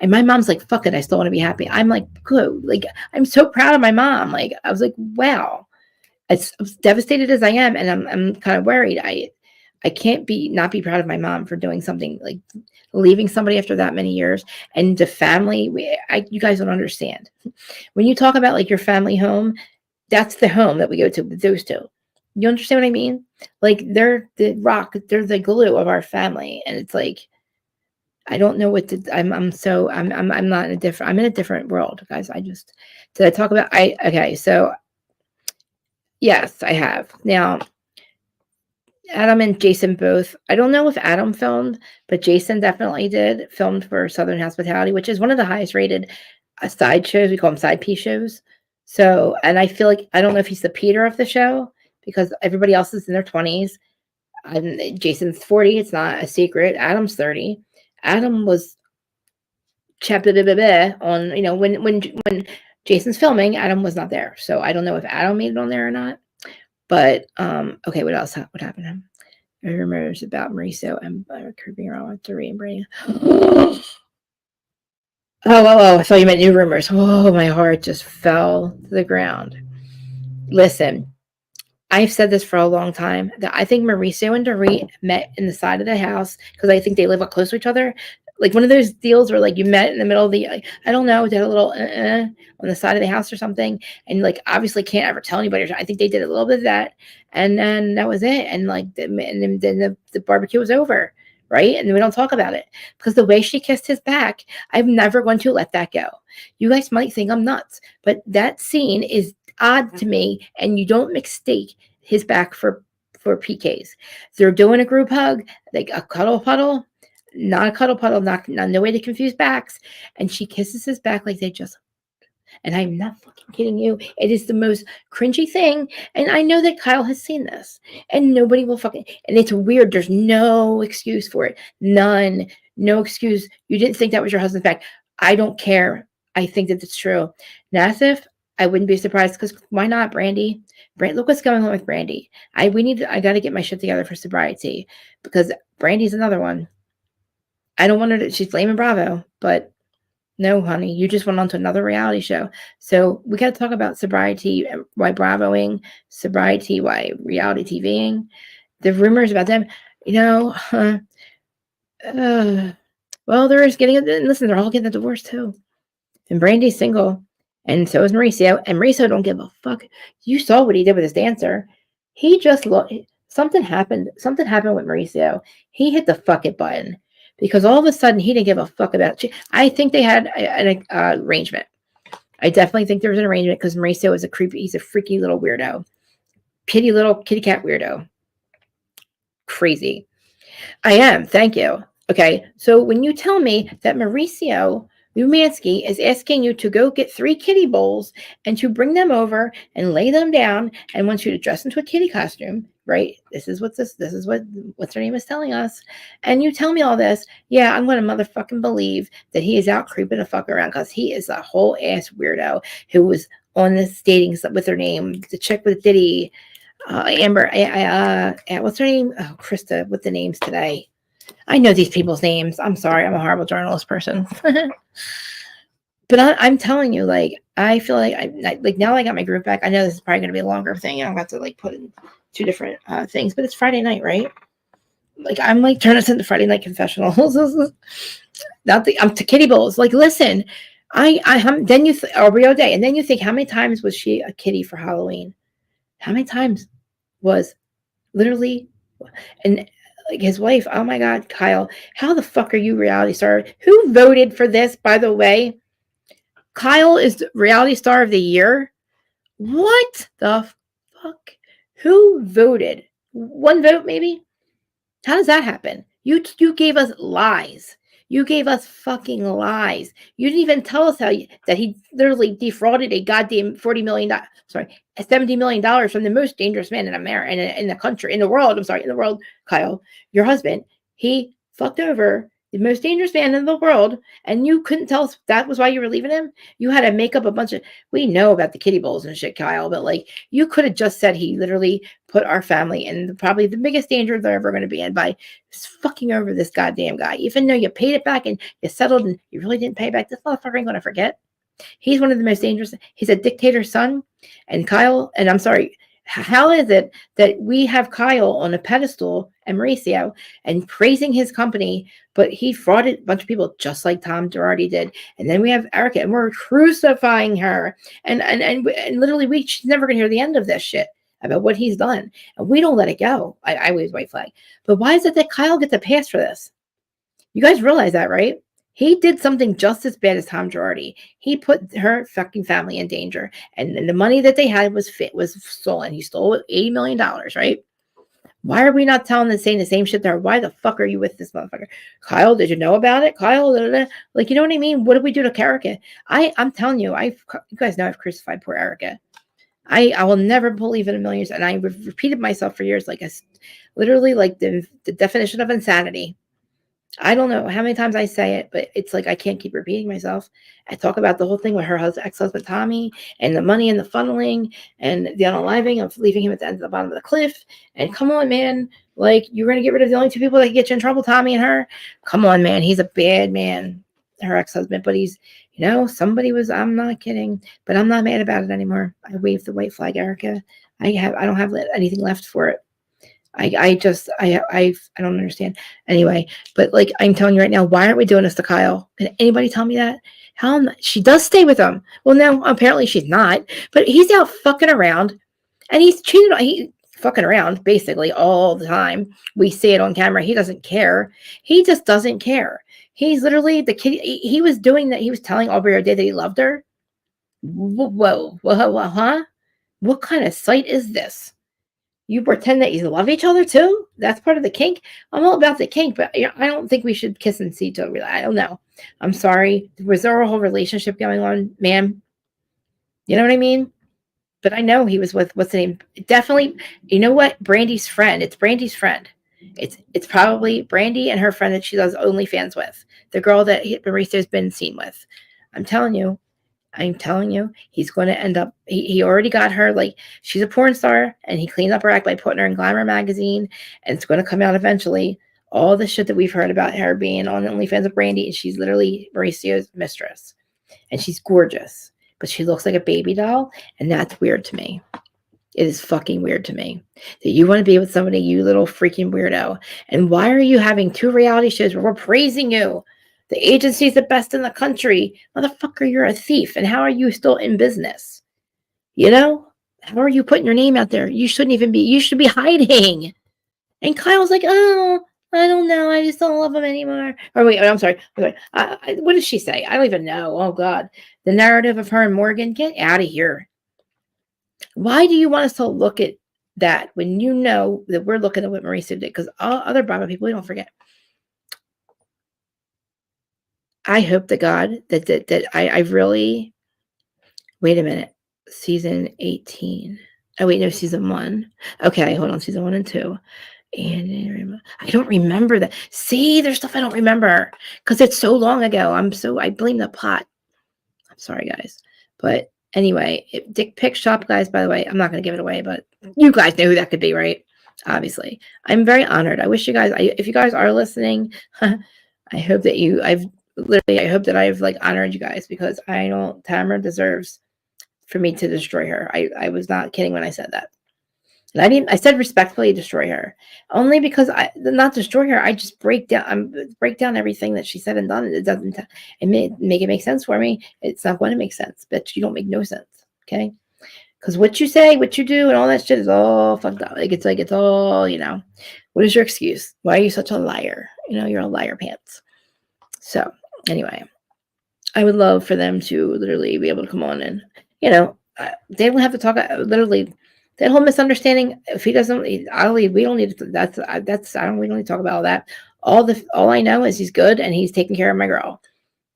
And my mom's like, fuck it. I still want to be happy. I'm like, good. Like, I'm so proud of my mom. Like, I was like, wow. As devastated as I am, and I'm kind of worried. I can't not be proud of my mom for doing something like leaving somebody after that many years. And the family, you guys don't understand. When you talk about like your family home, that's the home that we go to with those two. You understand what I mean? Like they're the rock, they're the glue of our family. And it's like, I don't know what to, I'm not in a different, I'm in a different world, guys. Did I talk about, okay. So yes, I have. Now, Adam and Jason both, I don't know if Adam filmed, but Jason definitely filmed for Southern Hospitality, which is one of the highest rated side shows. We call them side piece shows. So, and I feel like, I don't know if he's the Peter of the show because everybody else is in their 20s. Jason's 40. It's not a secret. Adam's 30. Adam was chapter on, when Jason's filming, Adam was not there. So I don't know if Adam made it on there or not. But okay, what else? What happened to him? Rumors about Mauricio and creeping around with Doreen and Brady. Oh, I thought you meant new rumors. Oh, my heart just fell to the ground. Listen, I've said this for a long time that I think Mauricio and Doreen met in the side of the house because I think they live up close to each other. Like one of those deals where like you met in the middle of the, I don't know, did a little on the side of the house or something. And like, obviously can't ever tell anybody. I think they did a little bit of that. And then that was it. And like, then the barbecue was over. Right. And we don't talk about it because the way she kissed his back, I'm never going to let that go. You guys might think I'm nuts, but that scene is odd to me. And you don't mistake his back for PKs. They're doing a group hug, like a cuddle puddle. Not a cuddle puddle, not no way to confuse backs. And she kisses his back like they just, and I'm not fucking kidding you. It is the most cringy thing. And I know that Kyle has seen this and nobody will fucking, and it's weird. There's no excuse for it. None, no excuse. You didn't think that was your husband's back. I don't care. I think that it's true. Nassif, I wouldn't be surprised because why not Brandy? Look what's going on with Brandy. I got to get my shit together for sobriety because Brandy's another one. I don't want her to, she's blaming Bravo, but No, honey, you just went on to another reality show. So we got to talk about sobriety, why Bravoing, sobriety, why reality TVing, the rumors about them. Well, they're just getting it. Listen, they're all getting a divorce too. And Brandy's single, and so is Mauricio. And Mauricio don't give a fuck. You saw what he did with his dancer. He just something happened. Something happened with Mauricio. He hit the fuck it button because all of a sudden he didn't give a fuck about. I think they had an arrangement. I definitely think there was an arrangement because Mauricio is a creepy. He's a freaky little weirdo, little kitty cat weirdo. Crazy. I am. Thank you. Okay. So when you tell me that Mauricio Umansky is asking you to go get 3 kitty bowls and to bring them over and lay them down and wants you to dress into a kitty costume, right? This is what what's her name is telling us. And you tell me all this. Yeah, I'm going to motherfucking believe that he is out creeping the fuck around because he is a whole ass weirdo who was on this dating with her name, the chick with Diddy, Amber, what's her name? Oh, Krista, with the names today. I know these people's names. I'm sorry. I'm a horrible journalist person. But I'm telling you, like, I feel like like now I got my group back. I know this is probably going to be a longer thing. I don't have to like put in 2 different things, but it's Friday night, right? Like I'm like turning this into Friday night confessionals. I'm to Kitty Bowls. Like, listen, then you Rio Day, and then you think how many times was she a kitty for Halloween? How many times was literally and like his wife? Oh my God, Kyle, how the fuck are you reality star? Who voted for this, by the way? Kyle is reality star of the year. What the fuck? Who voted? 1 vote, maybe? How does that happen? You gave us lies. You gave us fucking lies. You didn't even tell us that he literally defrauded a goddamn $70 million from the most dangerous man in America, in the country, in the world. I'm sorry, in the world, Kyle, your husband. He fucked over the most dangerous man in the world, and you couldn't tell us that was why you were leaving him. You had to make up a bunch of. We know about the kitty bowls and shit, Kyle, but like you could have just said he literally put our family in probably the biggest danger they're ever going to be in by fucking over this goddamn guy. Even though you paid it back and you settled and you really didn't pay back, this motherfucker ain't going to forget. He's one of the most dangerous. He's a dictator's son. And Kyle, and I'm sorry, how is it that we have Kyle on a pedestal and Mauricio and praising his company, but he frauded a bunch of people just like Tom Girardi did. And then we have Erica and we're crucifying her. And literally she's never going to hear the end of this shit about what he's done. And we don't let it go. I wave white flag. But why is it that Kyle gets a pass for this? You guys realize that, right? He did something just as bad as Tom Girardi. He put her fucking family in danger. And the money that they had was stolen. He stole $80 million, right? Why are we not saying the same shit to her? Why the fuck are you with this motherfucker? Kyle, did you know about it? Kyle, blah, blah. Like, you know what I mean? What did we do to Erica? I'm telling you, you guys know I've crucified poor Erica. I will never believe in a million years. And I repeated myself for years, like literally like the definition of insanity. I don't know how many times I say it, but it's like I can't keep repeating myself. I talk about the whole thing with her ex-husband Tommy and the money and the funneling and the unaliving of leaving him at the end of the bottom of the cliff. And come on, man, like you're gonna get rid of the only 2 people that can get you in trouble, Tommy and her. Come on, man, he's a bad man, her ex-husband, but he's I'm not kidding, but I'm not mad about it anymore. I waved the white flag, Erica. I don't have anything left for it. I don't understand. Anyway, but like I'm telling you right now, why aren't we doing this to Kyle? Can anybody tell me that? She does stay with him. Well, no, apparently she's not. But he's out fucking around, and he's fucking around basically all the time. We see it on camera. He doesn't care. He just doesn't care. He's literally the kid. He was doing that. He was telling Aubrey O'Day that he loved her. Whoa, huh? What kind of sight is this? You pretend that you love each other too? That's part of the kink. I'm all about the kink, but I don't think we should kiss and see till really. I don't know. I'm sorry. Was there a whole relationship going on, ma'am? You know what I mean? But I know he was with what's the name? Definitely. You know what? Brandy's friend. It's Brandy's friend. It's probably Brandy and her friend that she does OnlyFans with. The girl that Mauricio's been seen with. I'm telling you, he's going to end up, he already got her, like, she's a porn star, and he cleaned up her act by putting her in Glamour magazine, and it's going to come out eventually. all the shit that we've heard about her being on OnlyFans with Brandy, and she's literally Mauricio's mistress. And she's gorgeous, but she looks like a baby doll, and that's weird to me. It is fucking weird to me that you want to be with somebody, you little freaking weirdo. And why are you having 2 reality shows where we're praising you? The agency's the best in the country. Motherfucker, you're a thief. And how are you still in business? You know? How are you putting your name out there? You shouldn't even be. You should be hiding. And Kyle's like, oh, I don't know. I just don't love him anymore. Or wait, I'm sorry. Wait, what did she say? I don't even know. Oh, God. The narrative of her and Morgan, get out of here. Why do you want us to look at that when you know that we're looking at what Mauricio did? Because all other Bravo people, we don't forget. I hope to God that I really, wait a minute, season 18. Oh, wait, no, season 1. Okay, hold on, season 1 and 2. And I don't remember that. See, there's stuff I don't remember because it's so long ago. I blame the plot. I'm sorry, guys. But anyway, Dick Pic Shop, guys, by the way, I'm not going to give it away, but you guys know who that could be, right? Obviously. I'm very honored. I wish you guys, if you guys are listening, I hope that I hope that I've like honored you guys because Tamra deserves for me to destroy her. I was not kidding when I said that. And I said respectfully destroy her. Only because not destroy her, I just break down everything that she said and done. It doesn't make it make sense for me. It's not going to make sense, but you don't make no sense. Okay? Because what you say, what you do, and all that shit is all fucked up. It's all, what is your excuse? Why are you such a liar? You're a liar pants. So anyway, I would love for them to literally be able to come on and, they don't have to talk literally. That whole misunderstanding, if he doesn't, we don't need to, we don't need to talk about all that. All I know is he's good and he's taking care of my girl,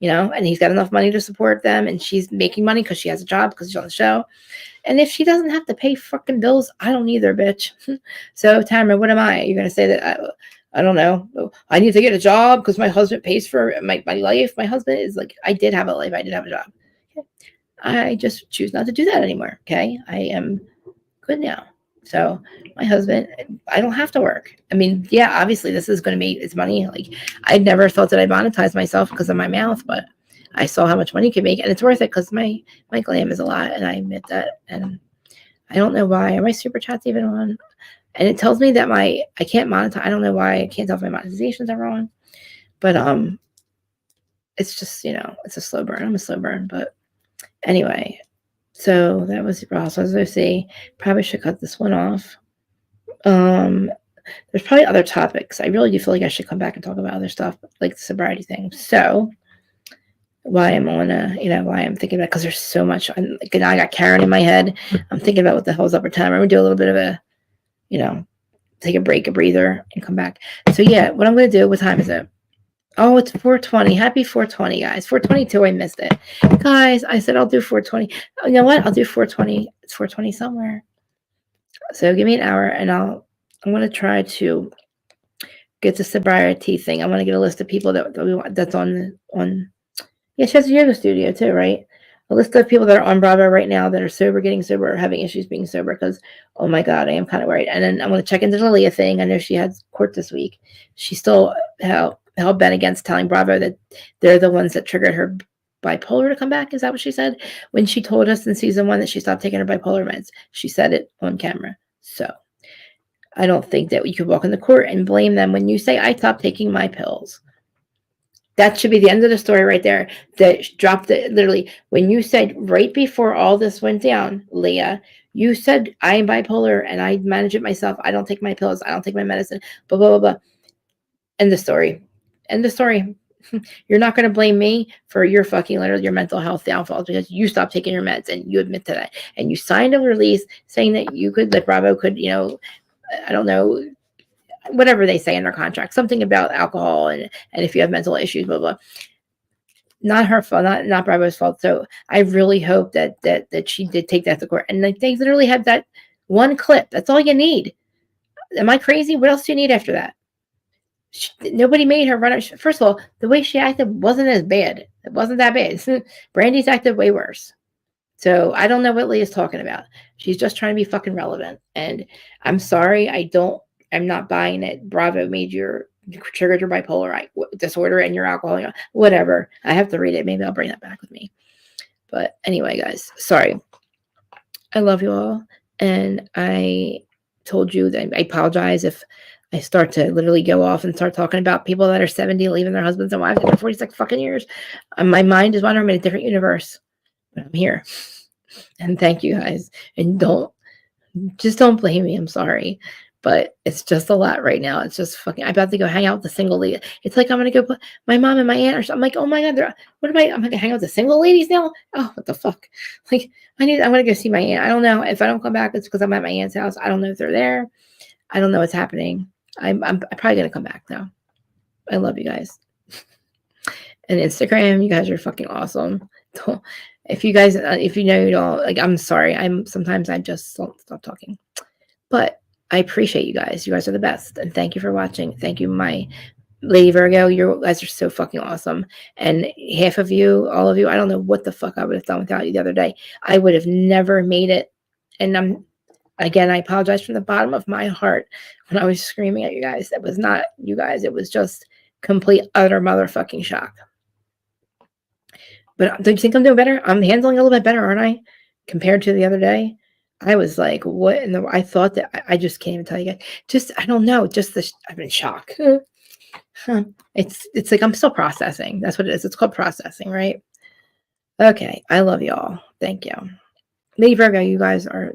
and he's got enough money to support them and she's making money because she has a job because she's on the show. And if she doesn't have to pay fucking bills, I don't either, bitch. So Tamra, what am I? You're going to say that, I don't know. I need to get a job because my husband pays for my life. My husband is like, I did have a life. I did have a job. Okay. I just choose not to do that anymore. Okay. I am good now. So my husband, I don't have to work. I mean, yeah, obviously this is going to be, it's money. Like I never thought that I'd monetize myself because of my mouth, but I saw how much money you can make and it's worth it because my glam is a lot and I admit that. And I don't know why. Are my super chats even on? And it tells me that I can't monetize. I don't know why. I can't tell if my monetizations are wrong, but it's just, it's a slow burn. I'm a slow burn, but anyway. So that was Ross. As I say, probably should cut this one off. There's probably other topics. I really do feel like I should come back and talk about other stuff, like the sobriety thing. So why I'm thinking about, because there's so much. I got Karen in my head. I'm thinking about what the hell's up with time. I'm gonna do a little bit of a, take a break, a breather, and come back. So yeah, what I'm gonna do. What time is it? Oh, it's 4:20. Happy 4:20, guys. 4:22. I missed it, guys. I said I'll do 4:20. You know what? I'll do 4:20. It's 4:20 somewhere. So give me an hour, and I'm gonna try to get the sobriety thing. I want to get a list of people that's on. Yeah, she has a yoga studio too, right? A list of people that are on Bravo right now that are sober, getting sober, or having issues being sober. Because oh my God, I am kind of worried. And then I'm gonna check into the Leah thing. I know she had court this week. She's still hell bent against telling Bravo that they're the ones that triggered her bipolar to come back. Is that what she said? When she told us in season 1 that she stopped taking her bipolar meds, she said it on camera. So I don't think that you could walk in the court and blame them when you say, I stopped taking my pills. That should be the end of the story right there. That dropped it literally when you said right before all this went down, Leah, you said I am bipolar and I manage it myself. I don't take my pills. I don't take my medicine, blah, blah, blah, blah. End the story. End the story. You're not going to blame me for your fucking literally your mental health downfalls because you stopped taking your meds and you admit to that. And you signed a release saying that you could, that Bravo could, I don't know, whatever they say in their contract, something about alcohol and if you have mental issues, blah, blah. Not her fault, not Bravo's fault. So I really hope that she did take that to court. And they literally have that one clip. That's all you need. Am I crazy? What else do you need after that? Nobody made her run it. First of all, the way she acted wasn't as bad. It wasn't that bad. Brandy's acted way worse. So I don't know what Leah's talking about. She's just trying to be fucking relevant. And I'm sorry, I'm not buying it. Bravo made your triggered your bipolar disorder and your alcohol, whatever. I have to read it. Maybe I'll bring that back with me. But anyway, guys, sorry. I love you all. And I told you that I apologize if I start to literally go off and start talking about people that are 70 leaving their husbands and wives for 46 fucking years. My mind is wandering in a different universe. But I'm here. And thank you guys. And don't blame me. I'm sorry. But it's just a lot right now. It's just fucking, I'm about to go hang out with the single lady. It's like I'm going to go put my mom and my aunt or something. I'm like, oh my God, I'm going to hang out with the single ladies now? Oh, what the fuck? Like, I'm going to go see my aunt. I don't know. If I don't come back, it's because I'm at my aunt's house. I don't know if they're there. I don't know what's happening. I'm probably going to come back now. I love you guys. And Instagram, you guys are fucking awesome. If you guys, if you know it all, like, I'm sorry. Sometimes I just don't stop talking. But I appreciate you guys. You guys are the best. And thank you for watching. Thank you, my Lady Virgo. You guys are so fucking awesome. And half of you, all of you, I don't know what the fuck I would have done without you the other day. I would have never made it. And again, I apologize from the bottom of my heart when I was screaming at you guys. That was not you guys. It was just complete, utter motherfucking shock. But do you think I'm doing better? I'm handling a little bit better, aren't I? Compared to the other day? I was like, what in the, I thought that, I just can't even tell you guys. I don't know. I'm in shock. It's like, I'm still processing. That's what it is. It's called processing, right? Okay. I love y'all. Thank you. Lady Virgo, you guys are